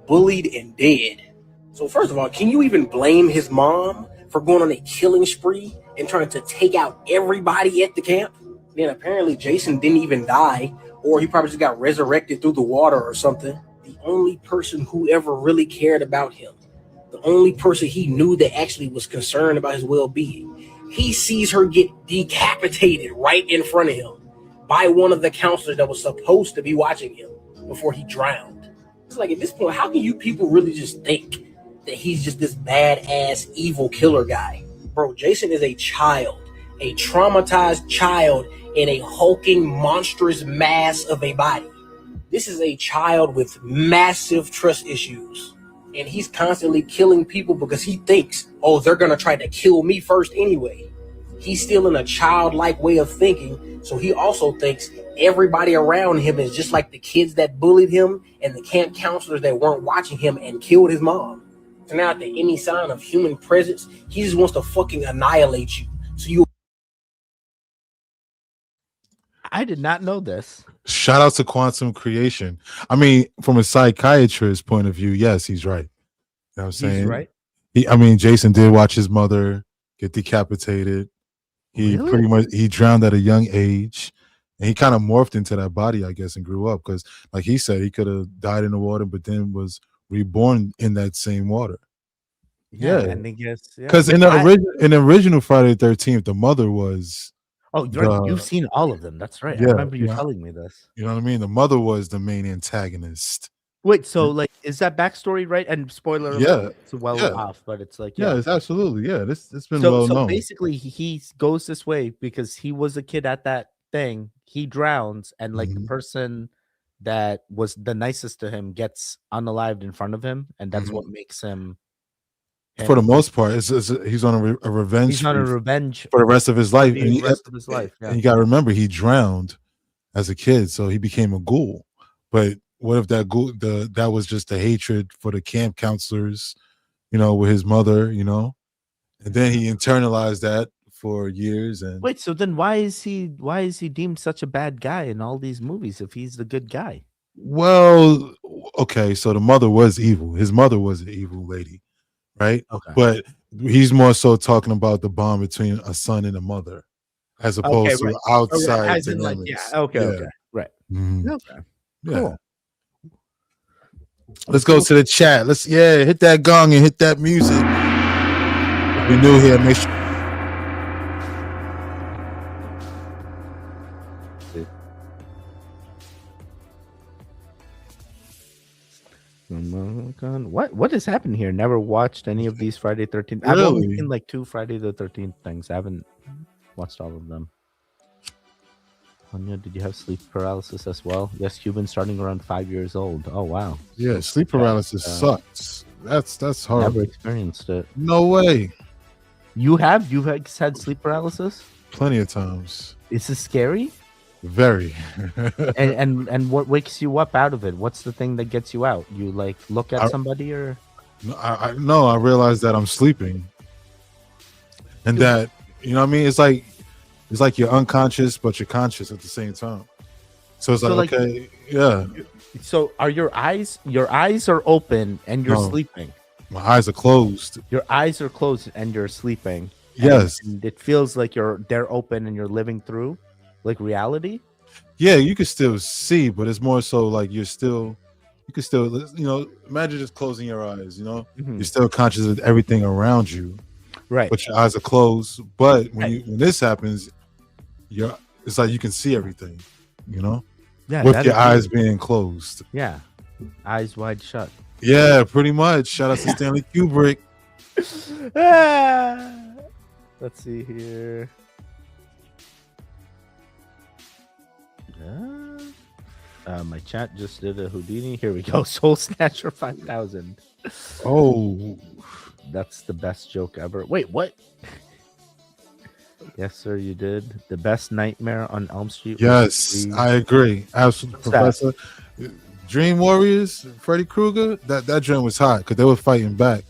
S: Bullied and dead. So first of all, can you even blame his mom for going on a killing spree and trying to take out everybody at the camp? Then apparently Jason didn't even die, or he probably just got resurrected through the water or something. The only person who ever really cared about him, the only person he knew that actually was concerned about his well-being, he sees her get decapitated right in front of him by one of the counselors that was supposed to be watching him before he drowned. It's like, at this point, how can you people really just think that he's just this badass evil killer guy? Bro, Jason is a child, a traumatized child in a hulking monstrous mass of a body. This is a child with massive trust issues, and he's constantly killing people because he thinks, oh, they're gonna try to kill me first anyway. He's still in a childlike way of thinking, so he also thinks everybody around him is just like the kids that bullied him and the camp counselors that weren't watching him and killed his mom. So now, at any sign of human presence, he just wants to fucking annihilate you. So you.
D: I did not know this.
E: Shout out to Quantum Creation. I mean, from a psychiatrist's point of view, yes, he's right. You know what I'm saying?
D: He's right.
E: Jason did watch his mother get decapitated. He
D: Really?
E: pretty much drowned at a young age, and he kind of morphed into that body, I guess, and grew up because, like he said, he could have died in the water, but then was reborn in that same water. Yeah,
D: and I guess
E: because in the original Friday the 13th, the mother was.
D: Oh, right. You've seen all of them. That's right. I remember you telling me this.
E: You know what I mean? The mother was the main antagonist.
D: Wait, so like, is that backstory right? And spoiler alert, it's well off, but it's like,
E: it's absolutely it's been
D: so,
E: well
D: so
E: known.
D: basically, he goes this way because he was a kid at that thing. He drowns, and like the person that was the nicest to him gets unalived in front of him, and that's what makes him.
E: For the most part, he's on a revenge.
D: He's on a revenge
E: for the rest of his life.
D: for the rest of his life. Yeah.
E: And you got to remember, he drowned as a kid, so he became a ghoul. But what if that ghoul, that was just the hatred for the camp counselors, with his mother, and then he internalized that for years. And
D: Wait, so then why is he deemed such a bad guy in all these movies if he's the good guy?
E: well, okay, so the mother was evil. His mother was an evil lady, right?
D: Okay.
E: But he's more so talking about the bond between a son and a mother, as opposed to outside
D: As in, like,
E: dynamics.
D: okay. Okay.
E: Yeah.
D: Cool.
E: Let's go to the chat. Let's hit that gong and hit that music. If you're new here, make sure.
D: What has happened here? Never watched any of these Friday 13th. I've only
E: Really?
D: seen like 2 Friday the 13th things. I haven't watched all of them. Anya, did you have sleep paralysis as well? Yes, Cuban starting around 5 years old. Oh wow.
E: Yeah, sleep paralysis sucks. That's horrible.
D: Never experienced it.
E: No way.
D: You have? You've had sleep paralysis?
E: Plenty of times.
D: Is this scary?
E: Very.
D: and what wakes you up out of it? What's the thing that gets you out? You like look at somebody or?
E: No, I realize that I'm sleeping, and that you know what I mean. It's like you're unconscious, but you're conscious at the same time. So it's like okay, yeah.
D: So are your eyes are open and you're
E: No.
D: sleeping?
E: My eyes are closed.
D: Your eyes are closed and you're sleeping.
E: Yes.
D: And it feels like they're open and you're living through like reality.
E: Yeah, you can still see, but it's more so like you can still, you know, imagine just closing your eyes, you know, you're still conscious of everything around you,
D: right?
E: But your eyes are closed. But when this happens, it's like you can see everything, you know, with your eyes being closed.
D: Yeah, eyes wide shut.
E: Yeah, pretty much. Shout out to Stanley Kubrick.
D: Let's see here. My chat just did a Houdini. Here we go. Soul Snatcher 5000.
E: Oh,
D: that's the best joke ever. Wait, what? Yes, sir, you did. The best nightmare on Elm Street.
E: Yes, I agree. Absolutely, Professor. Dream Warriors, Freddy Krueger. That dream was hot because they were fighting back.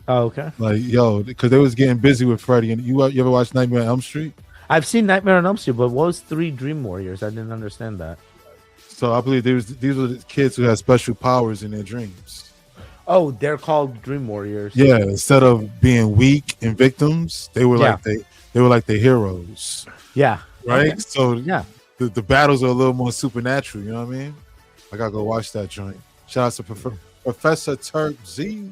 D: Oh, okay.
E: Like because they was getting busy with Freddy. And you ever watch Nightmare on Elm Street?
D: I've seen Nightmare on Elm Street, but what was 3 Dream Warriors? I didn't understand that.
E: So I believe these were the kids who had special powers in their dreams.
D: Oh, they're called Dream Warriors.
E: Yeah, instead of being weak and victims, they were like they were like the heroes.
D: Yeah.
E: Right.
D: Okay.
E: So
D: yeah,
E: the battles are a little more supernatural. You know what I mean? I gotta go watch that joint. Shout out to Professor Turk Z.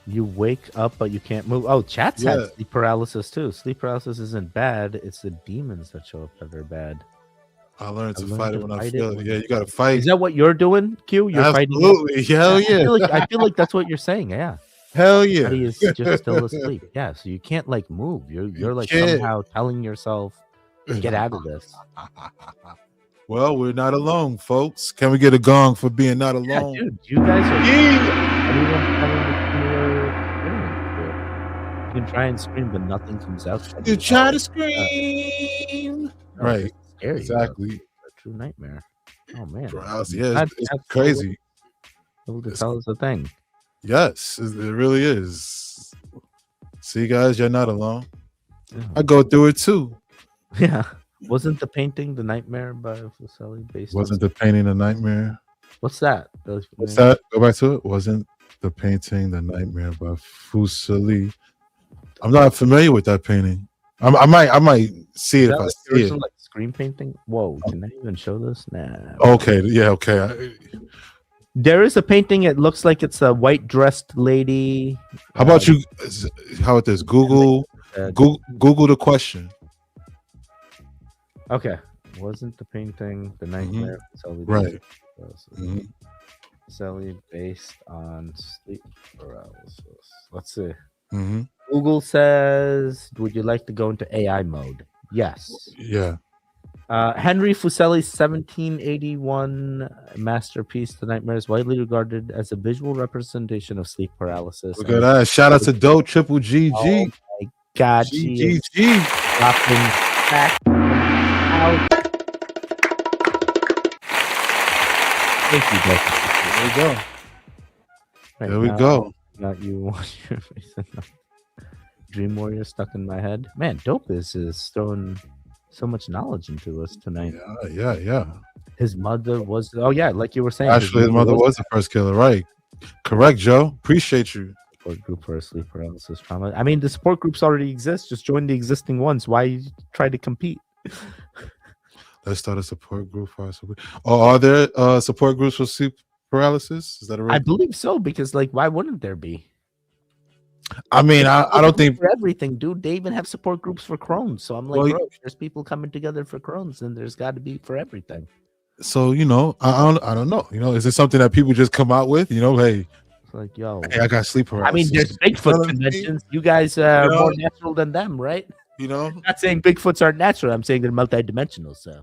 D: You wake up, but you can't move. Oh, chat's had sleep paralysis too. Sleep paralysis isn't bad. It's the demons that show up that are bad.
E: I learned to fight it when I feel it. Yeah, you gotta fight.
D: Is that what you're doing, Q? You're
E: Absolutely.
D: fighting.
E: Hell yeah.
D: I feel like that's what you're saying. Yeah.
E: Hell yeah.
D: Body is just still asleep. Yeah. So you can't like move. You're like somehow telling yourself, get out of this.
E: Well, we're not alone, folks. Can we get a gong for being not alone?
D: Yeah, dude, you guys are. You can try and scream, but nothing comes out.
E: You try to scream. Right.
D: It's scary.
E: Exactly.
D: A true nightmare. Oh man.
E: Yeah, it's crazy.
D: What the hell is the thing?
E: Yes, it really is. See, guys, you're not alone. I go through it too.
D: Yeah. Wasn't the painting The Nightmare by Fuseli based
E: Wasn't the painting a nightmare?
D: What's that?
E: What's that? Go back to it. Wasn't the painting The Nightmare by Fuseli? I'm not familiar with that painting. I might see it if I see it.
D: Like screen painting? Whoa, can I even show this? Nah.
E: Okay, yeah, okay.
D: There is a painting. It looks like it's a white dressed lady.
E: How about you? How about this? Google the question.
D: Okay. Wasn't the painting The Nightmare?
E: Right.
D: Fuseli based on sleep paralysis. Let's see.
E: Mm-hmm.
D: Google says, would you like to go into AI mode? Yes.
E: Yeah.
D: Henry Fuseli's 1781 masterpiece, The Nightmare, is widely regarded as a visual representation of sleep paralysis.
E: Look at that. Shout out to Doe Triple GG.
D: Oh my God.
E: GG.
D: Dropping back out. Thank you, Doe.
E: There we go.
D: Not you wash your face. Dream Warrior stuck in my head. Man, Dope is throwing so much knowledge into us tonight.
E: Yeah.
D: His mother was like you were saying.
E: Actually, his mother was the first killer, right? Correct, Joe. Appreciate you.
D: Support group for sleep paralysis trauma. I mean, the support groups already exist. Just join the existing ones. Why try to compete?
E: Let's start a support group for support. Oh, are there support groups for sleep paralysis? Is that a real
D: I
E: thing?
D: believe so, because like, why wouldn't there be?
E: I mean, I don't think.
D: For everything, dude. They even have support groups for Crohn's. So I'm like,
E: Well,
D: bro, if there's people coming together for Crohn's, then there's got to be for everything.
E: so I don't know. Is it something that people just come out with? Hey,
D: It's like, yo,
E: hey, I got sleep
D: I mean,
E: paralysis.
D: there's Bigfoot conventions. You guys are more natural than them, right? I'm not saying Bigfoots aren't natural. I'm saying they're multidimensional. So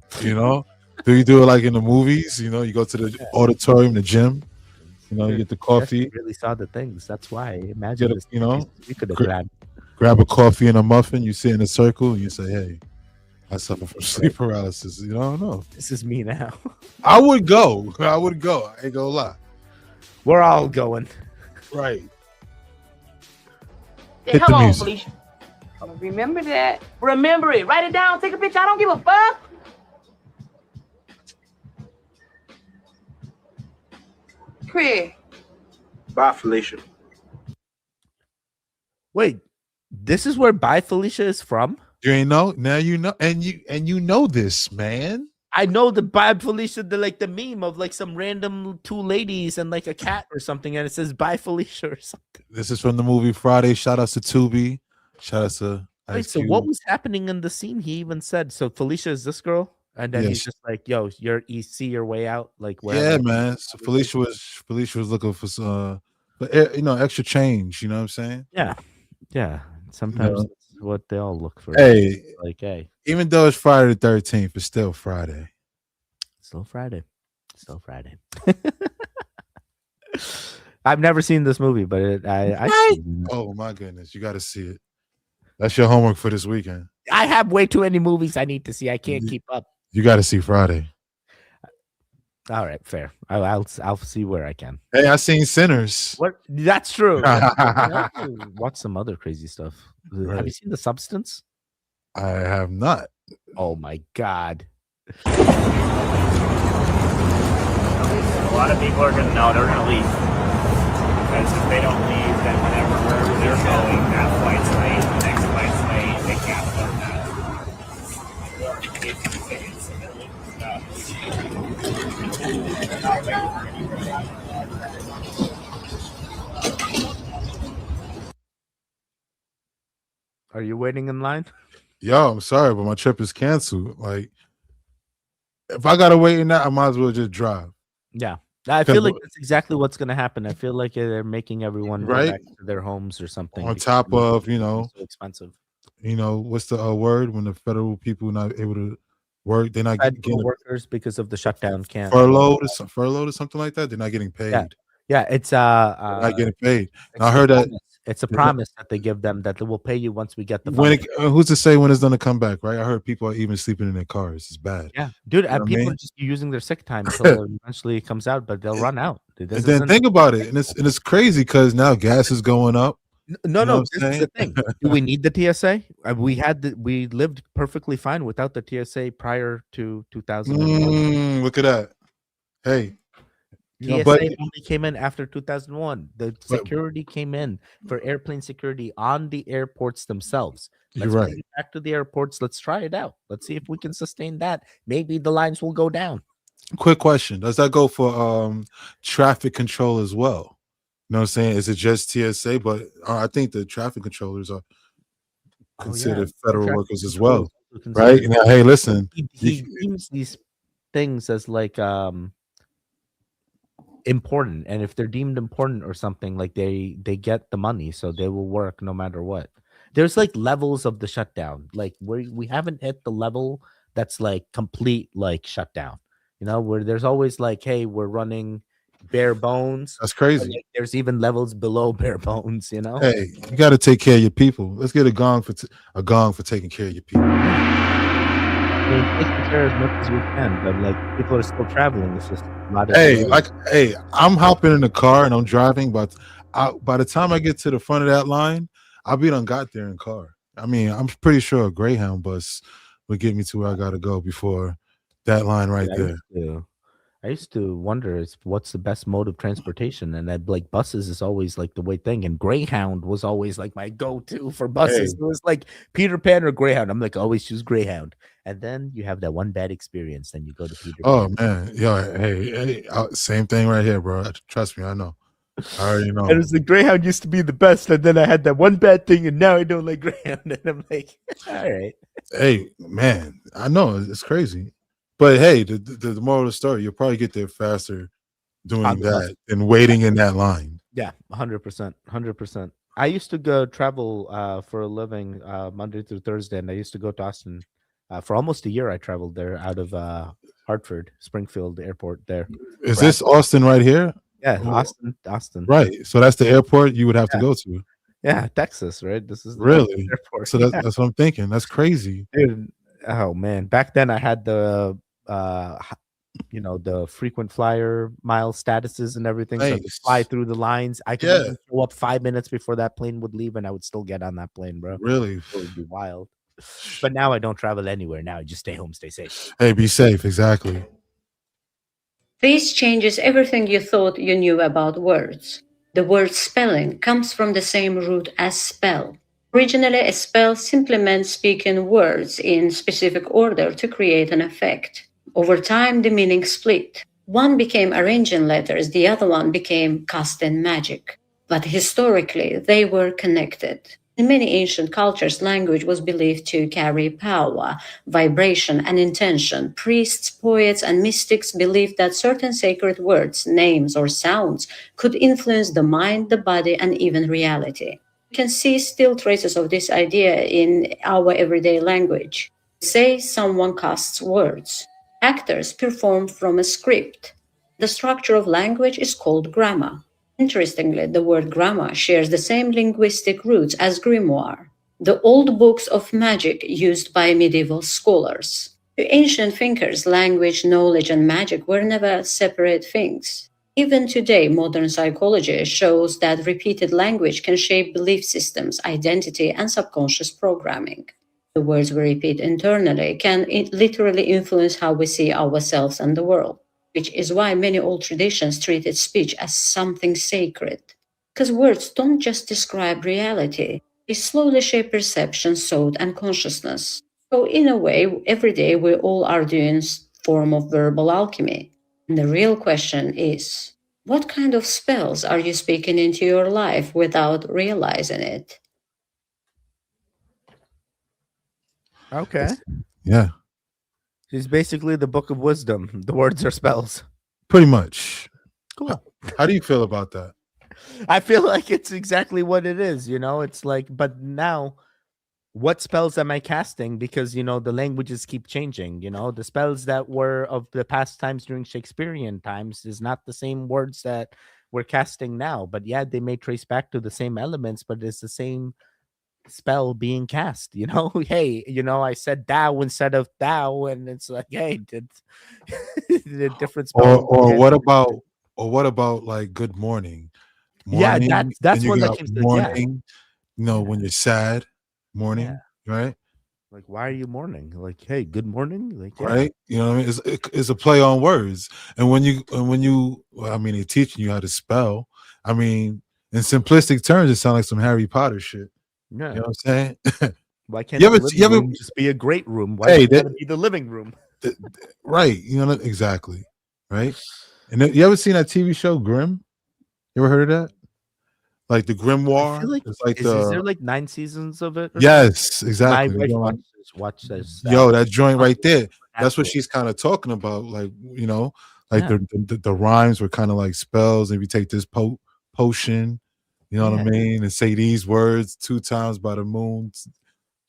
E: Do you do it like in the movies? You go to the auditorium, the gym. You get the coffee.
D: Yes, we really saw the things. That's why. Imagine this. We could have
E: grab a coffee and a muffin. You sit in a circle and you say, "Hey, I suffer from sleep paralysis." I don't know.
D: This is me now.
E: I would go. I ain't gonna lie.
D: We're all going.
E: Right.
S: Yeah, come on, Felicia. Remember that. Remember it. Write it down. Take a picture. I don't give a fuck. Chris.
T: Bye, Felicia.
D: Wait, this is where Bye Felicia is from?
E: You ain't know? Now you know, and you know this, man.
D: I know the Bye Felicia, the meme of like some random two ladies and like a cat or something, and it says Bye Felicia or something.
E: This is from the movie Friday. Shout outs to Tubi. Shout outs to
D: Wait, so what was happening in the scene? He even said, so Felicia is this girl? And then he's just like, yo, you see your way out? Like,
E: yeah, man. So Felicia was looking for some, extra change. You know what I'm saying?
D: Yeah. Yeah. Sometimes that's what they all look for.
E: Hey,
D: like, hey.
E: Even though it's Friday the 13th, it's still Friday.
D: Still Friday. Still Friday. I've never seen this movie, but
E: oh my goodness, you got to see it. That's your homework for this weekend.
D: I have way too many movies I need to see. I can't keep up.
E: You got to see Friday.
D: All right, fair. I'll see where I can.
E: Hey, I seen Sinners.
D: What? That's true. Watch some other crazy stuff. Have you seen The Substance?
E: I have not.
D: Oh my god.
U: A lot of people are gonna know they're gonna leave. Because if they don't leave, then wherever they're going, that flight's late, the next flight's late, they can't afford
D: Are you waiting in line?
E: Yo, I'm sorry, but my trip is canceled. Like, if I gotta wait in that, I might as well just drive.
D: Yeah. I feel like that's exactly what's going to happen. I feel like they're making everyone go back to their homes or something.
E: On top of,
D: so expensive.
E: What's the word when the federal people not able to work? They're not getting
D: workers because of the shutdown. Can't
E: furloughed or something like that. They're not getting paid.
D: Yeah, it's
E: not getting paid. I heard that
D: it's a promise that they give them that they will pay you once we get the
E: who's to say when it's gonna come back, right? I heard people are even sleeping in their cars. It's bad.
D: Yeah, dude, people are just using their sick time until eventually it comes out, but they'll run out.
E: And then think about it, and it's crazy because now gas is going up.
D: No, this is the thing. Do we need the TSA? We lived perfectly fine without the TSA prior to 2001.
E: Look at that. Hey.
D: TSA only came in after 2001. The security came in for airplane security on the airports themselves. Let's bring it back to the airports. Let's try it out. Let's see if we can sustain that. Maybe the lines will go down.
E: Quick question. Does that go for traffic control as well? You know what I'm saying? Is it just TSA? But I think the traffic controllers are considered federal workers as well. Right? Now, hey, listen.
D: He deems these things as like important, and if they're deemed important or something, like they get the money, so they will work no matter what. There's like levels of the shutdown. Like we haven't hit the level that's like complete like shutdown, where there's always like, hey, we're running bare bones.
E: That's crazy.
D: Like, there's even levels below bare bones.
E: Hey, you got to take care of your people. Let's get a gong for taking care of your people.
D: Taking care as much as we can, but like people are still traveling. It's just not.
E: I'm hopping in the car and I'm driving, but by the time I get to the front of that line, I'll be done got there in car. I mean, I'm pretty sure a Greyhound bus would get me to where I gotta go before that line right there.
D: I used to wonder what's the best mode of transportation, and I'd like buses is always like the way thing, and Greyhound was always like my go-to for buses.
E: Hey.
D: It was like Peter Pan or Greyhound. I'm like always choose Greyhound, and then you have that one bad experience, then you go to Peter
E: Oh
D: Pan.
E: man, yo, hey, same thing right here, bro. Trust me, I know. I already know.
D: And it's like Greyhound used to be the best, and then I had that one bad thing, and now I don't like Greyhound, and I'm like, all right.
E: Hey, man, I know it's crazy, but hey, the moral of the story, you'll probably get there faster doing
D: On the bus.
E: that than waiting in that line.
D: Yeah, 100%, 100%. I used to go travel for a living Monday through Thursday, and I used to go to Austin for almost a year. I traveled there out of Hartford, Springfield Airport there.
E: Is this Austin right here?
D: Yeah, Austin.
E: Right. So that's the airport you would have to go to.
D: Yeah, Texas, right? This is the
E: Really?
D: airport.
E: So that's what I'm thinking. That's crazy.
D: Dude, oh man, back then I had the the frequent flyer mile statuses and everything, so I could
E: Nice.
D: fly through the lines. I could
E: Yeah.
D: even show up 5 minutes before that plane would leave, and I would still get on that plane, bro.
E: Really?
D: It would be wild. But now I don't travel anywhere. Now I just stay home, stay safe.
E: Hey, be safe. Exactly.
A: This changes everything you thought you knew about words. The word spelling comes from the same root as spell. Originally, a spell simply meant speaking words in specific order to create an effect. Over time, the meaning split. One became arranging letters, the other one became casting magic. But historically, they were connected. In many ancient cultures, language was believed to carry power, vibration, and intention. Priests, poets, and mystics believed that certain sacred words, names, or sounds could influence the mind, the body, and even reality. You can see still traces of this idea in our everyday language. Say someone casts words. Actors perform from a script. The structure of language is called grammar. Interestingly, the word grammar shares the same linguistic roots as grimoire, the old books of magic used by medieval scholars. To ancient thinkers, language, knowledge, and magic were never separate things. Even today, modern psychology shows that repeated language can shape belief systems, identity, and subconscious programming. The words we repeat internally can literally influence how we see ourselves and the world, which is why many old traditions treated speech as something sacred. Because words don't just describe reality, they slowly shape perception, thought, and consciousness. So in a way, every day we all are doing form of verbal alchemy. And the real question is, what kind of spells are you speaking into your life without realizing it?
D: Okay.
E: Yeah.
D: She's basically the book of wisdom. The words are spells.
E: Pretty much.
D: Cool.
E: How do you feel about that?
D: I feel like it's exactly what it is, It's like, but now what spells am I casting? Because the languages keep changing, the spells that were of the past times during Shakespearean times is not the same words that we're casting now. But yeah, they may trace back to the same elements, but it's the same spell being cast. Hey, I said thou instead of thou, and it's like, hey, the different spell.
E: Or what about like good morning?
D: Yeah,
E: Morning,
D: that's
E: and you
D: one that
E: got
D: keeps the
E: morning, when you're sad, morning, right?
D: Like, why are you mourning? Like, hey, good morning. Like, yeah.
E: Right? You know what I mean? It's a play on words. And when you they're teaching you how to spell. I mean, in simplistic terms, it sounds like some Harry Potter shit.
D: Yeah.
E: You know what I'm saying?
D: Why can't the living room just be a great room? Why
E: Hey,
D: does it gotta be the living room?
E: Right. Exactly. Right. And then, you ever seen that TV show Grimm? You ever heard of that? Like the grimoire.
D: I feel like,
E: it's like
D: is there like 9 seasons of it? Or
E: yes,
D: something?
E: exactly.
D: My wife watched this.
E: Yo, that joint right there. That's what
D: Absolutely.
E: she's kind of talking about. Like, like
D: Yeah.
E: the rhymes were kind of like spells. If you take this potion, you know what I mean, and say these words 2 times by the moon,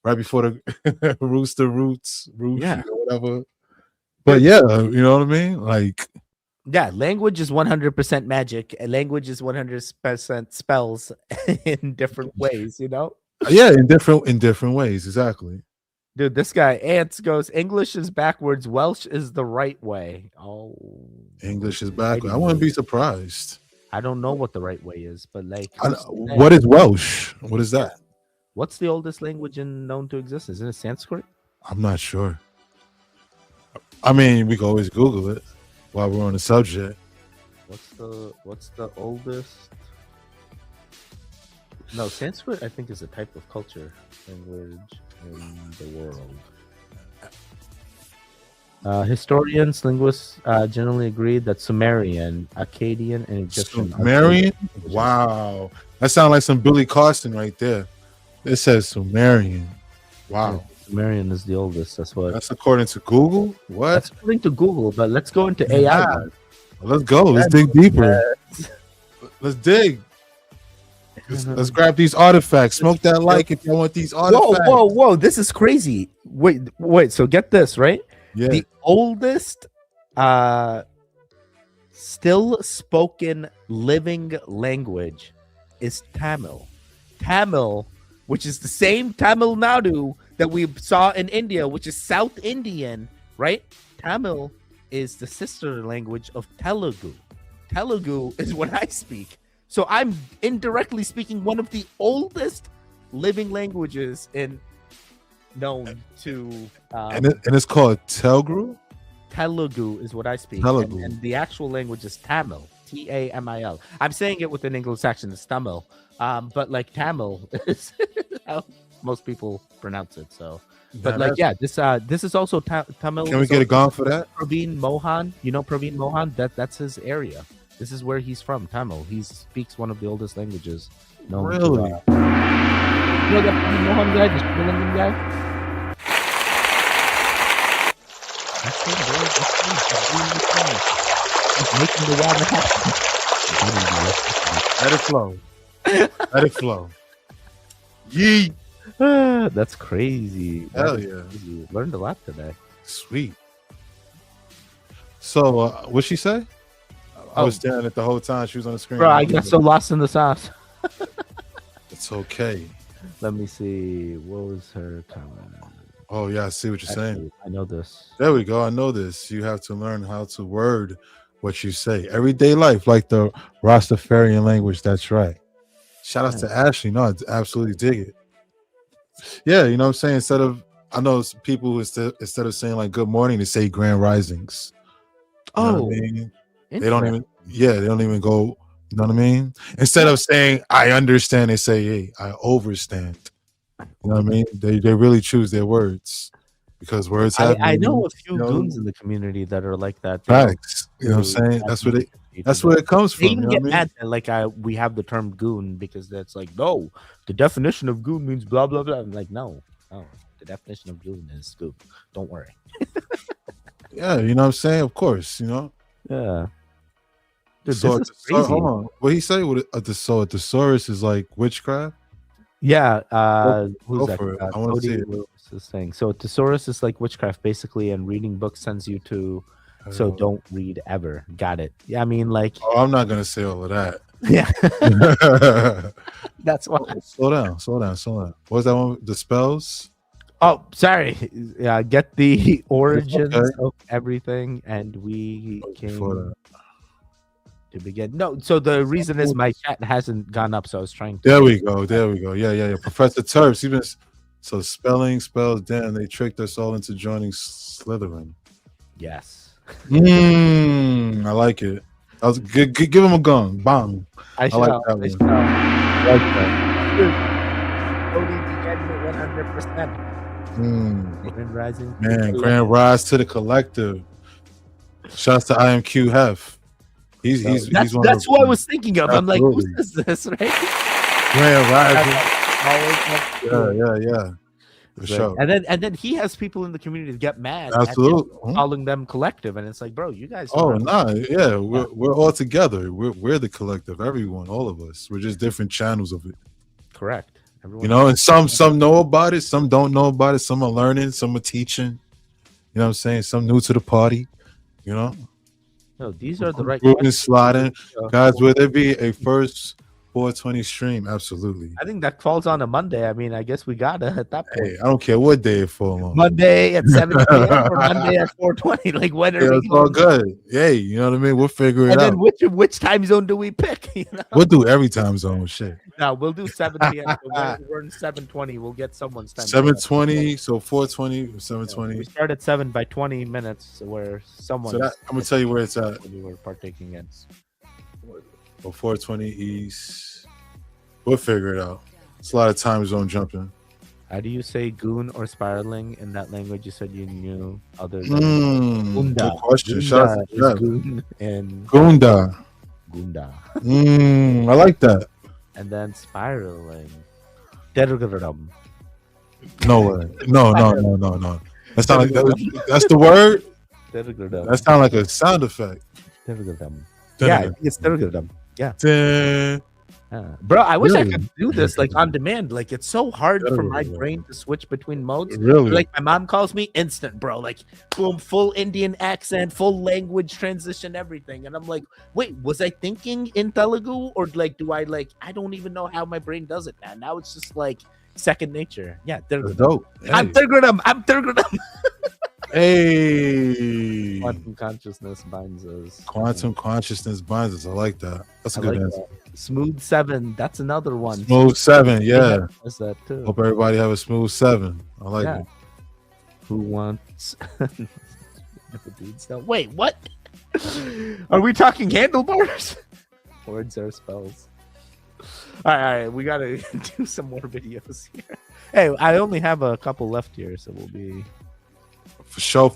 E: right before the rooster roots,
D: Yeah.
E: or whatever. But yeah, you know what I mean? Like,
D: Yeah, language is 100% magic, and language is 100% spells in different ways,
E: yeah, in different ways, exactly.
D: Dude, this guy Ants goes, English is backwards, Welsh is the right way. Oh,
E: English is backward. I wouldn't be surprised.
D: I don't know what the right way is, but like,
E: what is Welsh? What is that?
D: What's the oldest language known to exist? Isn't it Sanskrit?
E: I'm not sure. I mean, we can always Google it. while we're on the subject.
D: What's the oldest? No, Sanskrit I think is a type of culture language in the world. Historians, linguists generally agree that Sumerian, Akkadian, and Egyptian.
E: Sumerian? Wow. That sounds like some Billy Carson right there. It says Sumerian. Wow.
D: Yeah, Sumerian is the oldest. That's
E: according to Google? What?
D: That's according to Google, but let's go into AI.
E: Yeah. Let's go. Let's dig deeper. Let's dig. Let's grab these artifacts. Smoke that like if you want these artifacts.
D: Whoa. This is crazy. Wait. So get this, right?
E: Yeah.
D: The oldest still spoken living language is Tamil. Tamil, which is the same Tamil Nadu that we saw in India, which is South Indian, right? Tamil is the sister language of Telugu. Telugu is what I speak. So I'm indirectly speaking one of the oldest living languages known to
E: and it's called Telugu.
D: Telugu is what I speak.
E: Telugu.
D: And the actual language is Tamil. Tamil. I'm saying it with an English accent. It's Tamil. But like Tamil is how most people pronounce it. So, but this is also Tamil.
E: Can we get a gong for that?
D: Praveen Mohan, Praveen Mohan. That's his area. This is where he's from. Tamil. He speaks one of the oldest languages.
E: Really?
D: You know that Praveen Mohan guy, the Sri Lankan guy. That's him, bro. He's making the water happen.
E: Let it flow. Let it flow. Yee.
D: That's crazy.
E: Hell yeah.
D: Crazy. Learned a lot today.
E: Sweet. So, what'd she say? I was staring at the whole time. She was on the screen.
D: Bro, I got so lost in the sauce.
E: It's okay.
D: Let me see. What was her comment?
E: Oh, yeah. I see what you're saying.
D: I know this.
E: There we go. I know this. You have to learn how to word what you say. Everyday life, like the Rastafarian language. That's right. Shout out to Ashley. No, I absolutely dig it. Yeah, you know what I'm saying? I know people who instead of saying like good morning, they say grand risings. You know what I mean? They don't even go, you know what I mean? Instead of saying I understand, they say, hey, I overstand. You know what I mean? They really choose their words because words have
D: I know a few goons in the community that are like that.
E: Facts. You know what I'm saying? That's where it comes from.
D: They even get
E: what I
D: mad that we have the term goon because that's like, no, the definition of goon means blah blah blah. I'm like, no, the definition of goon is goon. Don't worry.
E: Yeah, you know what I'm saying? Of course,
D: Yeah. Dude,
E: So,
D: this is crazy.
E: hold on. What he say? A thesaurus is like witchcraft?
D: Yeah,
E: Go for it. I want to see it.
D: This thing. So thesaurus is like witchcraft basically, and reading books sends you to. So don't read ever. Got it. Yeah, I mean, like.
E: Oh, I'm not gonna say all of that.
D: Yeah. That's why.
E: Slow down. What was that one? The spells?
D: Oh, sorry. Yeah, get the origins of everything, and we came to begin. No, so the reason is my chat hasn't gone up, so I was trying to.
E: There we go. Yeah. Professor Terps, even so, spells. Damn, they tricked us all into joining Slytherin.
D: Yes.
E: I like it. I was good. Give him a gun. Bang. I like that one. I like that.
D: Totally 100%. Grand Rising.
E: Man, Grand Rise to the collective. Shouts to IMQ Hef. He's one.
D: That's who I was thinking of. I'm like, who is this, right?
E: Grand Rising. Yeah. For sure.
D: And then he has people in the community that get mad.
E: Absolutely.
D: At him calling them collective, and it's like, bro, you guys.
E: Yeah. We're all together. We're the collective. Everyone, all of us. We're just different channels of it.
D: Correct. Everyone
E: and some know about it, some don't know about it. Some are learning, some are teaching. You know what I'm saying? Some new to the party.
D: No, these are the right
E: questions. Sliding. Guys, will there be a first 420 stream, absolutely.
D: I think that falls on a Monday. I mean, I guess we gotta at that point.
E: Hey, I don't care what day it falls on.
D: Monday at 7 p.m. or Monday at 4:20. Like, when are we
E: it's all good. Hey, you know what I mean? We'll figure it
D: And
E: out.
D: then which time zone do we pick? You know?
E: We'll do every time zone shit.
D: No, we'll do 7 p.m. So we're in 7:20. We'll get someone's time.
E: 7:20, so 4:20, 7:20.
D: We start at 7 by 20 minutes, where someone.
E: So I'm gonna tell you where it's at.
D: We were partaking in.
E: Or 420 East. We'll figure it out. It's a lot of time zone jumping.
D: How do you say goon or spiraling in that language you said you knew other than Gunda?
E: Good question.
D: Gunda
E: Shout out to
D: is
E: Jeff.
D: goon and
E: Gunda.
D: Gunda.
E: I like that.
D: And then spiraling. Tergradam.
E: No way. No. That's not like that's the word.
D: Tergradam.
E: That sounds like a sound effect.
D: Tergradam. Yeah, I think it's Tergradam. Yeah.
E: Dun.
D: Bro, I wish I
E: Really?
D: could do this like on demand. Like, it's so hard for my brain to switch between modes.
E: Really?
D: Like, my mom calls me instant, bro. Like, boom, full Indian accent, full language transition, everything. And I'm like, wait, was I thinking in Telugu, or like, do I like? I don't even know how my brain does it, man. Now it's just like second nature. Yeah,
E: That's dope.
D: I'm Tergradam. I'm Tergradam.
E: Hey.
D: Quantum consciousness binds us.
E: Quantum consciousness binds us. I like that. That's a
D: I
E: good
D: like
E: answer.
D: that. Smooth 7. That's another one.
E: Smooth 7, yeah.
D: That's that too.
E: Hope everybody have a smooth 7. I like
D: Yeah.
E: it.
D: Who wants? Wait, what? Are we talking handlebars? Words are spells. All right, we gotta do some more videos here. Hey, I only have a couple left here, so we'll be.
E: For sure.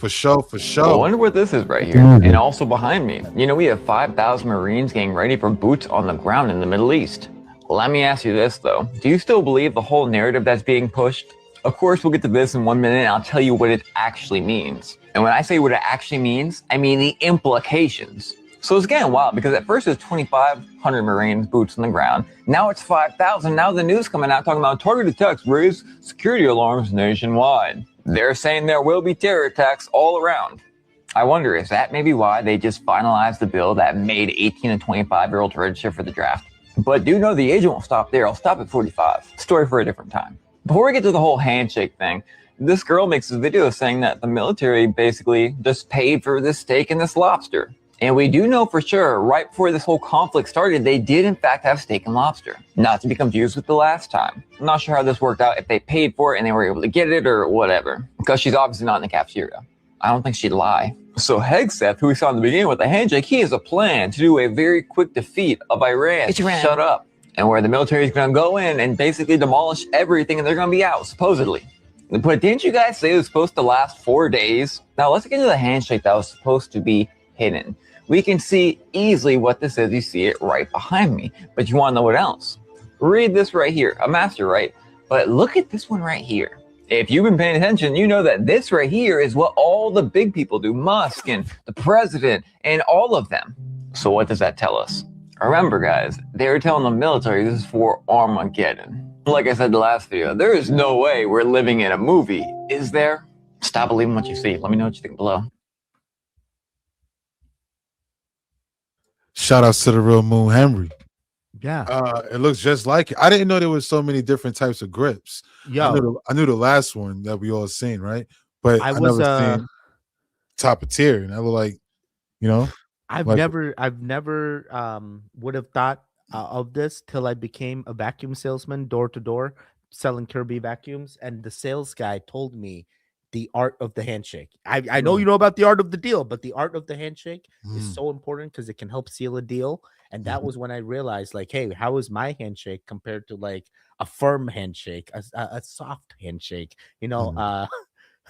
B: I wonder what this is right here. And also behind me. You know, we have 5,000 Marines getting ready for boots on the ground in the Middle East. Let me ask you this, though. Do you still believe the whole narrative that's being pushed? Of course, we'll get to this in 1 minute, and I'll tell you what it actually means. And when I say what it actually means, I mean the implications. So it's getting wild, because at first it was 2,500 Marines, boots on the ground. Now it's 5,000. Now the news coming out talking about targeted attacks raise security alarms nationwide. They're saying there will be terror attacks all around. I wonder, is that maybe why they just finalized the bill that made 18 and 25-year-olds register for the draft? But do know the agent won't stop there. I'll stop at 45. Story for a different time. Before we get to the whole handshake thing, this girl makes this video saying that the military basically just paid for this steak and this lobster. And we do know for sure, right before this whole conflict started, they did in fact have steak and lobster. Not to be confused with the last time. I'm not sure how this worked out, if they paid for it and they were able to get it or whatever. Because she's obviously not in the cafeteria. I don't think she'd lie. So Hegseth, who we saw in the beginning with the handshake, he has a plan to do a very quick defeat of Iran.
V: It's Iran.
B: Shut up. And where the military is going to go in and basically demolish everything and they're going to be out, supposedly. But didn't you guys say it was supposed to last 4 days? Now let's get into the handshake that was supposed to be hidden. We can see easily what this is. You see it right behind me. But you want to know what else? Read this right here. A master, right? But look at this one right here. If you've been paying attention, you know that this right here is what all the big people do. Musk and the president and all of them. So what does that tell us? Remember, guys, they were telling the military this is for Armageddon. Like I said the last video, there is no way we're living in a movie, is there? Stop believing what you see. Let me know what you think below.
E: Shout outs to the real Moon Henry.
D: Yeah.
E: It looks just like it. I didn't know there was so many different types of grips.
D: Yo.
E: I knew the last one that we all seen, right? But I
D: was,
E: never seen top of tier, and I was like, you know,
D: I've
E: like,
D: never would have thought of this till I became a vacuum salesman, door to door, selling Kirby vacuums, and the sales guy told me the art of the handshake. I know you know about the art of the deal, but the art of the handshake is so important because it can help seal a deal. And that was when I realized, like, hey, how is my handshake compared to like a firm handshake, a soft handshake, you know,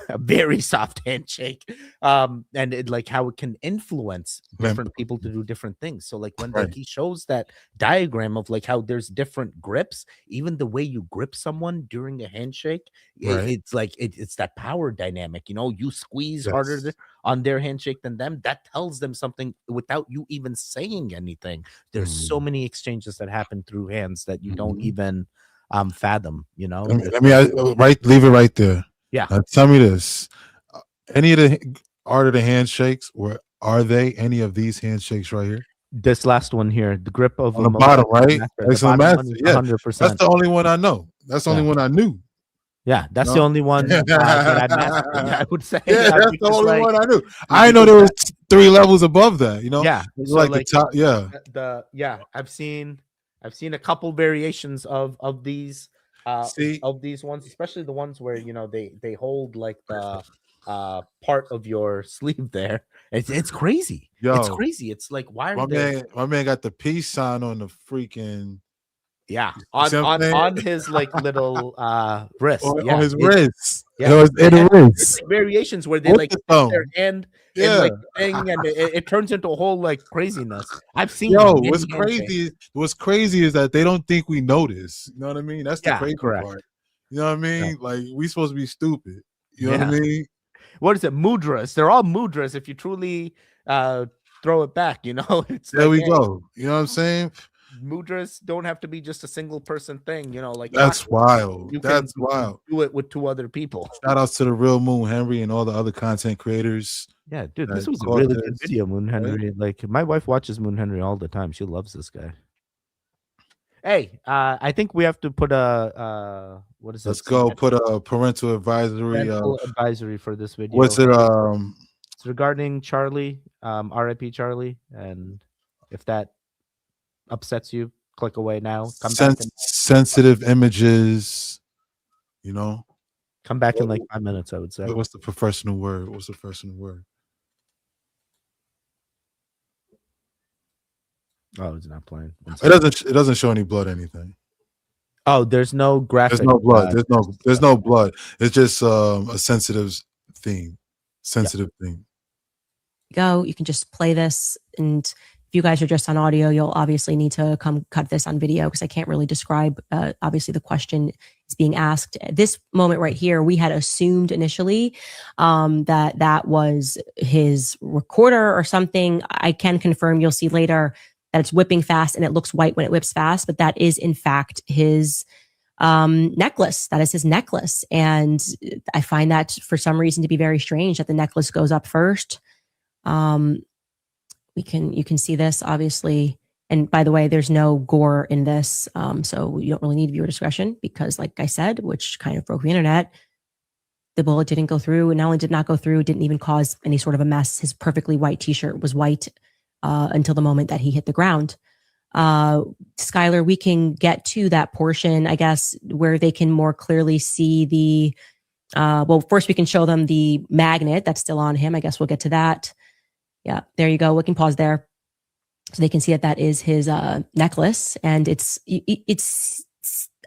D: a very soft handshake, and it, like how it can influence different people to do different things. So like when like, he shows that diagram of like how there's different grips, even the way you grip someone during a handshake, it's like it's that power dynamic. You know, you squeeze harder on their handshake than them. That tells them something without you even saying anything. There's so many exchanges that happen through hands that you don't even fathom. You know,
E: let me leave it right there.
D: Yeah.
E: Now, tell me this: any of the art of the handshakes, or are they any of these handshakes right here?
D: This last one here, the grip of
E: On
D: a
E: the
D: most
E: bottom, right?
D: master. The
E: Excellent
D: bottom
E: master.
D: one is
E: Yeah,
D: 100%.
E: that's the only one I know. That's the only one I knew.
D: Yeah, that's
E: No?
D: the only one that I mastered. I would say.
E: Yeah, that's the
D: because,
E: only
D: like,
E: one I knew. I didn't know
D: because
E: there was 3 levels above that. You know,
D: yeah,
E: it's
D: so
E: like
D: like
E: the top. Yeah,
D: I've seen a couple variations of these
E: See?
D: of these ones, especially the ones where they hold like the part of your sleeve there. It's crazy. It's
E: Yo,
D: crazy. It's like, why are they?
E: my man got the peace sign on the freaking.
D: Yeah,
E: You see what I'm saying?
D: on his like little wrist.
E: On his
D: it-
E: wrist.
D: Yeah,
E: It was in the
D: and
E: wrist.
D: variations where they
E: With
D: like
E: the
D: put their
E: thumb.
D: hand in
E: Yeah.
D: like the thing, and it turns into a whole like craziness. I've seen.
E: Yo,
D: many
E: what's
D: handshakes.
E: crazy is that they don't think we notice. You know what I mean? That's the
D: Yeah,
E: crazy
D: correct.
E: part. You know what I mean? Like, we supposed to be stupid. You know what I
D: Yeah.
E: mean?
D: What is it? Mudras. They're all mudras if you truly throw it back, It's
E: There
D: like,
E: we
D: hey,
E: go. You know what I'm saying?
D: mudras don't have to be just a single person thing, like
E: That's
D: chakras.
E: wild.
D: You
E: That's
D: can
E: wild.
D: do it with 2 other people.
E: Shout outs to the real Moon Henry and all the other content creators.
D: Yeah, dude, this
E: that
D: was a
E: caught
D: really good
E: this,
D: video, Moon
E: right?
D: Henry. Like, my wife watches Moon Henry all the time. She loves this guy. Hey, I think we have to put a what is it?
E: Let's go put a parental advisory.
D: Parental advisory for this video.
E: What's it?
D: It's regarding Charlie, R.I.P. Charlie, and if that upsets you, click away now. Come back.
E: Sensitive images.
D: Come back in like 5 minutes, I would say.
E: What's the professional word? What's the professional word?
D: Oh, it's not playing.
E: It doesn't show any blood or anything.
D: Oh, there's no graphic.
E: There's no blood. There's no blood. It's just a sensitive theme. Sensitive theme.
C: Go, you can just play this, and if you guys are just on audio, you'll obviously need to come cut this on video because I can't really describe obviously the question is being asked. At this moment right here, we had assumed initially that was his recorder or something. I can confirm, you'll see later, that it's whipping fast and it looks white when it whips fast, but that is in fact his necklace. That is his necklace. And I find that for some reason to be very strange that the necklace goes up first. You can see this obviously. And by the way, there's no gore in this. So you don't really need viewer discretion because like I said, which kind of broke the internet, the bullet didn't go through, and not only did not go through, it didn't even cause any sort of a mess. His perfectly white t-shirt was white until the moment that he hit the ground. Skylar, we can get to that portion, I guess, where they can more clearly see the, well, first we can show them the magnet that's still on him. I guess we'll get to that. Yeah, there you go. We can pause there. So they can see that that is his necklace. And it's,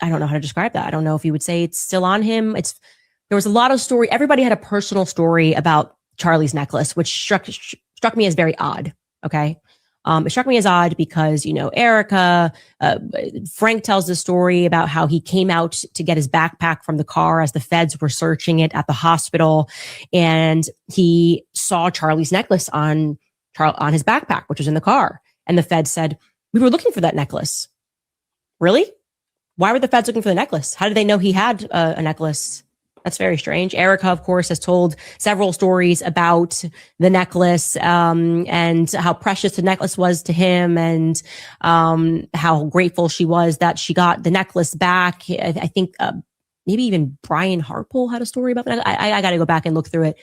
C: I don't know how to describe that. I don't know if you would say it's still on him. There was a lot of story. Everybody had a personal story about Charlie's necklace, which struck me as very odd. Okay. It struck me as odd because, Erica, Frank tells the story about how he came out to get his backpack from the car as the feds were searching it at the hospital. And he saw Charlie's necklace on his backpack, which was in the car. And the feds said, "We were looking for that necklace." Really? Why were the feds looking for the necklace? How did they know he had a necklace? That's very strange. Erica, of course, has told several stories about the necklace and how precious the necklace was to him and how grateful she was that she got the necklace back. I think maybe even Brian Harpole had a story about that. I got to go back and look through it.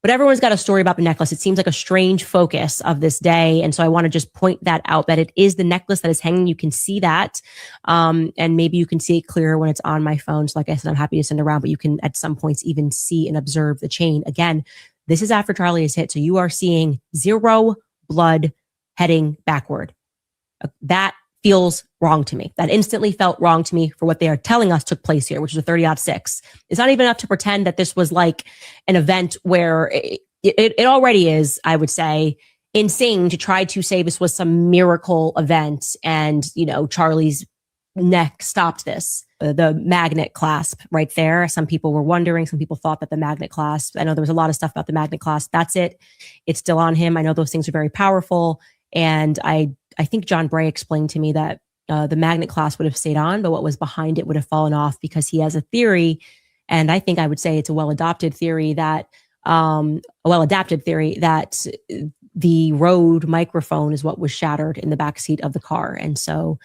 C: But everyone's got a story about the necklace. It seems like a strange focus of this day. And so I want to just point that out, that it is the necklace that is hanging. You can see that. And maybe you can see it clearer when it's on my phone. So like I said, I'm happy to send around, but you can at some points even see and observe the chain. Again, this is after Charlie is hit. So you are seeing 0 blood heading backward. That feels wrong to me. That instantly felt wrong to me for what they are telling us took place here, which is a 30-06. It's not even enough to pretend that this was like an event where it already is, I would say, insane to try to say this was some miracle event and, Charlie's neck stopped this. The magnet clasp right there. Some people were wondering, some people thought that the magnet clasp, I know there was a lot of stuff about the magnet clasp. That's it. It's still on him. I know those things are very powerful. And I think John Bray explained to me that the magnet clasp would have stayed on, but what was behind it would have fallen off because he has a theory. And I think I would say it's a well-adopted theory that the Rode microphone is what was shattered in the backseat of the car. And so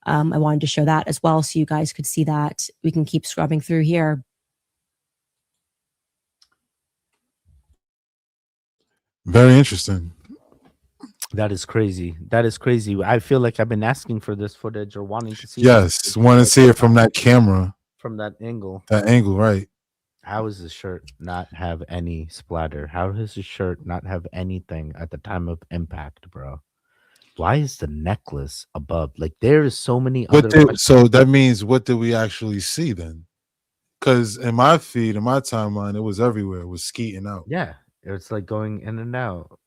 C: I wanted to show that as well so you guys could see that. We can keep scrubbing through here.
E: Very interesting.
D: That is crazy. That is crazy. I feel like I've been asking for this footage or wanting to see.
E: Yes, want to see it from that camera.
D: From that angle.
E: That angle, right.
D: How does his shirt not have any splatter? How does his shirt not have anything at the time of impact, bro? Why is the necklace above? Like, there is so many other.
E: So that means, what did we actually see then? Because in my feed, in my timeline, it was everywhere. It was skeeting out.
D: Yeah, it's like going in and out.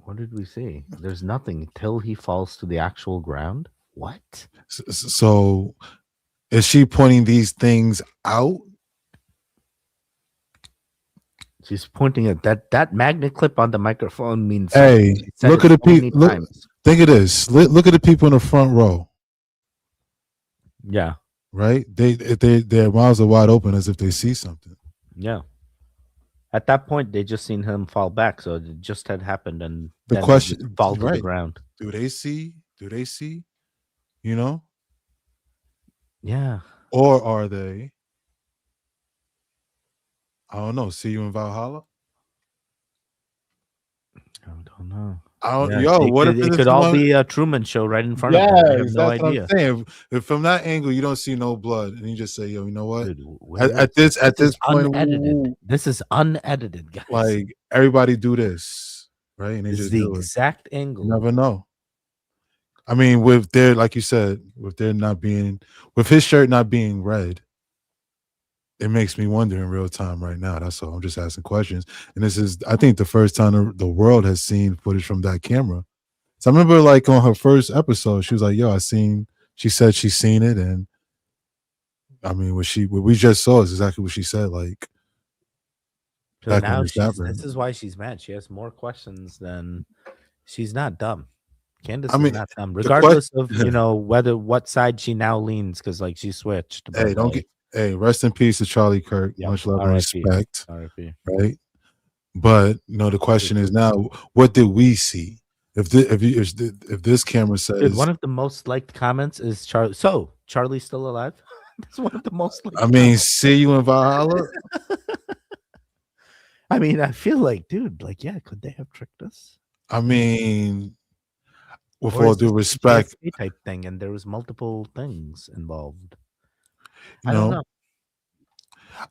D: What did we see? There's nothing till he falls to the actual ground. What?
E: So is she pointing these things out?
D: She's pointing at that magnet clip on the microphone means.
E: Hey, look at the people. Think of this. Look at the people in the front row.
D: Yeah.
E: Right. Their mouths are wide open as if they see something.
D: Yeah. At that point, they just seen him fall back, so it just had happened, and
E: the question
D: fall to the ground.
E: Do they see? You know?
D: Yeah.
E: Or are they? I don't know. See you in Valhalla?
D: I don't know.
E: What if
D: it could all be a Truman Show right in front of them? I have no idea.
E: What I'm saying. If from that angle you don't see no blood, and you just say, "Yo, you know what?"
D: Dude,
E: at this point,
D: unedited. This is unedited, guys.
E: Like, everybody do this, right? And they
D: this
E: just
D: is the
E: do
D: exact angle.
E: You never know. I mean, with their, like you said, with his shirt not being red, it makes me wonder in real time right now. That's all. I'm just asking questions. And this is, I think, the first time the world has seen footage from that camera. So I remember, like, on her first episode, she was like, "Yo, she said she's seen it." And I mean, what we just saw is exactly what she said. Like,
D: so now this is why she's mad. She has more questions than she's not dumb. Candace is not dumb, regardless of what side she now leans, because like she switched.
E: Hey, rest in peace to Charlie Kirk.
D: Yep.
E: Much love and respect.
D: R.I.P.
E: Right, but the question is now, what did we see? If this camera says,
D: dude, one of the most liked comments is Charlie. So Charlie's still alive? That's one of the most liked.
E: I mean, see you in Valhalla.
D: I mean, I feel like, dude, like, yeah, could they have tricked us?
E: I mean, with all due respect,
D: type thing, and there was multiple things involved.
E: I don't know.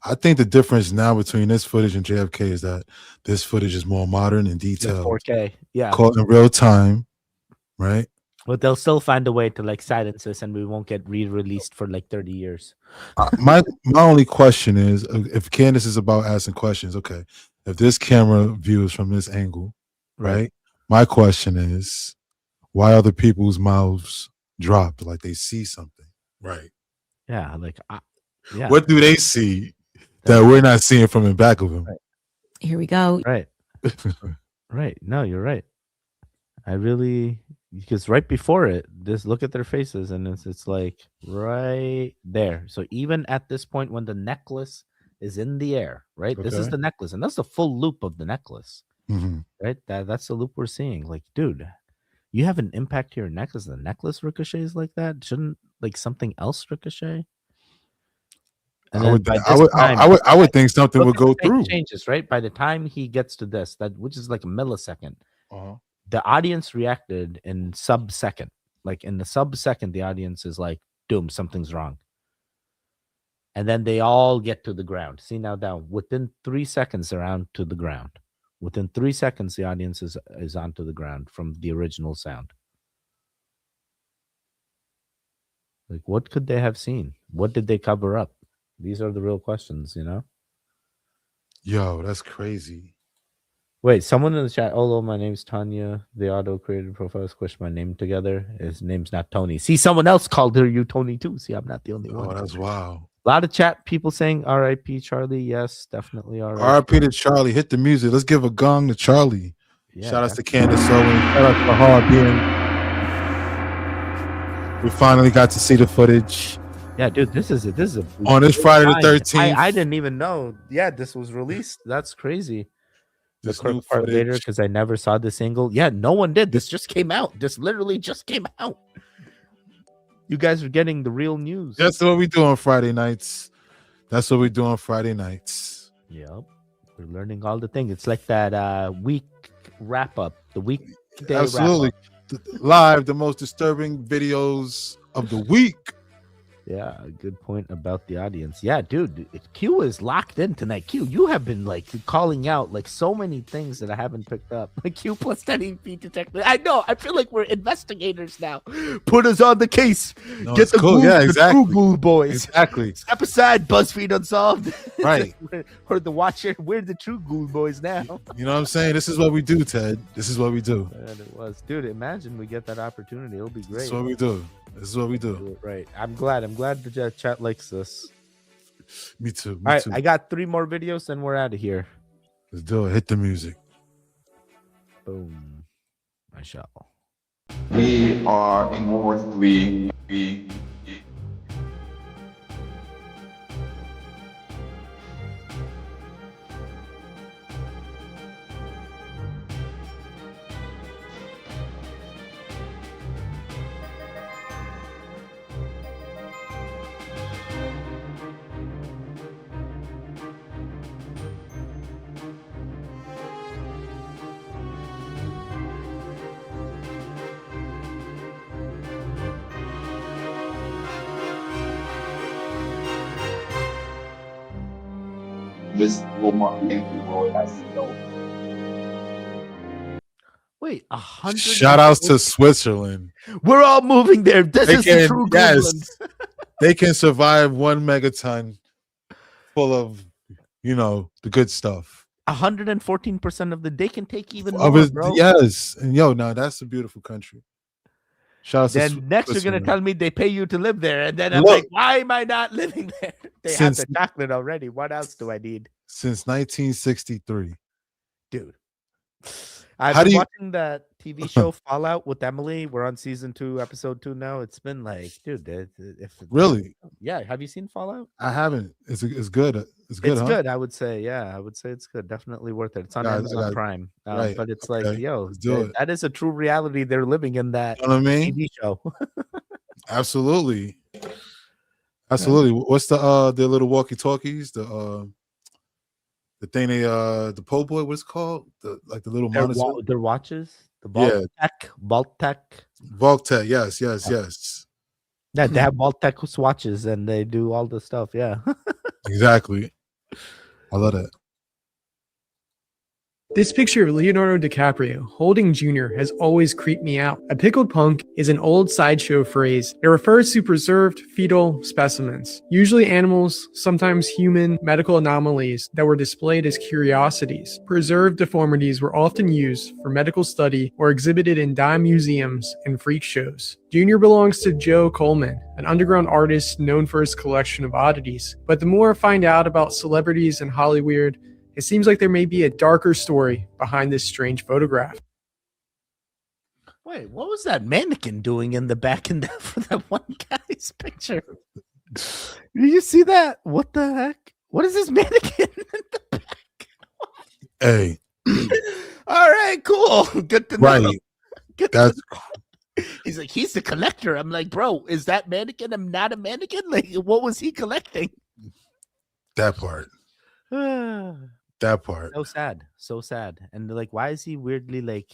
E: I think the difference now between this footage and JFK is that this footage is more modern and detailed.
D: 4K, yeah,
E: caught in real time, right?
D: But they'll still find a way to like silence us, and we won't get re-released for like 30 years.
E: My only question is, if Candace is about asking questions, okay, if this camera view is from this angle, right? My question is, why are the people's mouths dropped like they see something, right?
D: Yeah, like, yeah.
E: What do they see that we're not seeing from the back of them?
D: Right.
C: Here we go.
D: Right. Right. No, you're right. Because right before it, look at their faces, and it's like right there. So even at this point, when the necklace is in the air, right? Okay. This is the necklace, and that's the full loop of the necklace, right? That's the loop we're seeing. Like, dude, you have an impact to your necklace. The necklace ricochets like that. Shouldn't like something else ricochet? And
E: I would think something would go through.
D: Changes, right? By the time he gets to this, which is like a millisecond, the audience reacted in sub-second. Like in the sub-second, the audience is like, "Doom, something's wrong." And then they all get to the ground. See now, down within 3 seconds, they're on to the ground. Within 3 seconds, the audience is onto the ground from the original sound. Like, what could they have seen? What did they cover up? These are the real questions,
E: Yo, that's crazy.
D: Wait, someone in the chat, hello, my name's Tanya. The auto-created profile squished my name together. His name's not Tony. See, someone else called you Tony too. See, I'm not the only one.
E: Oh, that's wild.
D: A lot of chat people saying R.I.P. Charlie. Yes, definitely R.I.P.
E: R.I.P. to Charlie. Hit the music. Let's give a gong to Charlie. Yeah, shout out to Candace Owen. Shout out to Hard being. We finally got to see the footage.
D: Yeah, dude, this is
E: on this Friday the 13th.
D: I didn't even know. Yeah, this was released. That's crazy. The
E: This new
D: correct part later
E: footage.
D: because I never saw this angle. Yeah, no one did. This just came out. This literally just came out. You guys are getting the real news.
E: That's what we do on Friday nights. That's what we do on Friday nights.
D: Yep. We're learning all the things. It's like that week wrap up. The weekday
E: Absolutely.
D: wrap up.
E: Live, the most disturbing videos of the week.
D: Yeah, good point about the audience. Yeah, dude, Q is locked in tonight. Q, you have been like calling out like so many things that I haven't picked up. Like Q plus 10 feet detector. I know. I feel like we're investigators now. Put us on the case.
E: No,
D: Get
E: it's
D: the
E: cool.
D: glue,
E: Yeah,
D: the
E: exactly.
D: true glue boys.
E: Exactly.
D: Step aside, BuzzFeed Unsolved.
E: Right.
D: Or the Watcher. We're the true glue boys now.
E: You know what I'm saying? This is what we do, Ted. This is what we do.
D: And it was, dude. Imagine we get that opportunity. It'll be great.
E: This is what we do. This is what we do.
D: Right. I'm glad the chat likes this.
E: Me too.
D: All right, I got 3 more videos, and we're out of here.
E: Let's do it. Hit the music.
D: Boom. I shall.
G: We are in World War III. This woman in the world has no.
D: Wait, 100.
E: Shout outs to Switzerland.
D: We're all moving there. This is the true Greenland.
E: They can survive 1 megaton full of, the good stuff.
D: 114% of the day can take even
E: Of
D: more,
E: it,
D: bro.
E: yes. And no, that's a beautiful country. Shout out to
D: Then next you're gonna
E: Switzerland.
D: tell me they pay you to live there, and then I'm
E: Look.
D: like, why am I not living there? They have
E: Since-
D: the chocolate already. What else do I need,
E: Since 1963.
D: dude? I've
E: How
D: been
E: do you-
D: watching that TV show Fallout with Emily. We're on season 2, episode 2 now. It's been like, dude, if
E: Really?
D: yeah. Have you seen Fallout?
E: I haven't. It's good. It's good,
D: It's
E: huh?
D: good. I would say, yeah. I would say it's good. Definitely worth it. It's on
E: Guys, I
D: Amazon
E: got-
D: Prime.
E: right,
D: But it's
E: okay,
D: like, yo,
E: let's do it.
D: that is a true reality they're living in that
E: You know what I mean?
D: TV show.
E: Absolutely. Absolutely. What's the little walkie talkies? The thing they the po' boy, what's it called? The little monitor.
D: Their watches, the
E: Yeah.
D: Vault-Tec.
E: Vault-Tec, yes.
D: Yeah, they have Vault-Tec watches and they do all the stuff. Yeah.
E: Exactly. I love that.
V: This picture of Leonardo DiCaprio holding Junior has always creeped me out. A pickled punk is an old sideshow phrase. It refers to preserved fetal specimens, usually animals, sometimes human, medical anomalies that were displayed as curiosities. Preserved deformities were often used for medical study or exhibited in dime museums and freak shows. Junior belongs to Joe Coleman, an underground artist known for his collection of oddities. But the more I find out about celebrities and Hollywood, it seems like there may be a darker story behind this strange photograph.
D: Wait, what was that mannequin doing in the back and for that one guy's picture? Did you see that? What the heck? What is this mannequin in the back?
E: Hey.
D: All right, cool. Good to know.
E: Right.
D: Good to
E: That's
D: know. He's like, he's the collector. I'm like, bro, is that mannequin? I'm not a mannequin. Like, what was he collecting?
E: that part. That part.
D: So sad. So sad. And like, why is he weirdly like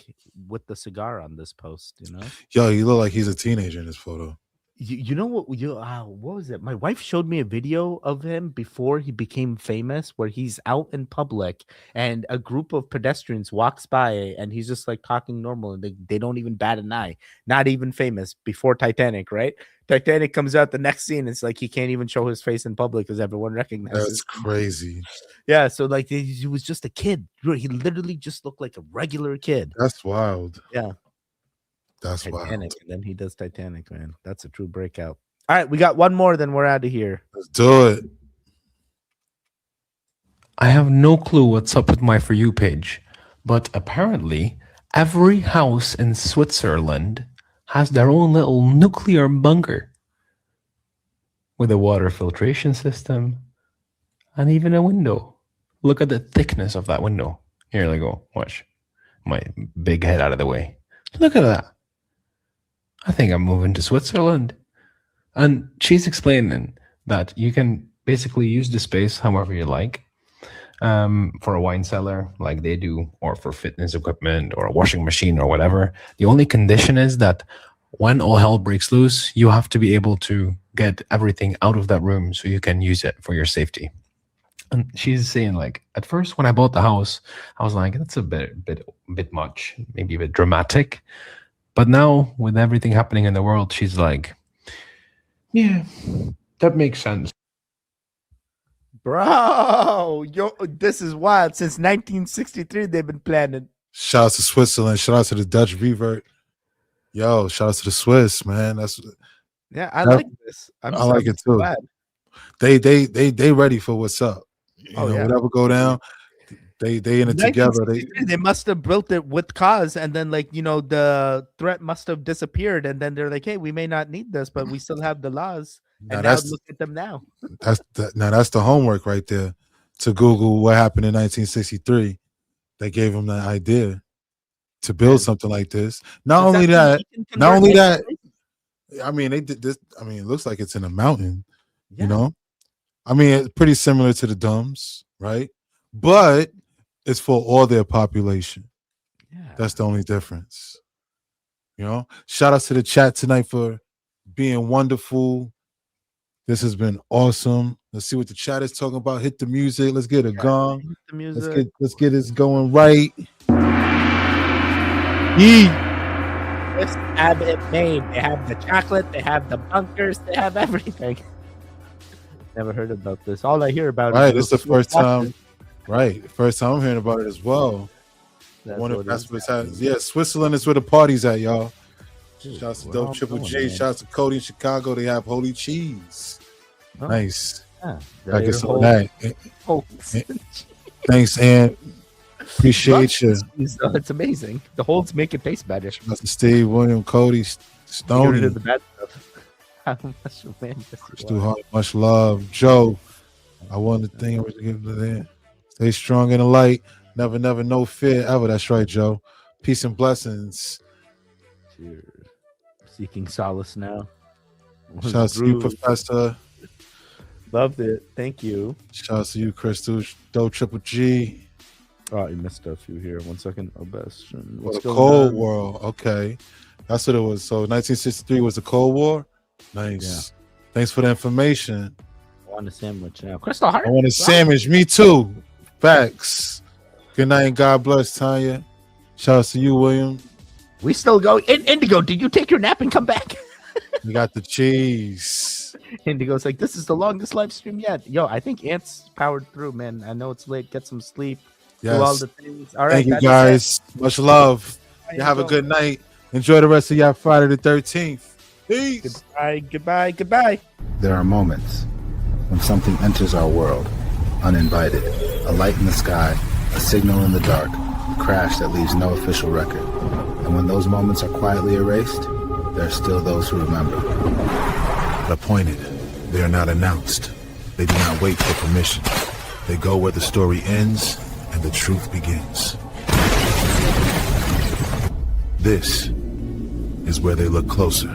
D: with the cigar on this post? You know?
E: Yo, you look like he's a teenager in this photo.
D: You know what what was it? My wife showed me a video of him before he became famous where he's out in public and a group of pedestrians walks by and he's just like talking normal and they don't even bat an eye. Not even famous before Titanic, right? Titanic comes out the next scene. It's like he can't even show his face in public because everyone recognizes.
E: That's crazy.
D: Yeah, so like he was just a kid. He literally just looked like a regular kid.
E: That's wild.
D: Yeah.
E: That's
D: Titanic,
E: wild.
D: and then he does Titanic, man. That's a true breakout. All right, we got one more, then we're out of here.
E: Let's do it.
W: I have no clue what's up with my For You page, but apparently every house in Switzerland has their own little nuclear bunker with a water filtration system and even a window. Look at the thickness of that window. Here, let go. Watch. My big head out of the way. Look at that. I think I'm moving to Switzerland. And she's explaining that you can basically use the space however you like. For a wine cellar like they do, or for fitness equipment or a washing machine or whatever. The only condition is that when all hell breaks loose, you have to be able to get everything out of that room so you can use it for your safety. And she's saying, like, at first when I bought the house, I was like, that's a bit much, maybe a bit dramatic. But now with everything happening in the world, she's like, yeah, that makes sense.
D: Bro, this is wild. Since 1963, they've been planning.
E: Shout out to Switzerland. Shout out to the Dutch revert. Yo, shout out to the Swiss, man.
D: I like this.
E: I like it too.
D: Glad.
E: They ready for what's up. You know, whatever go down, they in it together.
D: They must have built it with cause, and then the threat must have disappeared, and then they're like, hey, we may not need this, but we still have the laws. And now look at them now.
E: That's the homework right there. To Google what happened in 1963, they gave them the idea to build something like this. Not only that, I mean, they did this. I mean, it looks like it's in a mountain. Yeah. You know, I mean, it's pretty similar to the Domes, right? But it's for all their population. Yeah, that's the only difference. You know, shout out to the chat tonight for being wonderful. This has been awesome. Let's see what the chat is talking about. Hit the music. Let's get a gong. Hit the music. Let's get this going right.
D: Let's have it made. They have the chocolate. They have the bunkers. They have everything. Never heard about this. All I hear about
E: this is the first time. Right, first time I'm hearing about it as well. That's what's happening. Yeah, Switzerland is where the party's at, y'all. Shouts to Dope Triple J. Shouts to Cody in Chicago. They have holy cheese. Oh, nice. Yeah, I guess on that. Thanks, Ann. Appreciate you.
D: It's amazing. The holds make it taste better.
E: Shouts to Steve, William, Cody, Stoney.
D: The bad stuff.
E: Much love, Joe. I want to thank you for giving it. Stay strong in the light. Never, no fear ever. That's right, Joe. Peace and blessings.
D: Cheers. Seeking solace now.
E: Shout out to you, Professor.
D: Loved it. Thank you.
E: Shout out to you, Crystal. Dope Triple G.
D: Oh, you missed a few here. 1 second. Best.
E: The Cold War. Okay. That's what it was. So 1963 was the Cold War? Nice. Yeah. Thanks for the information.
D: I want a sandwich now. Crystal Heart.
E: I want a sandwich. Me too. Facts. Good night and God bless, Tanya. Shout out to you, William.
D: We still go. Indigo, did you take your nap and come back?
E: We got the cheese.
D: Indigo's like, this is the longest live stream yet. Yo, I think Ant's powered through, man. I know it's late. Get some sleep.
E: Yes.
D: Do all the things. All right.
E: Thank you, guys. Much love. You have a good night. Enjoy the rest of your Friday the 13th. Peace.
D: Goodbye.
H: There are moments when something enters our world uninvited. A light in the sky, a signal in the dark, a crash that leaves no official record. And when those moments are quietly erased, there are still those who remember.
E: Appointed, they are not announced. They do not wait for permission. They go where the story ends and the truth begins. This is where they look closer.